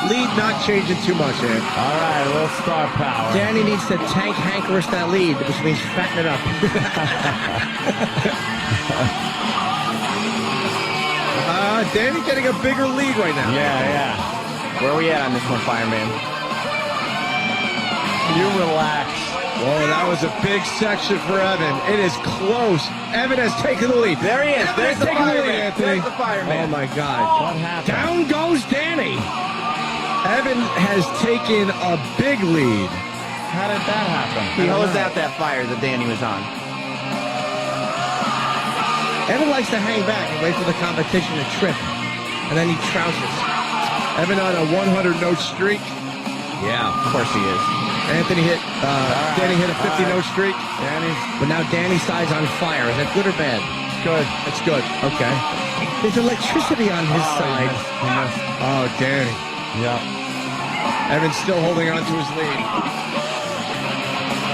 Lead not changing too much, Ant. All right, a little star power. Danny needs to tank hankerish that lead, which means fatten it up. Danny getting a bigger lead right now. Yeah. Where are we at on this one, Fireman? You relax. Whoa, that was a big section for Evan. It is close. Evan has taken the lead. There he is. There's the fireman. Anthony. There's the fireman. Oh, my God. What happened? Down goes Danny. Evan has taken a big lead. How did that happen? He hosed out that fire that Danny was on. Evan likes to hang back and wait for the competition to trip, and then he trounces. Evan on a 100-note streak. Yeah, of course he is. Danny hit a 50-note streak. But now Danny's side's on fire. Is that good or bad? Good. It's good. Okay. There's electricity on his side. Oh, Danny. Yeah. Evan's still holding on to his lead.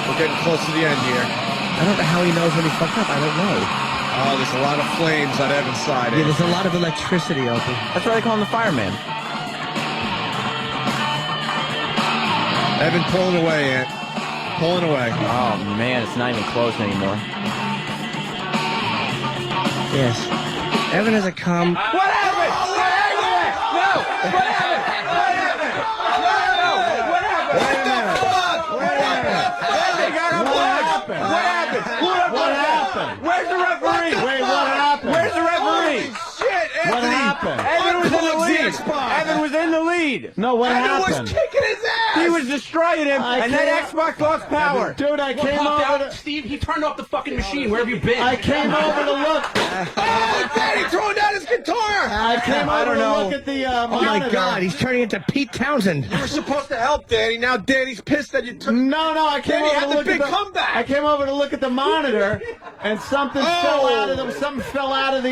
We're getting close to the end here. I don't know how he knows when he fucked up. I don't know. Oh, there's a lot of flames on Evan's side. Yeah, there's a lot of electricity, Opie. That's why they call him the fireman. Evan pulling away, Ant. Pulling away. Oh, man, it's not even close anymore. Yes. Evan has a calm... What happened? What happened? No! What happened? What happened? No! What happened? What happened? They got unplugged. What happened? What happened? Where's the referee? Wait, what happened? Where's the referee? Shit, Anthony. What happened? Evan was in the lead. Xbox. Evan was in the lead. No, what happened? was kicking his ass. He was destroying him, and that Xbox lost power. Dude, I came over to... Steve, he turned off the fucking machine. Where have you been? I came over to look. Oh, Danny throwing down his guitar. I came over to look at the Oh, monitor. my God. He's turning into Pete Townsend. You were supposed to help Danny. Now Danny's pissed that you took... No, I came Danny over had to the look big at the comeback. I came over to look at the monitor, and something fell out of the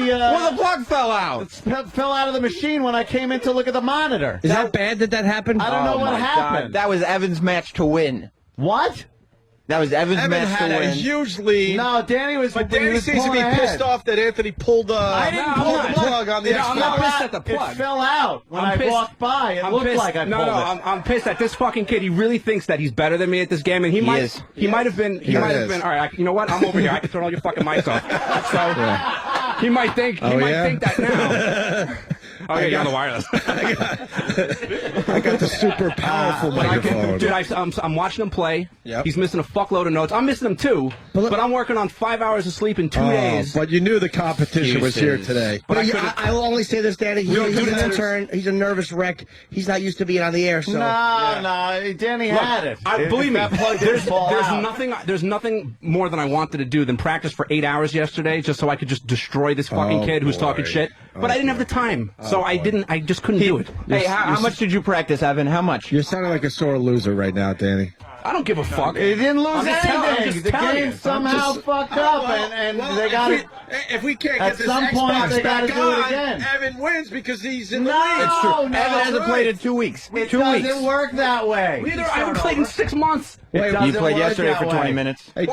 Well, the plug fell out. fell out of the machine when I came in to look at the monitor. Is that bad that happened? I don't know what my happened. God. That was Evan's match to win. What? That was Evan's Evan match had to a win. huge lead. No, Danny was. But he Danny was seems to be pulling pissed ahead. off that Anthony pulled the plug on the Xbox. I'm not pissed at the plug. It fell out when I'm I pissed. walked by. It looked pissed. like I pulled it. I'm pissed at this fucking kid. He really thinks that he's better than me at this game, and he might have been. He might have been. All right, you know what? I'm over here. I can turn all your fucking mics off. So he might think. He might think that now. Oh yeah, you're on the wireless. I got the super powerful microphone. Dude, I'm watching him play. Yep. He's missing a fuckload of notes. I'm missing them too. But I'm working on 5 hours of sleep in 2 days. But you knew the competition was here today. But I will only say this, Danny. He's an intern. He's a nervous wreck. He's not used to being on the air. So No, Danny had it. Believe me, That plug didn't fall out. there's nothing more than I wanted to do than practice for 8 hours yesterday, just so I could just destroy this fucking kid who's talking shit. But I didn't have the time, so I just couldn't do it. Hey, how much did you practice, Evan? How much? You're sounding like a sore loser right now, Danny. I don't give a fuck. He didn't lose anything. The telling game you. somehow fucked up, and they got it. If we can't At get this some point, Xbox they gotta back do it on, again. Evan wins because he's in the No, lead. It's true. no, Evan hasn't played in 2 weeks. It 2 weeks. doesn't work that way. I haven't played in 6 months. It You doesn't played work yesterday that for 20 way. minutes. Hey,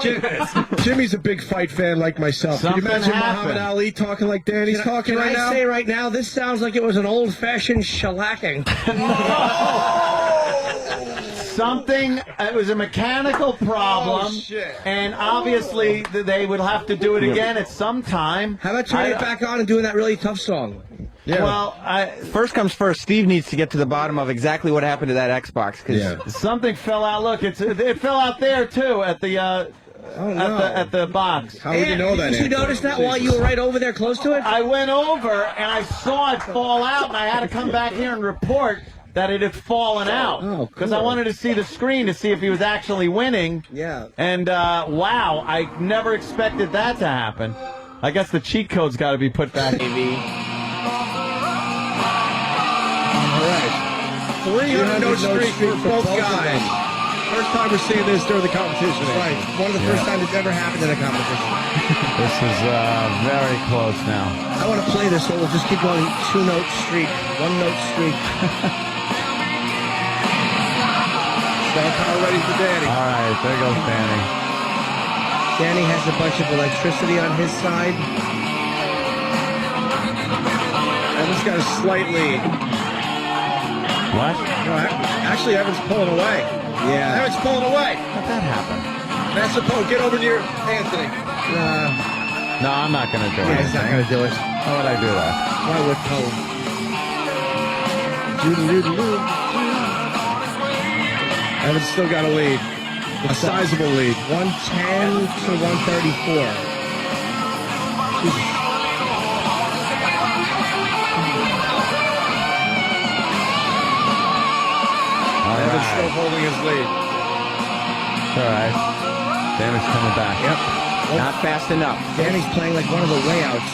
Jimmy's a big fight fan like myself. Can you Something imagine happened. Muhammad Ali talking like Danny's talking right now? I say right now, this sounds like it was an old-fashioned shellacking. something. It was a mechanical problem, and obviously they would have to do it again at some time. How about turning it back on and doing that really tough song? Yeah. Well, first comes first. Steve needs to get to the bottom of exactly what happened to that Xbox because something fell out. Look, it fell out there too at the at the box. How would you know that? Did you notice that while you were right over there close to it? I went over and I saw it fall out, and I had to come back here and report that it had fallen out because I wanted to see the screen to see if he was actually winning. Yeah. And wow, I never expected that to happen. I guess the cheat code's got to be put back. All right. 300 note streak for both guys. First time we're seeing this during the competition. Right. One of the first times it's ever happened in a competition. This is very close now. I want to play this, so we'll just keep going 2-note streak, 1-note streak. Star power ready for Danny. All right, there goes Danny. Danny has a bunch of electricity on his side. Evan's got a slight lead. What? No, actually, Evan's pulling away. Yeah. Evan's pulling away. How'd that happen? Master Poe, get over near Anthony. No, I'm not going to do it. Yeah, he's not going to do it. How would I do that? Why would Poe? Evan's still got a lead. A sizable lead. 110 to 134. Jesus. Evan's still holding his lead. All right. Danny's coming back. Yep. Not fast enough. Danny's playing like one of the layouts.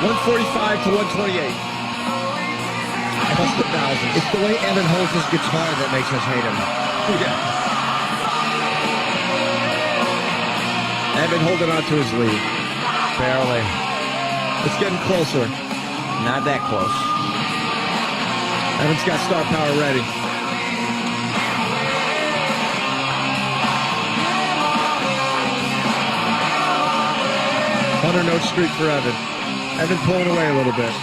145 to 128. Plus the thousands. It's the way Evan holds his guitar that makes us hate him. Yeah. Evan holding on to his lead. Barely. It's getting closer. Not that close. Evan's got star power ready. $100-note streak for Evan. Evan pulling away a little bit.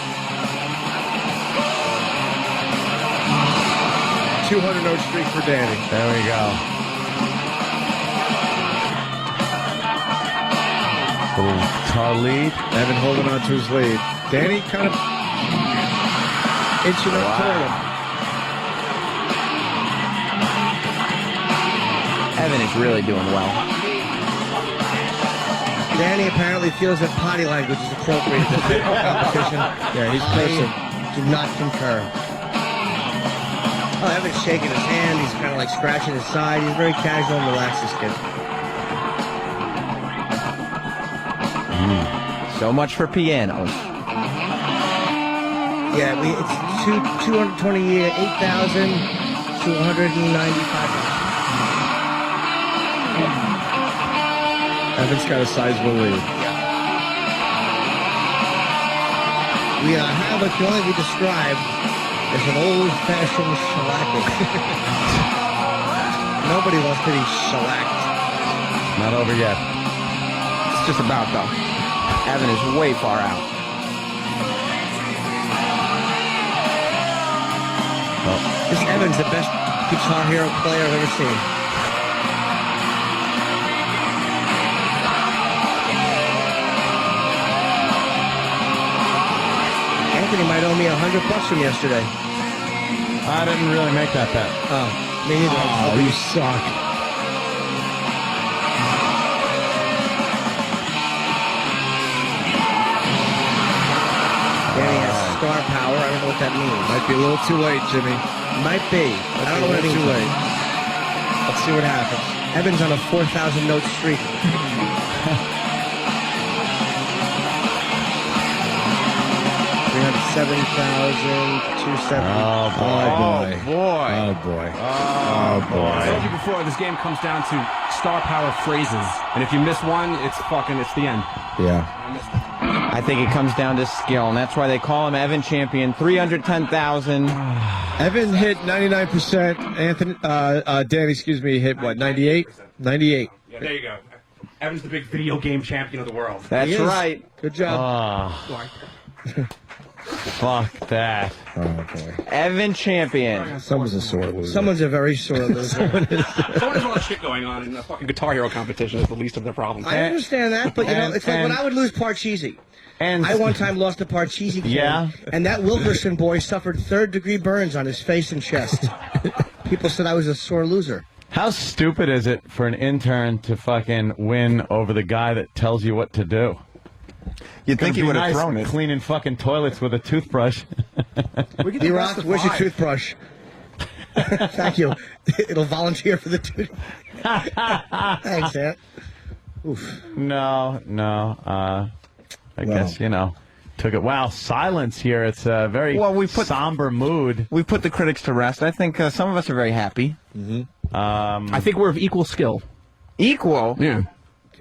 200-note streak for Danny. There we go. Little guitar lead. Evan holding on to his lead. Danny kind of inching up toward him. Evan is really doing well. Danny apparently feels that potty language is appropriate at this competition. Yeah, he's cursing. Do not concur. Oh, Evan's shaking his hand. He's kind of like scratching his side. He's very casual and relaxed, this kid. So much for pianos. Yeah, it's 228,295. Evan's got a sizable lead. We have what can only be described as an old-fashioned shellacking. Nobody wants to be shellacked. Not over yet. It's just about, though. Evan is way far out. This Evan's the best Guitar Hero player I've ever seen. Anthony might owe me $100 from yesterday. I didn't really make that bet. Oh, me neither. Oh, you suck. Danny has star power. I don't know what that means. Might be a little too late, Jimmy. Might be. I don't know what it means. Too late. Let's see what happens. Evan's on a 4,000-note streak. 307,270. Oh boy! Oh I boy! told you before, this game comes down to star power phrases, and if you miss one, it's the end. Yeah. I think it comes down to skill, and that's why they call him Evan Champion. 310,000. Evan hit 99%. Anthony, Danny, excuse me, hit what? 98. 98. Yeah, there you go. Evan's the big video game champion of the world. That's right. Good job. Fuck that. Oh, boy. Evan champion. Someone's a sore loser. Someone's a very sore loser. Someone has all that shit going on, and the fucking Guitar Hero competition is the least of their problems. I understand that, but it's like when I would lose Parcheesi. And I one time lost a Parcheesi can, Yeah. and that Wilkerson boy suffered third-degree burns on his face and chest. People said I was a sore loser. How stupid is it for an intern to fucking win over the guy that tells you what to do? You'd think he would have nice thrown it. Cleaning fucking toilets with a toothbrush. D-Rock, where's your toothbrush? Thank you. It'll volunteer for the tooth. Thanks, Aunt. Oof. No. I guess, took it. Wow, silence here. It's a very somber mood. We put the critics to rest. I think some of us are very happy. Mm-hmm. I think we're of equal skill. Equal? Yeah.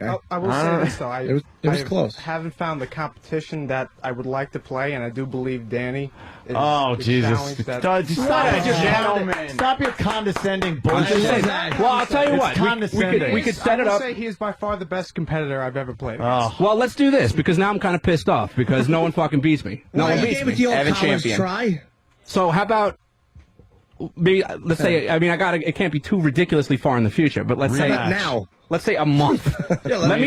Okay. I will say this, though. It was close. I haven't found the competition that I would like to play, and I do believe Danny is Oh, the Jesus. challenge that- Stop your condescending bullshit. Well, I'll tell you what. We could set it I up. will say he is by far the best competitor I've ever played against. Well, let's do this, because now I'm kind of pissed off, because no one fucking beats me. No Well, one you beats gave me. it the old Evan college champion. try. So how about maybe let's say it can't be too ridiculously far in the future, but let's say now. Let's say a month. Let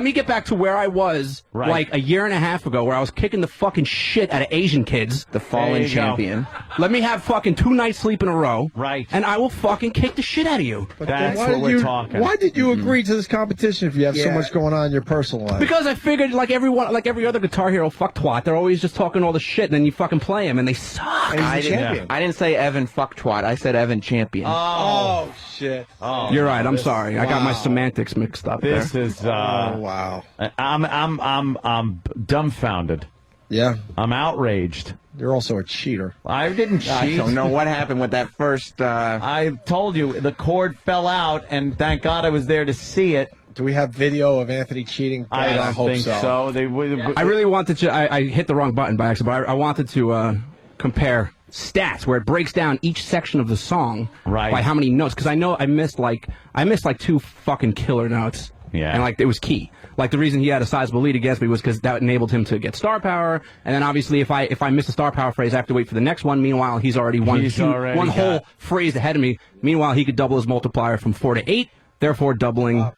me get back to where I was Right. like a year and a half ago, where I was kicking the fucking shit out of Asian kids. The fallen champion. Let me have fucking 2 nights sleep in a row. Right. And I will fucking kick the shit out of you. That's what we're talking. Why did you agree to this competition if you have so much going on in your personal life? Because I figured, like every other Guitar Hero fuck twat, they're always just talking all the shit, and then you fucking play them, and they suck. I didn't say Evan fuck twat. I said Evan champion. Oh, shit. Oh, You're right. I'm sorry. I got my semantics mixed up. This there. is. Wow. I'm dumbfounded. Yeah. I'm outraged. You're also a cheater. I didn't cheat. I don't know what happened with that first. I told you the cord fell out, and thank God I was there to see it. Do we have video of Anthony cheating? I don't hope think so. I really wanted to. I hit the wrong button by accident, but I wanted to compare stats where it breaks down each section of the song by how many notes, because I know I missed like 2 fucking killer notes. Yeah. And like it was key. Like the reason he had a sizable lead against me was because that enabled him to get star power. And then obviously if I miss a star power phrase, I have to wait for the next one. Meanwhile, he's already one whole phrase ahead of me. Meanwhile, he could double his multiplier from 4 to 8, therefore doubling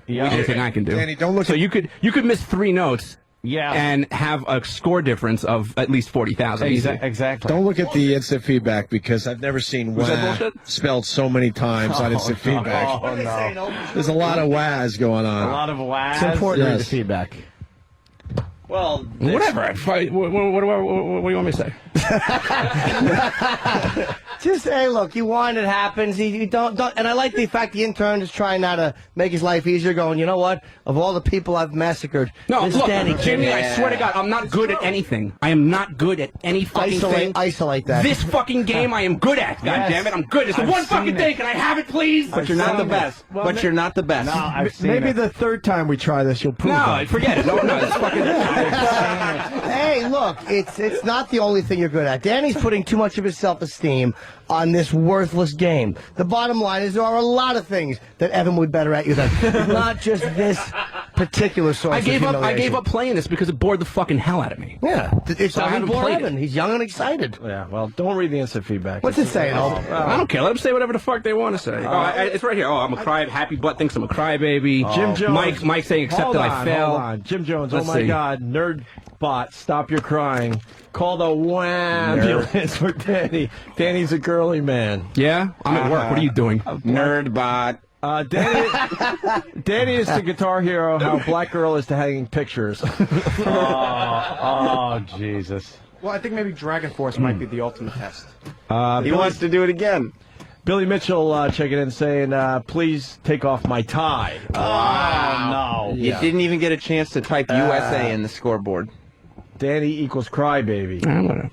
anything I can do. Danny, don't look so you could miss 3 notes. Yeah. And have a score difference of at least 40,000. Exactly. Don't look at the instant feedback, because I've never seen Was that wah bullshit? spelled so many times on instant feedback. Oh, no. There's a lot of wahs going on. A lot of whas. It's important to read the Yes. feedback. Well, Whatever. What do you want me to say? Just hey, look, you want it happens. You don't. And I like the fact the intern is trying now to make his life easier. Going, you know what? Of all the people I've massacred, No, this look, Danny Jimmy, kid. I swear to God, I'm not good at anything. I am not good at any fucking thing. Isolate that. This fucking game I am good at. God damn it, I'm good. It's the I've one fucking seen it. thing. Can I have it, please? But you're not the best. But you're not the best. No, I've seen Maybe it. the third time we try this, you'll prove No, it. forget it. No, it's fucking. Hey, look, it's not the only thing you're good at. Danny's putting too much of his self-esteem on this worthless game. The bottom line is there are a lot of things that Evan would be better at you than, not just this particular source. I gave of up. I gave up playing this because it bored the fucking hell out of me. Yeah, it's So I not haven't bore played Evan. He's young and excited. Yeah, well, don't read the instant feedback. What's it saying? I don't care. Let them say whatever the fuck they want to say. It's right here. Oh, I'm a cry. Happy Butt thinks I'm a crybaby. Jim Jones. Mike saying except Hold that on, I fail. Hold on. Jim Jones. Let's oh my see. God, nerd bot, stop your crying. Call the ambulance for Danny. Danny's a girly man. Yeah, I'm at work. What are you doing? Nerd bot. Danny is to Guitar Hero how Black Girl is to hanging pictures. Oh, Jesus. Well, I think maybe Dragon Force might be the ultimate test. He wants to do it again. Billy Mitchell checking in saying, please take off my tie. Oh, no. You didn't even get a chance to type USA in the scoreboard. Danny equals crybaby. Whatever.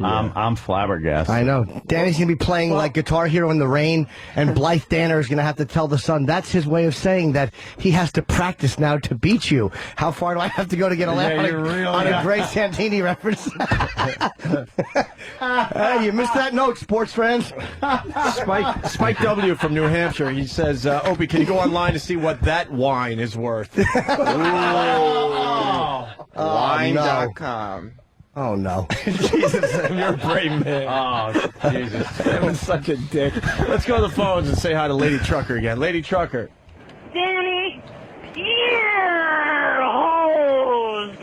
I'm flabbergasted. I know. Danny's going to be playing like Guitar Hero in the rain, and Blythe Danner is going to have to tell the son. That's his way of saying that he has to practice now to beat you. How far do I have to go to get a laugh on a Greg Santini reference? Hey, you missed that note, sports friends. Spike W. from New Hampshire. He says, Opie, can you go online to see what that wine is worth? Wine.com. Oh, no. Jesus, you're a brave man. Oh, Jesus. That was such a dick. Let's go to the phones and say hi to Lady Trucker again. Lady Trucker. Danny, ear holes.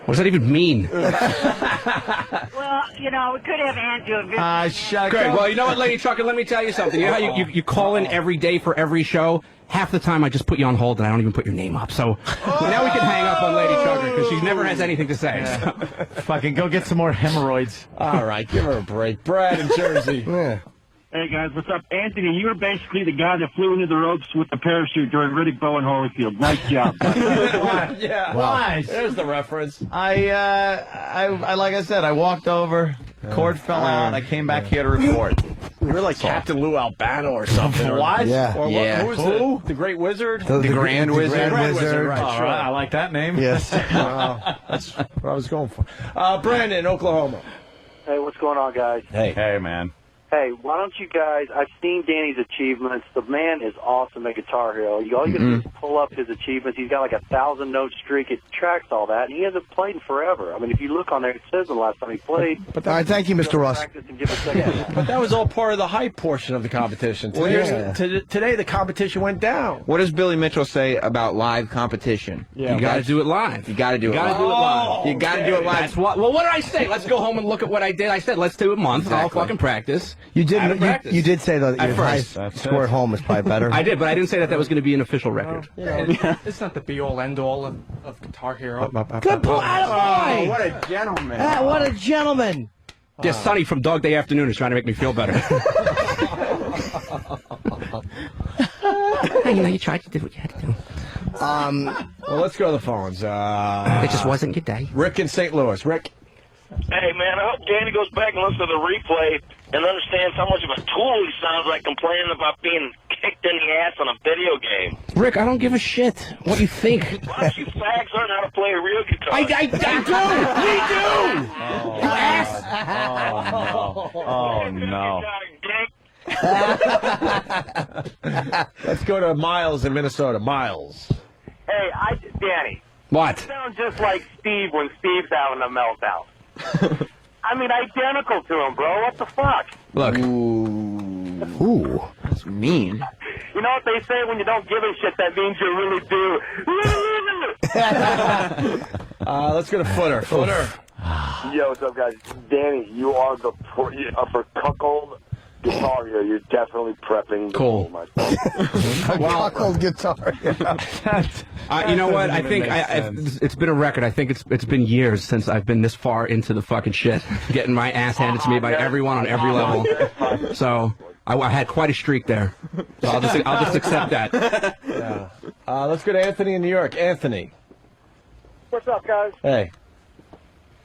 What does that even mean? Well, you know, we could have Andrew. Good. Well, you know what, Lady Trucker, let me tell you something. You know how you call in every day for every show? Half the time I just put you on hold and I don't even put your name up. So now we can hang up on Lady Trucker because she never has anything to say. Yeah. Fucking go get some more hemorrhoids. All right, give her a break. Brad in Jersey. Yeah. Hey, guys, what's up? Anthony, you were basically the guy that flew into the ropes with the parachute during Riddick Bowe and Holyfield. Nice job. Yeah. Why? There's the reference. I like I said, I walked over, cord fell out, I came back here to report. You're like Captain Lou Albano or something. What? Yeah. Or Yeah. Who? The Great Wizard? The Grand Wizard. Grand Wizard, right, All sure. right, I like that name. Yes. That's what I was going for. Brandon, Oklahoma. Hey, what's going on, guys? Hey, man. Hey, why don't you guys, I've seen Danny's achievements. The man is awesome at Guitar Hero. All you got to do is pull up his achievements. He's got like a 1,000-note streak. It tracks all that, and he hasn't played in forever. I mean, if you look on there, it says the last time he played. All right, thank you, Mr. Ross. Practice and give a second. But that was all part of the hype portion of the competition. Today, the competition went down. What does Billy Mitchell say about live competition? You got to do it live. You got to do it live. Do it live. You got to do it live. That's what did I say? Let's go home and look at what I did. I said, let's do a month. I'll fucking practice. You did say, though, that your highest score at home is probably better. I did, but I didn't say that was going to be an official record. It's not the be-all, end-all of Guitar Hero. Good pull. Oh, what a gentleman. What a gentleman. Yeah, Sonny from Dog Day Afternoon is trying to make me feel better. You know, you tried. You did what you had to do. Well, let's go to the phones. It just wasn't your day. Rick in St. Louis. Rick. Hey, man, I hope Danny goes back and listens to the replay and understands how much of a tool he sounds like complaining about being kicked in the ass on a video game. Rick, I don't give a shit what you think. Why don't you fags learn how to play a real guitar? I do! We do! Oh, no. Let's go to Miles in Minnesota. Miles. Hey, Danny. What? You sound just like Steve when Steve's having a meltdown. I mean, identical to him, bro. What the fuck? Look. Ooh. That's mean. You know what they say when you don't give a shit, that means you really do. Let's go to Footer. Footer. Yo, what's up, guys? Danny, you are the for cuckold guitar here. You're definitely prepping the Cool. Cuckold guitar. You know what? I think it's been a record. I think it's been years since I've been this far into the fucking shit, getting my ass handed to me by everyone on every level. So I had quite a streak there. So I'll just accept that. Yeah. Let's go to Anthony in New York. Anthony. What's up, guys? Hey.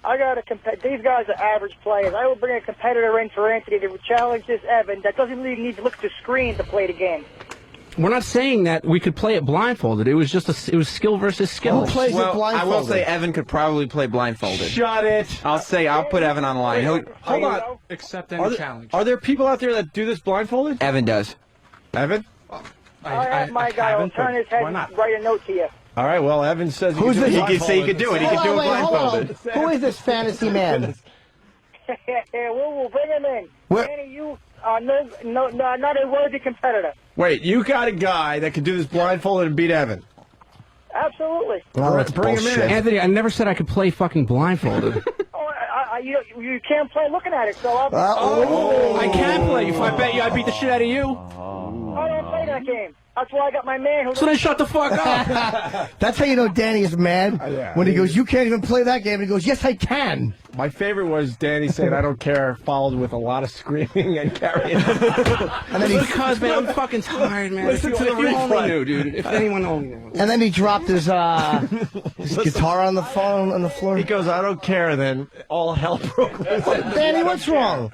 I got these guys are average players. I will bring a competitor in for Anthony to challenge this Evan that doesn't really need to look at the screen to play the game. We're not saying that we could play it blindfolded. It was just it was skill versus skill. Who plays it blindfolded? I will say Evan could probably play blindfolded. Shut it. I'll put Evan on the line. Hold on. Accept any challenge. Are there people out there that do this blindfolded? Evan does. Evan? I have my guy. I'll turn his head and write a note to you. All right, well, Evan says Who's this? he could do it. He could do it blindfolded. Who is this fantasy man? We'll bring him in. Danny, you are not a worthy competitor. Wait, you got a guy that could do this blindfolded and beat Evan? Absolutely. Oh, that's Bring him in. Anthony, I never said I could play fuking blindfolded. You can't play looking at it, so I can play. If I bet you, I beat the shit out of you. I don't play that game. That's why I got my man who... So then shut the fuck up. That's how you know Danny is mad. When he goes, you can't even play that game. And he goes, yes, I can. My favorite was Danny saying, "I don't care," followed with a lot of screaming and carrying. And then because, man, I'm fucking tired, man. Listen to the if you only replay. knew, dude. If anyone only knew. And then he dropped his guitar on the phone on the floor. He goes, "I don't care." Then all hell broke loose. Danny, what's wrong?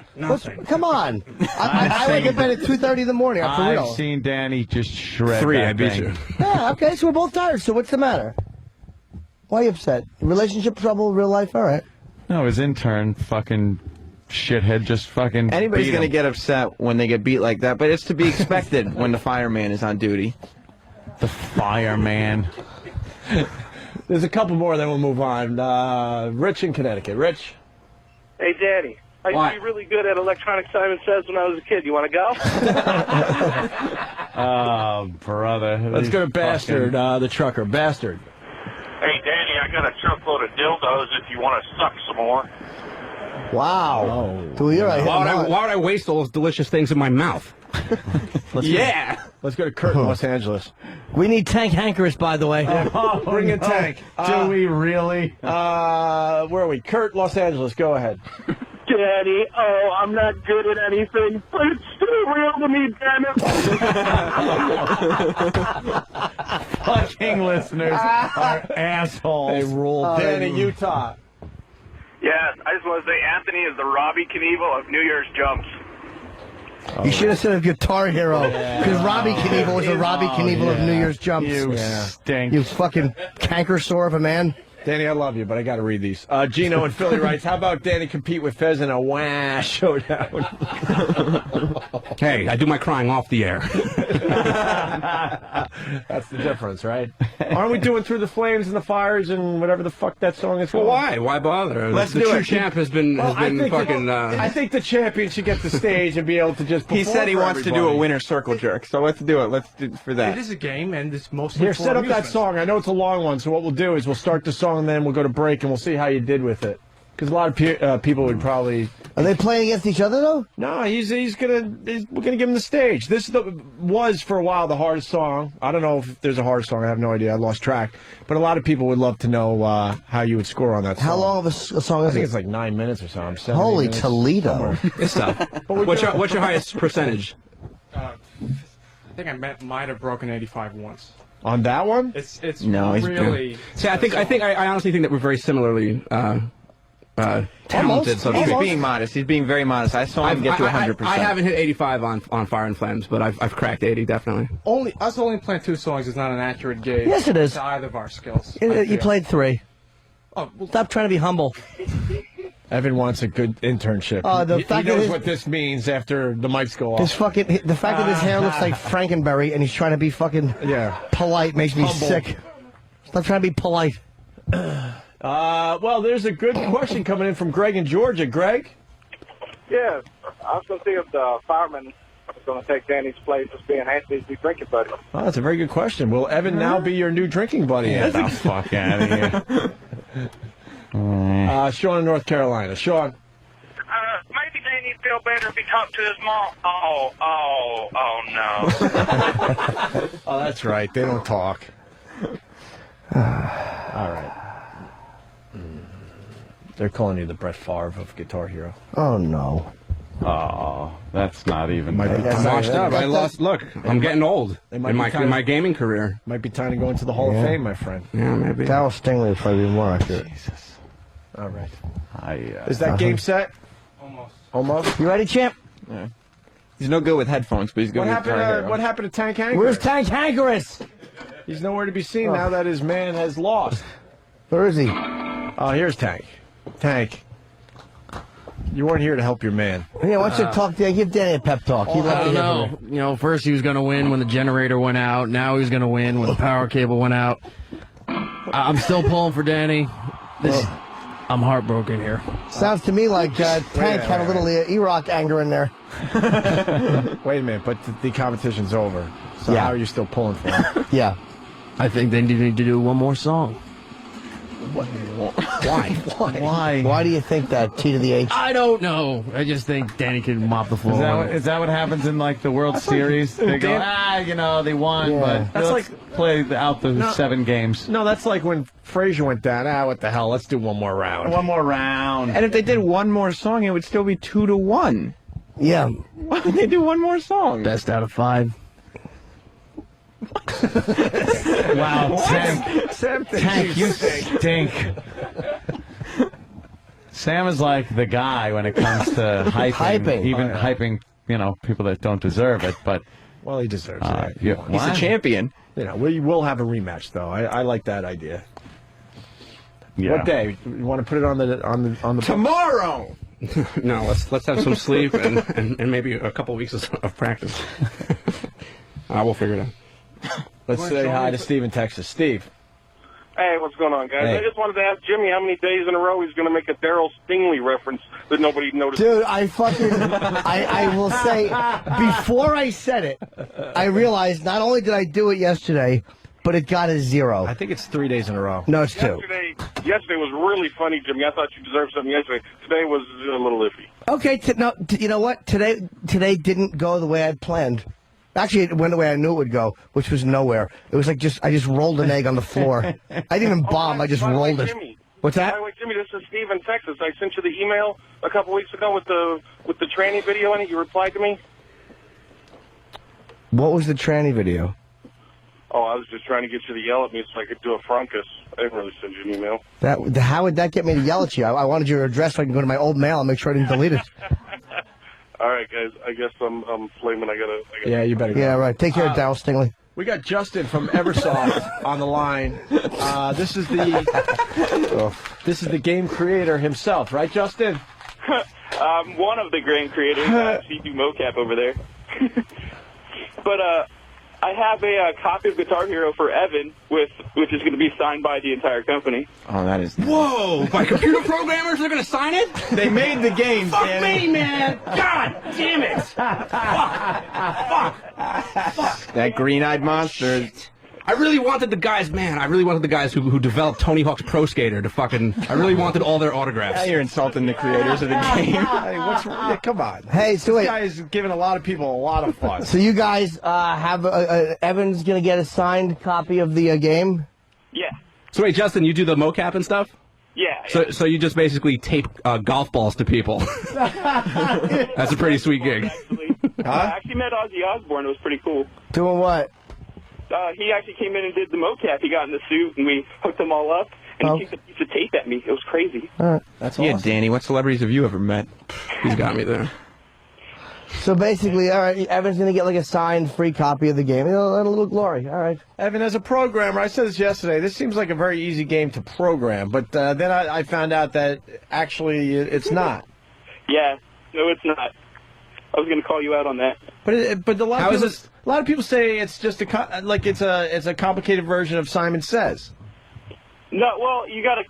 Come on. I wake up at 2:30 in the morning. I'm for real. I've seen Danny just shred 3, that I beat thing. you. Yeah, okay, so we're both tired. So what's the matter? Why are you upset? Relationship trouble, real life? All right. No, his intern, fucking shithead, just fucking. Anybody's beat going to him. get upset when they get beat like that, but it's to be expected when the fireman is on duty. The fireman. There's a couple more, then we'll move on. Rich in Connecticut. Rich. Hey, Danny. I used to be really good at electronic Simon Says when I was a kid. You want to go? Oh, brother. Let's go to Bastard, the trucker. Bastard. Hey, Danny, I got a truckload of dildos if you want to suck some more. Wow. Do you right? Why would I waste all those delicious things in my mouth? Yeah. Let's go to Kurt in Los Angeles. We need Tank Hankerus, by the way. Bring in Tank. Do we really? Where are we? Kurt, Los Angeles. Go ahead. Danny, oh, I'm not good at anything, but it's still real to me, damn it. Fucking listeners are assholes. They rule. Danny, Utah. Yes, I just want to say Anthony is the Robbie Knievel of New Year's jumps. You should have said a Guitar Hero, because Robbie Knievel was a Robbie Knievel of New Year's jumps. You stink. You fucking canker sore of a man. Danny, I love you, but I got to read these. Gino in Philly writes, "How about Danny compete with Fez in a wah showdown?" Hey, I do my crying off the air. That's the difference, right? Aren't we doing Through the Flames and the Fires and whatever the fuck that song is Well, called? why? Why bother? Let's the do true it. champ has been fucking. I think the champion should get the stage and be able to just. He said he perform for wants to do a everybody. winner circle jerk, so let's do it. Let's do for that. It is a game, and it's mostly Here, for set up that amusement. song. I know it's a long one, so what we'll do is we'll start the song, then we'll go to break, and we'll see how you did with it. Because a lot of people would probably. Are they playing against each other though? No, we're gonna give him the stage. This was for a while the hardest song. I don't know if there's a hard song. I have no idea. I lost track. But a lot of people would love to know how you would score on that song. How long of a song I is think it? it's like 9 minutes or something. Holy minutes. Toledo. It's tough. What's your highest percentage? I think I might have broken 85 once. On that one? It's No, he's really. See, I honestly think that we're very similarly talented. So to He's speak. being modest. He's being very modest. I saw him get to 100%. I haven't hit 85 on Fire and Flames, but I've cracked 80 definitely. Us only playing 2 songs is not an accurate gauge. Yes, it is. To either of our skills. You played 3. Oh, well, Stop trying to be humble. Evan wants a good internship. The he fact that knows his- what this means after the mics go off. The fact that his hair looks like Frankenberry and he's trying to be fucking polite makes me Humble. sick. Stop trying to be polite. Well, there's a good question coming in from Greg in Georgia. Greg? Yeah, I was going to see if the fireman was going to take Danny's place as being Anthony's new drinking buddy. Oh, that's a very good question. Will Evan now be your new drinking buddy? Get the fuck out of here. Sean in North Carolina. Sean. Maybe Danny would feel better if he talked to his mom. Oh no. Oh, that's right. They don't talk. All right. They're calling you the Brett Favre of Guitar Hero. Oh, no. Oh, that's not even. Might be I'm washed up. I lost. Look, I'm getting old It might in be time- my gaming career. Might be time to go into the Hall of Fame, my friend. Yeah, maybe. Darryl Stingley would probably be more accurate. All right. Is that game set? Almost. You ready, champ? Yeah. He's no good with headphones, but he's good What with happened? Guitar Hero. What happened to Tank Hanker? Where's Tank Hankerus? He's nowhere to be seen now that his man has lost. Where is he? Oh, here's Tank. Tank. You weren't here to help your man. Yeah, why don't you talk to give Danny a pep talk? He'd love I to don't hear know. from you. You know, first he was going to win when the generator went out. Now he's going to win when the power cable went out. I'm still pulling for Danny. I'm heartbroken here. Sounds to me like Tank had a little E-Rock anger in there. Wait a minute, but the competition's over. So Yeah. how are you still pulling for him? Yeah. I think they need to do one more song. Why? Why? Why do you think that? T to the H. I don't know. I just think Danny can mop the floor. Is that what happens in like the World Series? They go, they won, Yeah. but That's let's play out the 7 games. No, that's like when Frazier went down. What the hell? Let's do one more round. One more round. And if they did one more song, it would still be 2-1. Yeah. Why would they do one more song? Best out of 5. Wow, Tank, you stink. Sam is like the guy when it comes to hyping. Even hyping, people that don't deserve it. But well, he deserves it. Right? He's a champion. We will have a rematch, though. I like that idea. Yeah. What day? You want to put it on the tomorrow? No, let's have some sleep and maybe a couple weeks of practice. We'll figure it out. Let's say hi to Steve in Texas. Steve. Hey, what's going on, guys? Hey. I just wanted to ask Jimmy how many days in a row he's going to make a Daryl Stingley reference that nobody noticed. Dude, I will say, before I said it, I realized not only did I do it yesterday, but it got a 0. I think it's 3 days in a row. No, it's 2. Yesterday was really funny, Jimmy. I thought you deserved something yesterday. Today was a little iffy. Okay, you know what? Today didn't go the way I'd planned. Actually, it went the way I knew it would go, which was nowhere. It was like I just rolled an egg on the floor. I didn't even bomb. I just rolled it. Jimmy. What's that? By the way, Jimmy, this is Steve in Texas. I sent you the email a couple weeks ago with the tranny video in it. You replied to me. What was the tranny video? Oh, I was just trying to get you to yell at me so I could do a frunkus. I didn't really send you an email. How would that get me to yell at you? I wanted your address so I can go to my old mail and make sure I didn't delete it. All right, guys. I guess I'm flaming. I gotta. Yeah, you better go. Yeah, right. Take care of Daryl Stingley. We got Justin from Eversoft on the line. This is the game creator himself, right, Justin? One of the game creators. You do mocap over there. But I have a copy of Guitar Hero for Evan, which is going to be signed by the entire company. Oh, that is nice. Whoa! By computer programmers, they're going to sign it? They made the game, Fuck Danny. me, man! God damn it! Fuck! That green-eyed monster. I really wanted the guys, who developed Tony Hawk's Pro Skater to fucking. I really wanted all their autographs. Now you're insulting the creators of the game. Hey, come on. Hey, so this wait. guy is giving a lot of people a lot of fun. So you guys have Evan's going to get a signed copy of the game? Yeah. So wait, Justin, you do the mocap and stuff? Yeah. So you just basically tape golf balls to people. That's a pretty sweet gig. I actually met Ozzy Osbourne. It was pretty cool. Doing what? He actually came in and did the mocap. He got in the suit, and we hooked them all up, and he kicked a piece of tape at me. It was crazy. That's Yeah, awesome. Danny, what celebrities have you ever met? He's got me there. So basically, all right, Evan's going to get like a signed free copy of the game. A little glory. All right. Evan, as a programmer, I said this yesterday, this seems like a very easy game to program, but then I found out that actually it's not. Yeah. No, it's not. I was going to call you out on that. But a lot of people say it's just it's a complicated version of Simon Says. No, well, you gotta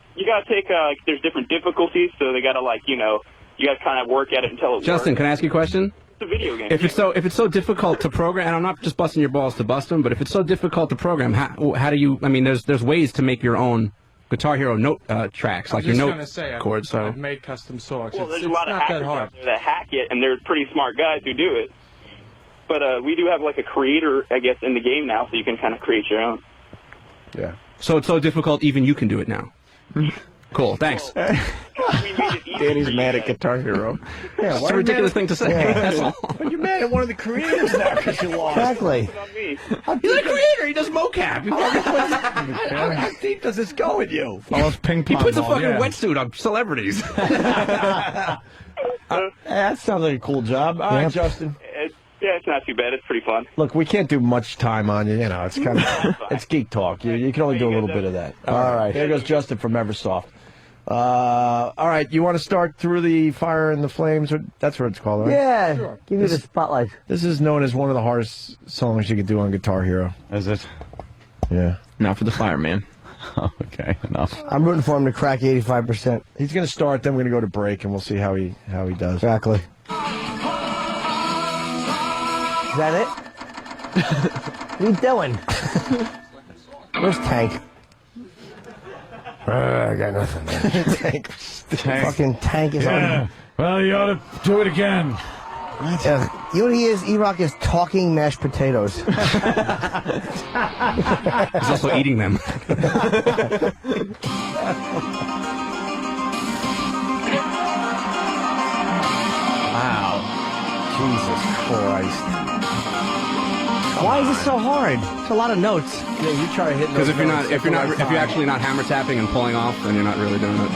take. There's different difficulties, so they gotta you gotta kind of work at it until it Justin, works. can I ask you a question? It's a video game. If it's so difficult to program, and I'm not just busting your balls to bust them, but if it's so difficult to program, how do you? I mean, there's ways to make your own Guitar Hero note tracks, like your note chords. So I've made custom songs. Well, there's it's a lot of not hackers that hard. out there that hack it, and they're pretty smart guys who do it. But we do have like a creator, I guess, in the game now, so you can kind of create your own. Yeah. So it's so difficult, even you can do it now. Cool, thanks. Danny's mad at Guitar Hero. Yeah, It's a ridiculous thing to say. That's all. But you're mad at one of the creators now because you lost. Exactly. He's a creator. He does mocap. How deep does this go with you? Oh, it's ping He pong puts a ball, fucking yeah. wetsuit on celebrities. That sounds like a cool job. All right, Justin. Yeah, it's not too bad. It's pretty fun. Look, we can't do much time on you. You know, it's kind of it's geek talk. You can only do a little bit of that. All right, there goes Justin from Eversoft. All right, you want to start through the fire and the flames? That's what it's called, right? Yeah. Sure. Give you the spotlight. This is known as one of the hardest songs you could do on Guitar Hero. Is it? Yeah. Not for the fireman. Okay, enough. I'm rooting for him to crack 85%. He's going to start, then we're going to go to break, and we'll see how he does. Exactly. Is that it? What are you doing? Where's Tank? I got nothing. Tank. Fucking Tank is on. Well, you ought to do it again. You know what he is? E-Rock is talking mashed potatoes. He's also eating them. Wow. Jesus Christ. Why is this so hard? It's a lot of notes. Yeah, you try hitting Because those notes if you're actually not hammer tapping and pulling off, then you're not really doing it.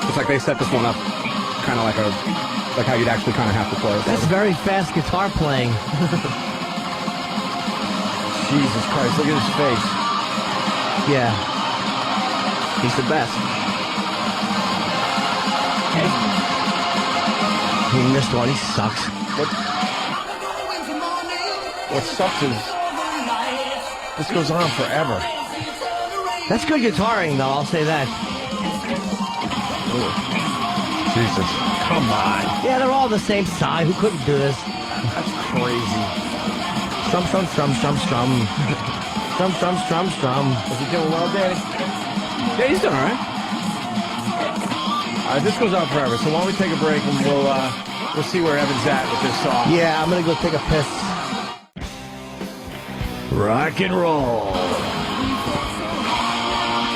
It's like they set this one up kind of like how you'd actually kind of have to play it. That's very fast guitar playing. Jesus Christ, look at his face. Yeah. He's the best. He missed one. He sucks. What sucks is this goes on forever. That's good guitaring, though. I'll say that. Jesus, come on. Yeah, they're all the same size. Who couldn't do this? That's crazy. Strum, strum, strum, strum, strum. Strum, strum, strum, strum. Is he doing well, Danny? Yeah, he's doing all right. This goes on forever, so why don't we take a break and we'll see where Evan's at with this song. Yeah, I'm going to go take a piss. Rock and roll.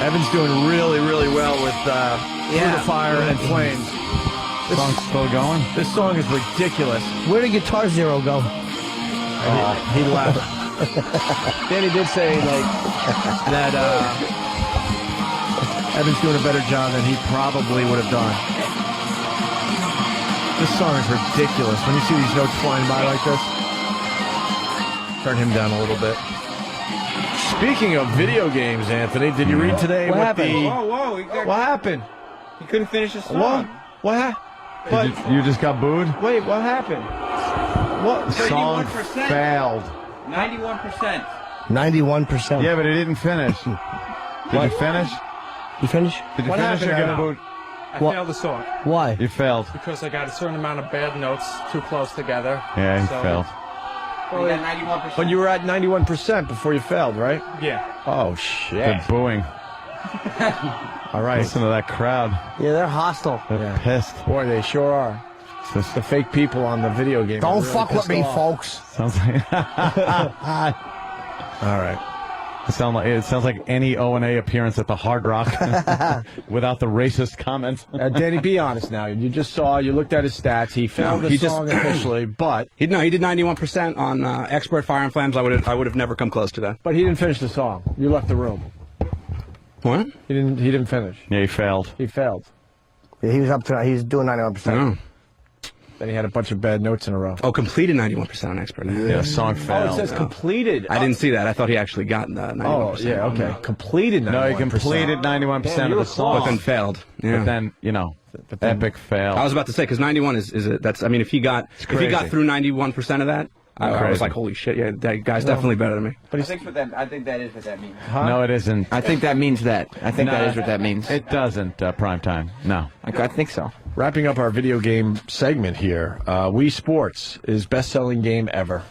Evan's doing really, really well with Through the Fire and Flames. This song's still going? This song is ridiculous. Where did Guitar Zero go? He left. Danny did say that Evan's doing a better job than he probably would have done. This song is ridiculous. When you see these notes flying by like this, turn him down a little bit. Speaking of video games, Anthony, did you read today What happened? What happened? He couldn't finish his song. What happened? You just got booed? Wait, what happened? What? The song 31%. failed. 91%. 91%. Yeah, but it didn't finish. Did you finish? You finish? Did you What finish or happened, get Evan? booed? I What? failed the song Why? You failed. because I got a certain amount of bad notes too close together. Yeah, he So- failed. He got 91%. But you were at 91% before you failed, right? Yeah. Oh, shit. Good booing. All right. Listen to that crowd. Yeah, they're hostile. They're pissed. Boy, they sure are. It's The fake people on the video game. Don't are really fuck with pissed me, off. folks. Sounds like All right. it sounds like any O&A appearance at the Hard Rock without the racist comments. Danny, be honest now. You just saw, you looked at his stats. He found the song officially, but He did 91% on Expert Fire and Flames. I would have never come close to that. he didn't finish the song. You left the room. What? He didn't finish. Yeah, he failed. He failed. Yeah, he was up to. He was doing 91%. Oh. Then he had a bunch of bad notes in a row. Oh, completed 91% on Expert. Yeah, song Oh, failed. it says completed. I didn't see that. I thought he actually got 91%. Oh, yeah, okay. Completed 91%. No, he completed 91% Damn, of you the were song. But then failed. Yeah. But then, epic fail. I was about to say, because 91 that's, I mean, if he got crazy. through 91% of that, I was Crazy. like, holy shit, yeah, that guy's definitely better than me. I think that is what that means. No, it isn't. I think that means that. I think that is what that means. It doesn't, primetime. No. I think so. Wrapping up our video game segment here, Wii Sports is best-selling game ever.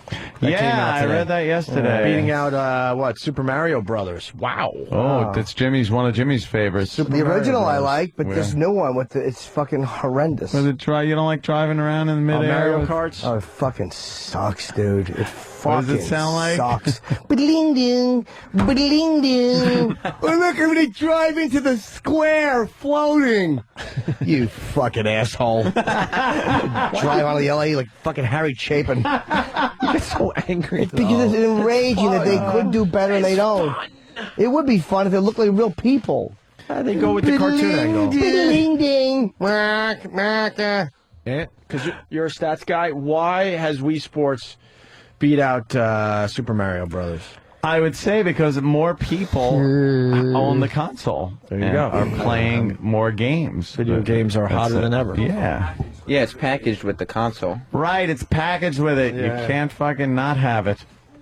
That came out I today. read that yesterday. Beating out, Super Mario Brothers. Wow. Oh, that's one of Jimmy's favorites. The original I like, but Yeah. this new one it's fucking horrendous. You don't like driving around in the midair? Mario with- Karts? Oh, it fucking sucks, dude. It What fucking does it sound like? sucks. Ba-ding ding, ba-ding ding. Oh, look, I'm gonna drive into the square floating. You fucking asshole. Drive out of the LA like fucking Harry Chapin. You get so angry. It's because it's enraging that they could do better and they don't. It would be fun if they looked like real people. They go with the cartoon angle. Ding ding. Because you're a stats guy. Why has Wii Sports beat out Super Mario Brothers? I would say because more people own the console. There you and go. Are playing more games. Video games are hotter than ever. Yeah. Yeah, it's packaged with the console. Right, it's packaged with it. Yeah. You can't fucking not have it.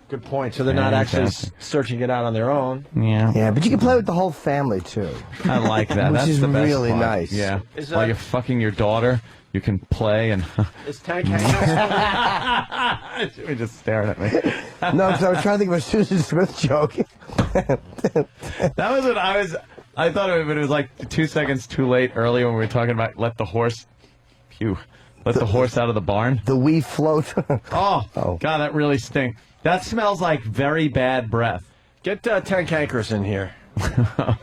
Good point. So they're not actually Fantastic. searching it out on their own. Yeah. Yeah, but you can play with the whole family too. I like that. Which That's is the best really part. nice. Yeah. Is While that- you're fucking your daughter, You can play and. Is Tank hanging? You're just staring at me. No, because I was trying to think of a Susan Smith joke. That was what I was. I thought of it, but it was like 2 seconds too late earlier when we were talking about let the horse out of the barn. The wee float. Oh, God, that really stinks. That smells like very bad breath. Get Tank Hankers in here.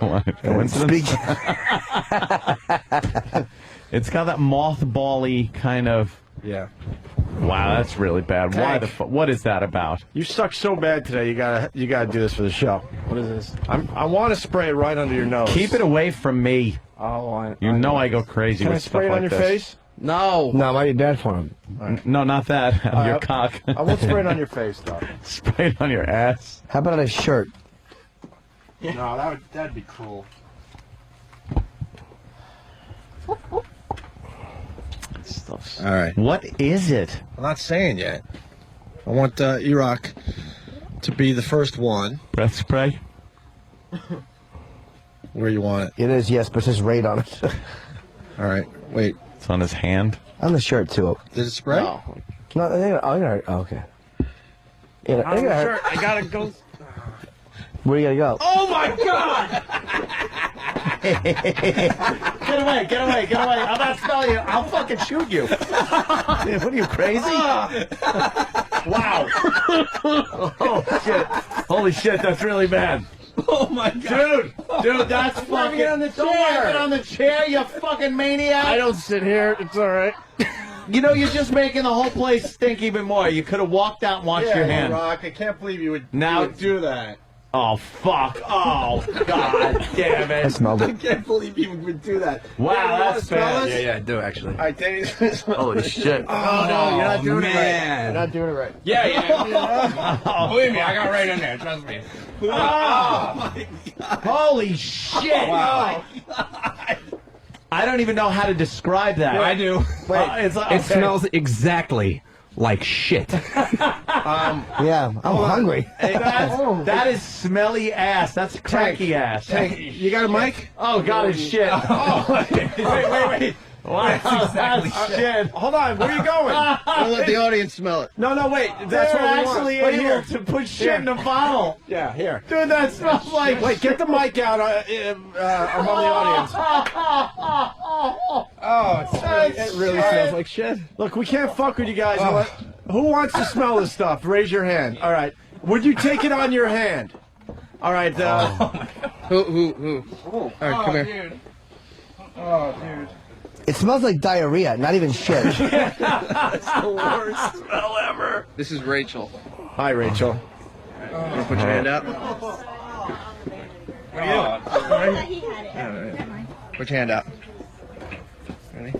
What, coincidence? It's got that mothball-y kind of. Yeah. Wow, that's really bad. Why Tank. what is that about? You suck so bad today. You gotta do this for the show. What is this? I want to spray it right under your nose. Keep it away from me. Oh, I go crazy Can with I spray stuff it on like your this. face? No, my dad for him. No, not that. On your cock. I won't spray it on your face though. Spray it on your ass. How about a shirt? No, that'd be cruel. All right. What is it? I'm not saying yet. I want E-Rock to be the first one. Breath spray? Where you want it. It is, yes, but it says raid on it. All right. Wait. It's on his hand. On the shirt, too. Did it spray? No, okay. I gotta go. Where you gotta go? Oh my God! Get away! I'm not smelling you. I'll fucking shoot you. What are you, crazy? Wow. Oh, shit. Holy shit, that's really bad. Oh my God. Dude, that's fucking. It on the Don't chair. wipe it on the chair, you fucking maniac. I don't sit here. It's all right. You know, you're just making the whole place stink even more. You could have walked out and washed your hands. Rock. I can't believe you would do that. Oh, fuck. Oh, God damn I it. smelled I it. can't believe you would do that. Wow, that's bad. Yeah, I do actually. All right, Danny. Holy shit. Oh, no, you're not doing it right. man. You're not doing it right. Yeah. Believe me, I got right in there. Trust me. Oh, my God. Holy shit. Wow. I don't even know how to describe that. I do. It smells exactly like shit. Yeah, I'm hungry. That is smelly ass. That's cracky ass. Tank, you got a mic? Oh, God, it's shit. Oh, wait. Wow, That's exactly shit. Hold on, where are you going? Don't let the audience smell it. No, wait. That's They're what we want. actually Wait, able here. to put shit in a bottle. Yeah, here. Dude, that smells like Wait, get the mic out among the audience. Oh, it really smells like shit. Look, we can't fuck with you guys. Who wants to smell this stuff? Raise your hand. All right. Would you take it on your hand? All right. Who? All right, come here. Dude. Oh, dude. It smells like diarrhea, not even shit. It's the worst smell ever. This is Rachel. Hi, Rachel. You want to put your hand out? What are you doing? Put your hand out. Ready?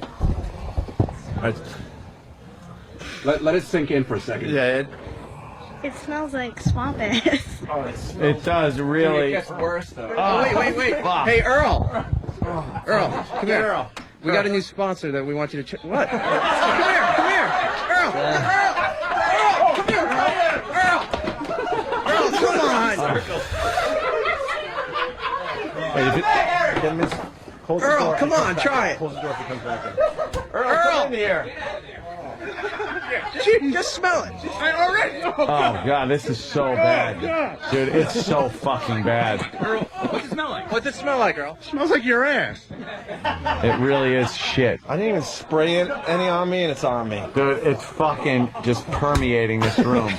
Let it sink in for a second. Yeah. It smells like swamp ass. It does, really. It gets worse, though. Oh, wait. Fuck. Hey, Earl. Earl, come here. Earl. We got a new sponsor that we want you to check. What? Come here. Earl, come here. Earl, come on. Earl, come on, try it. Close the door if he comes back in. Earl, come in here. just smell it. Already. Oh, God, this is so bad. Dude, it's so fucking bad. Earl, what's it smell like? What's it smell like, Earl? Smells like your ass. It really is shit. I didn't even spray any on me, and it's on me. Dude, it's fucking just permeating this room.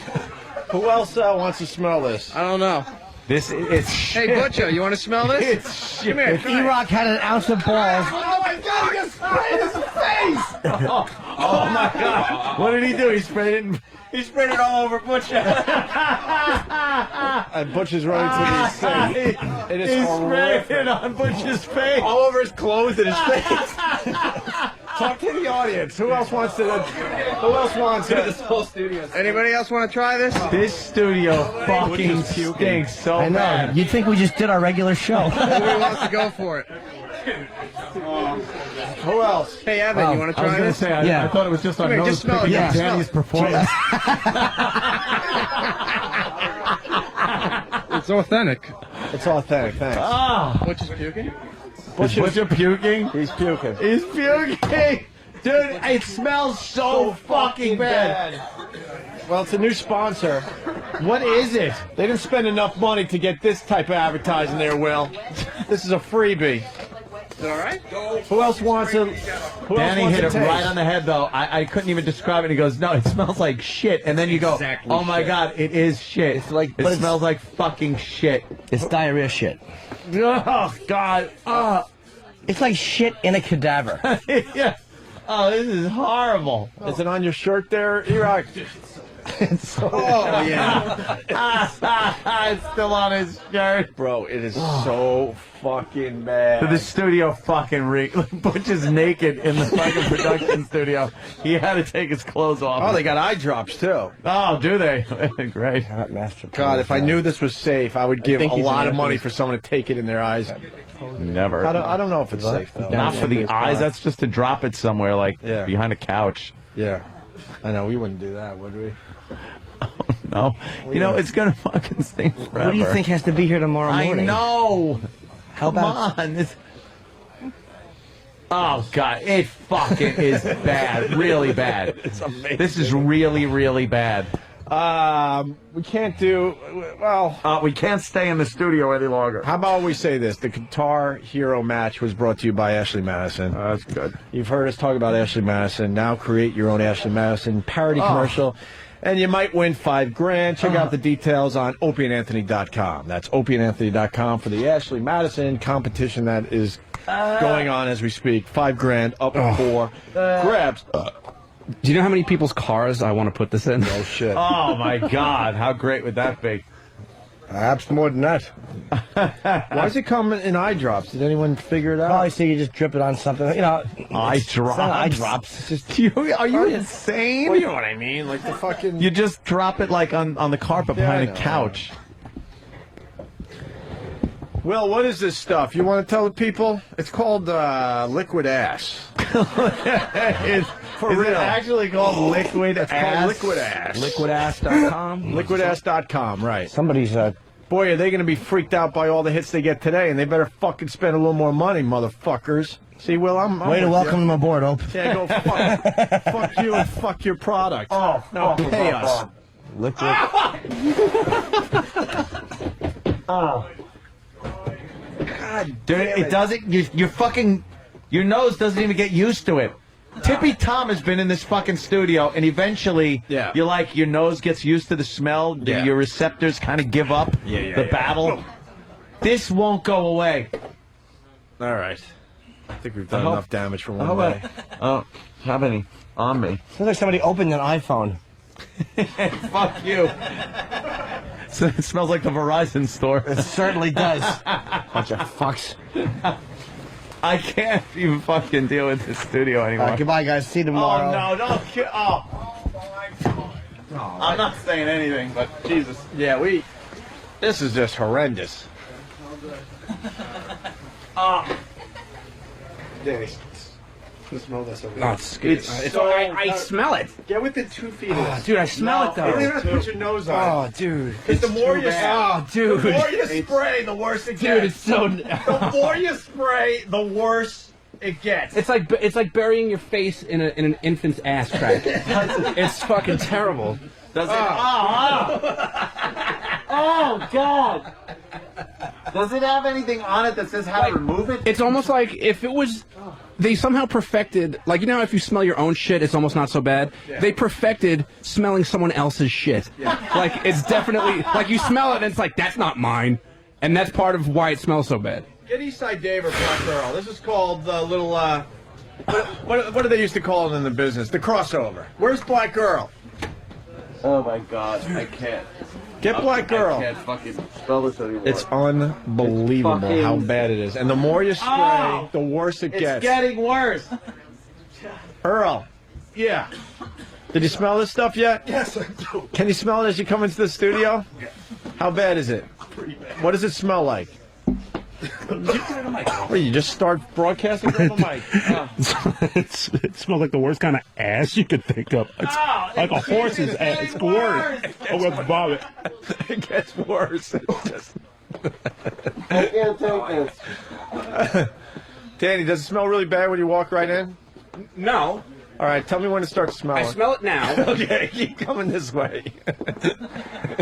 Who else wants to smell this? I don't know. It's shit. Hey, Butcher, you want to smell this? It's shit. Come here. If E-Rock had an ounce of balls, Oh my God! He just sprayed his face. Oh my God! What did he do? He sprayed it all over Butcher. And Butcher's running to the sink. It is He horrific. sprayed it on Butcher's face. All over his clothes and his face. Talk to the audience. Who else wants to? This whole studio. Anybody else want to try this? This studio fucking stinks so I know. bad. You'd think we just did our regular show. Who wants to go for it? Who else? Hey, Evan, you want to I was try going to this? say, I thought it was just on Come here, nose just smell it. picking Yeah, up Danny's smell it. performance. It's authentic. It's authentic. Thanks. Ah, Butcher's puking? is Butcher puking? He's puking. He's puking. Dude, it smells so fucking bad. Well, it's a new sponsor. What is it? They didn't spend enough money to get this type of advertising there, Will. This is a freebie. Is it all right? Who else wants it? Danny hit it right on the head, though. I couldn't even describe it. He goes, no, it smells like shit. And then you go, oh my God, it is shit. It's like, it smells like fucking shit. It's diarrhea shit. Oh, God. It's like shit in a cadaver. Yeah. Oh, this is horrible. Is it on your shirt there, Iraq? It's so yeah. It's still on his shirt. Bro, it is so fucking bad. The studio fucking reeked. Butch is naked in the fucking production studio. He had to take his clothes off. Oh, they got eye drops, too. Oh, do they? Great. God, if I knew this was safe, I would give a lot of money for someone to take it in their eyes. Never. I don't know if it's safe, though. Not for the eyes. That's just to drop it somewhere, like behind a couch. Yeah. I know. We wouldn't do that, would we? No. You know, it's going to fucking stink forever. What do you think has to be here tomorrow morning? I know. How about... Come on. Oh, God. It fucking is bad. Really bad. It's amazing. This is really, really bad. We can't do... Well... we can't stay in the studio any longer. How about we say this? The Guitar Hero match was brought to you by Ashley Madison. That's good. You've heard us talk about Ashley Madison. Now create your own Ashley Madison parody commercial. And you might win $5,000. Check out the details on opieandanthony.com. That's opieandanthony.com for the Ashley Madison competition that is going on as we speak. $5,000 up for grabs. Do you know how many people's cars I want to put this in? Oh, shit. Oh, my God. How great would that be? Perhaps more than that. Why does it come in eye drops? Did anyone figure it out? Probably so you just drip it on something. You know, eye drops. It's not eye drops. It's just, are you insane? Well, you know what I mean. Like the fucking... You just drop it like on the carpet behind a couch. Will, what is this stuff? You want to tell the people? It's called liquid ass. Is it actually called liquid ass? It's called liquid ass. liquidass.com? Liquidass.com, right. Somebody's... Boy, are they going to be freaked out by all the hits they get today, and they better fucking spend a little more money, motherfuckers. See, Will, I'm way to welcome them aboard, Ope. Yeah, go fuck you and fuck your product. Oh, no, pay us. Liquid. Oh. God, dude, it doesn't. You're fucking. Your nose doesn't even get used to it. Tippy Tom has been in this fucking studio, and eventually, you're like, your nose gets used to the smell. Your receptors kind of give up the battle. This won't go away. All right. I think we've done enough damage for one day. Oh, how many on me? Sounds like somebody opened an iPhone. Fuck you. So it smells like the Verizon store. It certainly does. Bunch of fucks. I can't even fucking deal with this studio anymore. Goodbye, guys. See you tomorrow. Oh, no, don't. I'm not saying anything, but Jesus. Yeah, this is just horrendous. Danny, smell this over there. I smell it. Get within 2 feet of this. Dude, I smell it, though. You don't even have to put your nose on it. Oh, dude. Because the more you dude. The more you spray, the worse it gets. Dude, it's so... The more you spray, the worse it gets. It's like burying your face in an infant's ass crack. It's fucking terrible. Does it? Oh, God. Does it have anything on it that says how to remove it? It's almost like if it was... They somehow perfected, like, you know, if you smell your own shit, it's almost not so bad. Yeah. They perfected smelling someone else's shit. Yeah. Like, it's definitely, like, you smell it and it's like, that's not mine. And that's part of why it smells so bad. Get Eastside Dave or Black Girl. This is called the little, what do they used to call it in the business? The crossover. Where's Black Girl? Oh, my God. I can't. Get Black Girl. I can't fucking spell this anymore. It's unbelievable how bad it is. And the more you spray, the worse it gets. It's getting worse. Earl. Yeah. Did you smell this stuff yet? Yes, I do. Can you smell it as you come into the studio? Yeah. How bad is it? Pretty bad. What does it smell like? What, you just start broadcasting from the mic? It smells like the worst kind of ass you could think of. It's like a horse's ass. It's worse. Oh, let's vomit. It gets worse. I can't take this. Danny, does it smell really bad when you walk right in? No. All right, tell me when to start smelling. I smell it now. Okay, keep coming this way.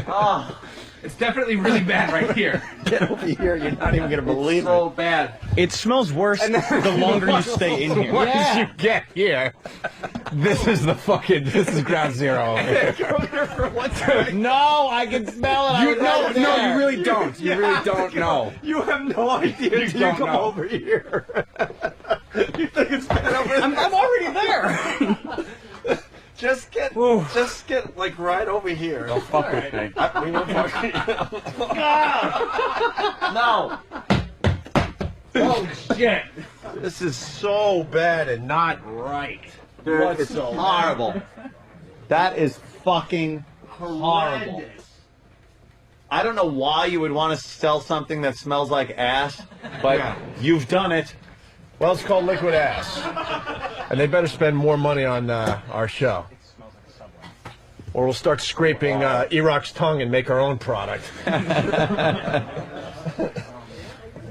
Oh, it's definitely really bad right here. Get over here. You're not even going to believe It's so bad. It smells worse the longer you stay in here. Once you get here, this is ground zero over here. No, I can smell it. No, you really don't. You really don't know. You have no idea until you come over here. You think it's bad over there? I'm already there. Just get like right over here. Don't fuck with me. We won't fuck No. Holy shit. This is so bad and not right. Dude, it's horrible. That is fucking horrible. I don't know why you would want to sell something that smells like ass, but you've done it. Well, it's called liquid ass. And they better spend more money on our show. Or we'll start scraping Iraq's tongue and make our own product.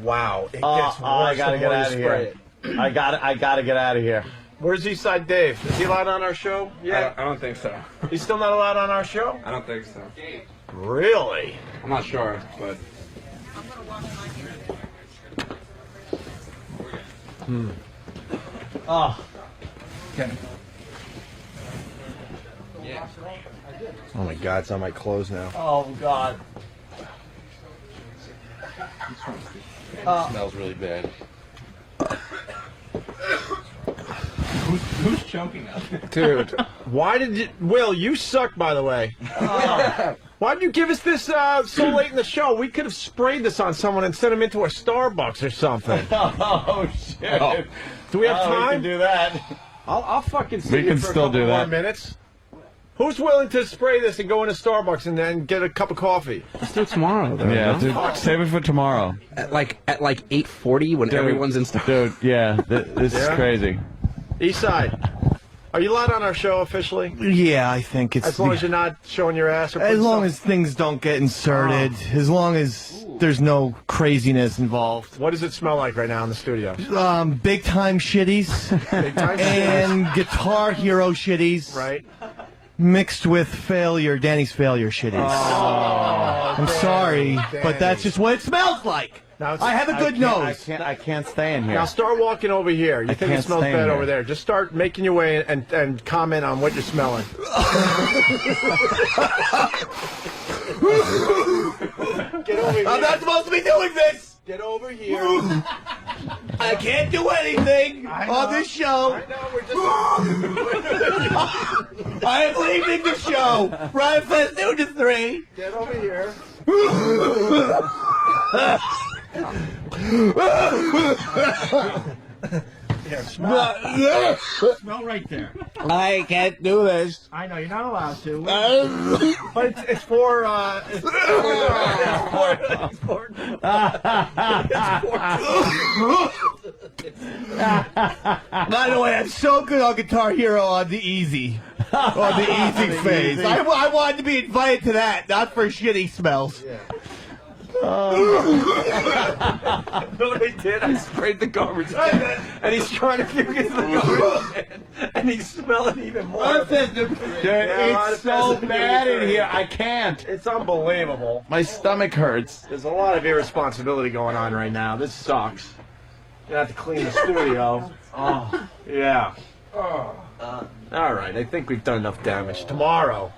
Wow. It gets worse I gotta the get more you out of spray here. it. I gotta get out of here. Where's Eastside Dave? Is he allowed on our show? Yeah, I don't think so. He's still not allowed on our show? I don't think so. Really? I'm not sure, but. Oh. Okay. Oh my God, it's on my clothes now. Oh God. It smells really bad. Who's choking us? Dude, why did you... Will, you suck, by the way. Why did you give us this so late in the show? We could have sprayed this on someone and sent them into a Starbucks or something. Oh shit. Oh. Do we have time? We can do that. I'll fucking see We you can for still a couple do more that. minutes. Who's willing to spray this and go into Starbucks and then get a cup of coffee? Let's do it tomorrow, though. Yeah, no? dude, save it for tomorrow. At like 8:40 when Dude, everyone's in Starbucks. Dude, yeah, this is crazy. Eastside, are you allowed on our show officially? Yeah, I think it's... As long as you're not showing your ass? Or As putting long stuff- as things don't get inserted. As long as there's no craziness involved. What does it smell like right now in the studio? Big time shitties. Big time and Guitar Hero shitties. Right. Mixed with Danny's failure shitties. I'm sorry, but that's just what it smells like. Now I have a good nose. I can't stay in here. Now start walking over here. You think it can't smells stay in bad here. over there. Just start making your way and comment on what you're smelling. Get over here. I'm not supposed to be doing this. Get over here. I can't do anything on this show. I know, we're just... I am leaving the show. Ryan Fest noon to 3. Get over here. Here, smell. Smell right there. I can't do this. I know, you're not allowed to. But it's for, By the way, I'm so good on Guitar Hero on the easy. On the easy phase. I wanted to be invited to that, not for shitty smells. Yeah. No, they did. I sprayed the garbage can, and he's trying to get to the garbage can, and he's smelling even more. Dude, it's so bad in here. I can't. It's unbelievable. My stomach hurts. There's a lot of irresponsibility going on right now. This sucks. You have to clean the studio. Oh, yeah. All right, I think we've done enough damage. Tomorrow,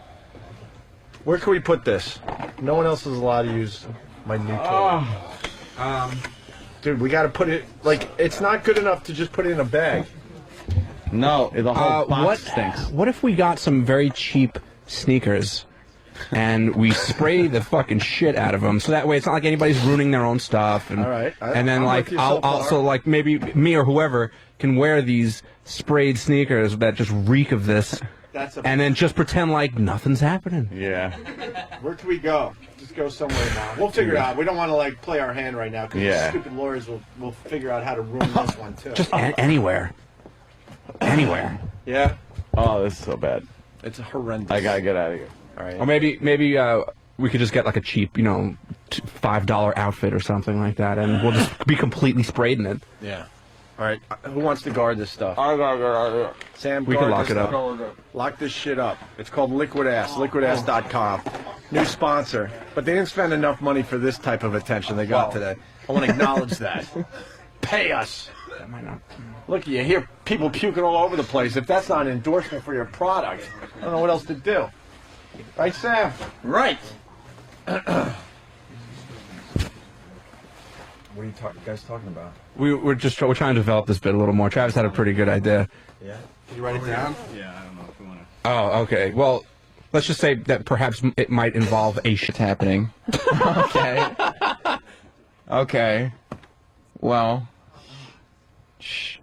where can we put this? No one else is allowed to use my new toy. Dude, we got to put it, like, it's not good enough to just put it in a bag. No, the whole box stinks. What if we got some very cheap sneakers and we spray the fucking shit out of them, so that way it's not like anybody's ruining their own stuff. And, all right. And then I'm like with you so far. also like maybe me or whoever can wear these sprayed sneakers that just reek of this, and then just pretend like nothing's happening. Yeah. Where can we go? Just go somewhere now. We'll figure it out. We don't want to, like, play our hand right now, because Yeah. stupid lawyers will figure out how to ruin this one, too. Just anywhere. Anywhere. Yeah? Oh, this is so bad. It's horrendous. I gotta get out of here. All right. Or maybe we could just get like a cheap, $5 outfit or something like that, and we'll just be completely sprayed in it. Yeah. All right, who wants to guard this stuff? Sam, We guard can lock this it up. stuff. Lock this shit up. It's called Liquid Ass, liquidass.com. New sponsor. But they didn't spend enough money for this type of attention they got today. I want to acknowledge that. Pay us. Look, you hear people puking all over the place. If that's not an endorsement for your product, I don't know what else to do. Right, Sam? Right. What are you guys talking about? We're trying to develop this bit a little more. Travis had a pretty good idea. Yeah. Can you write it down? Yeah, I don't know if you want to. Oh, okay. Well, let's just say that perhaps it might involve a shit happening. Okay. Okay. Well. Shh.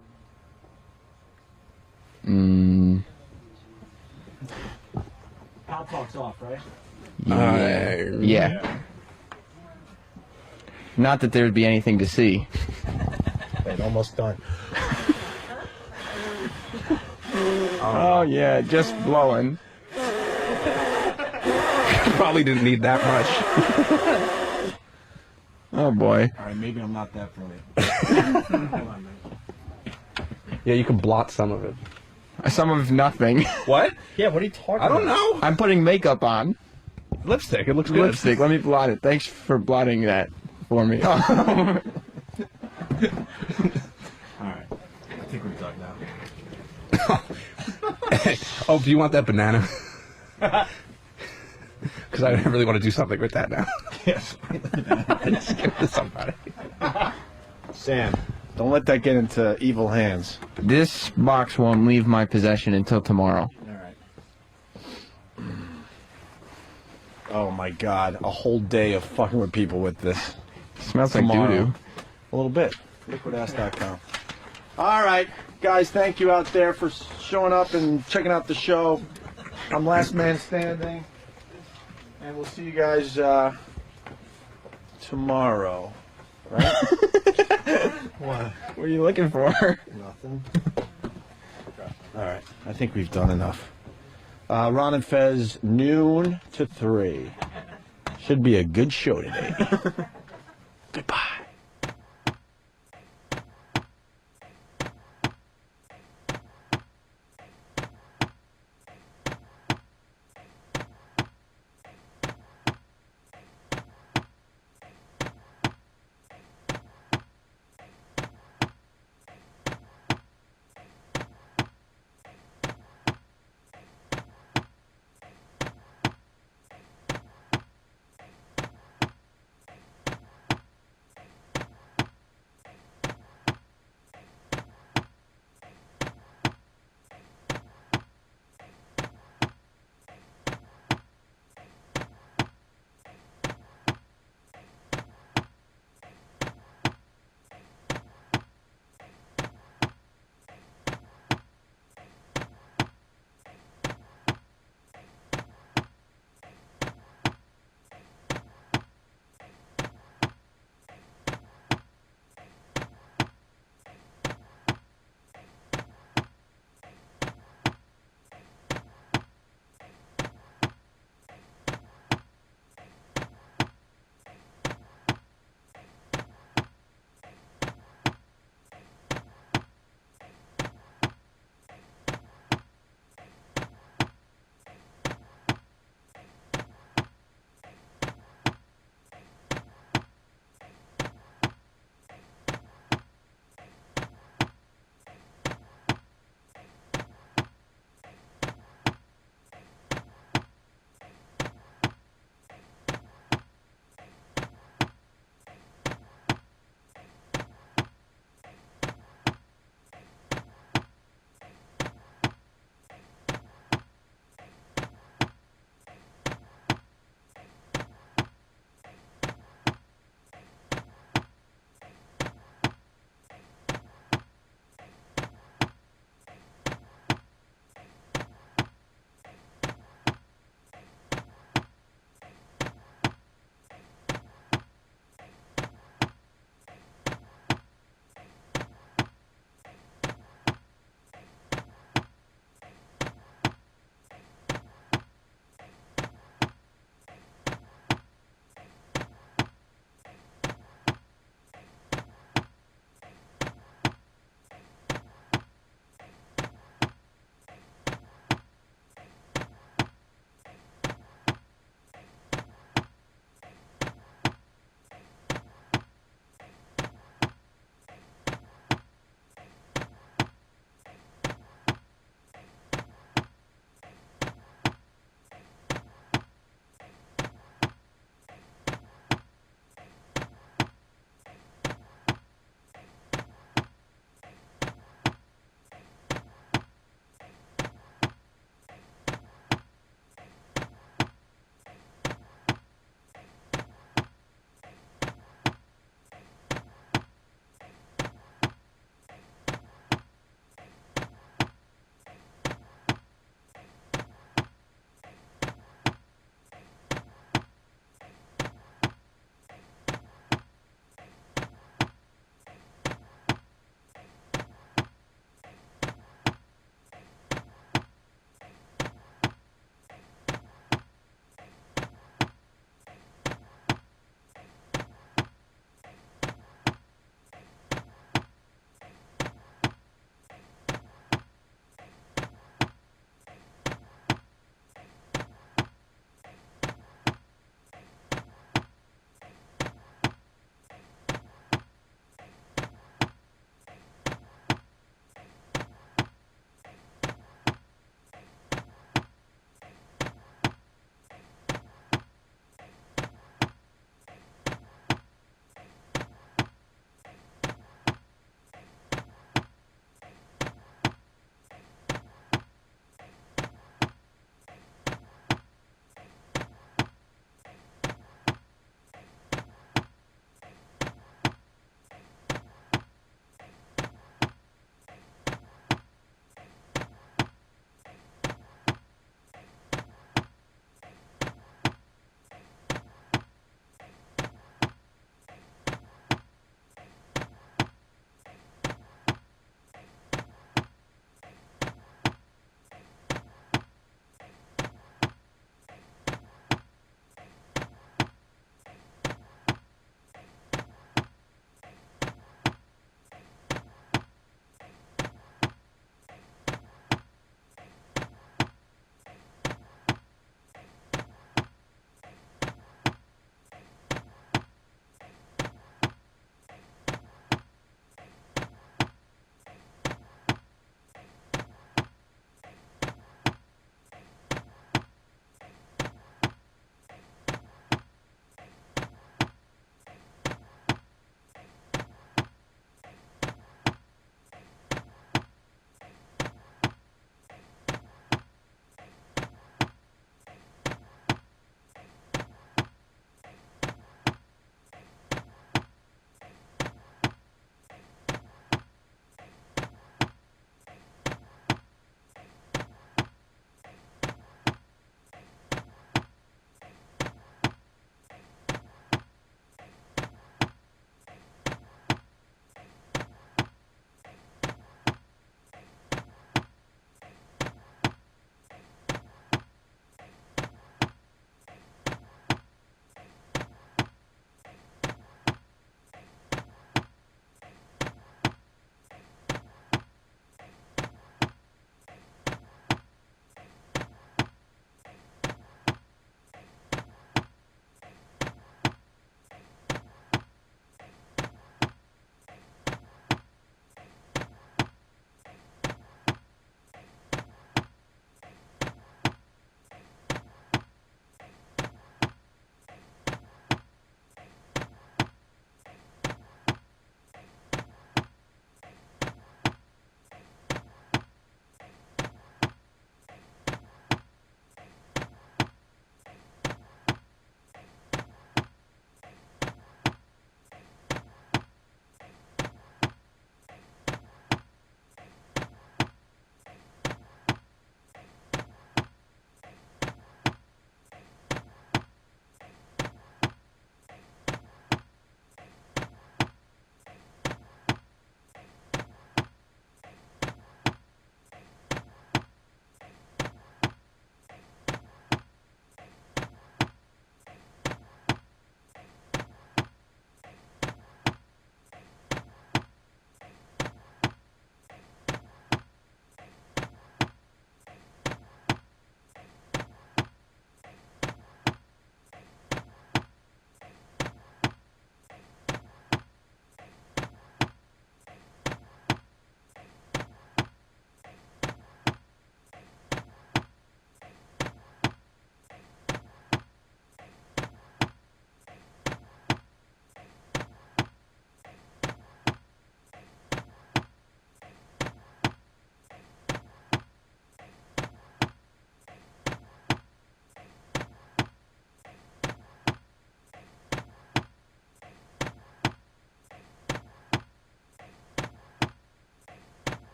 Pal talks off, right? Yeah. Not that there'd be anything to see. Wait, almost done. Oh yeah, just blowing. Probably didn't need that much. Oh boy. All right, maybe I'm not that brilliant. Yeah, you can blot some of it. Some of nothing. What? Yeah, what are you talking about? I don't know. I'm putting makeup on. Lipstick. It looks good. Lipstick. Let me blot it. Thanks for blotting that for me. All right. I think we're done now. Oh, do you want that banana? Because I really want to do something with that now. Yes. Just give it to somebody. Sam, don't let that get into evil hands. This box won't leave my possession until tomorrow. All right. Oh my God! A whole day of fucking with people with this. Smells like Tomorrow. doo-doo. A little bit. Liquidass.com. All right, guys. Thank you out there for showing up and checking out the show. I'm Last Man Standing, and we'll see you guys tomorrow. Right? What? What are you looking for? Nothing. All right. I think we've done enough. Ron and Fez, noon to 3. Should be a good show today. Goodbye.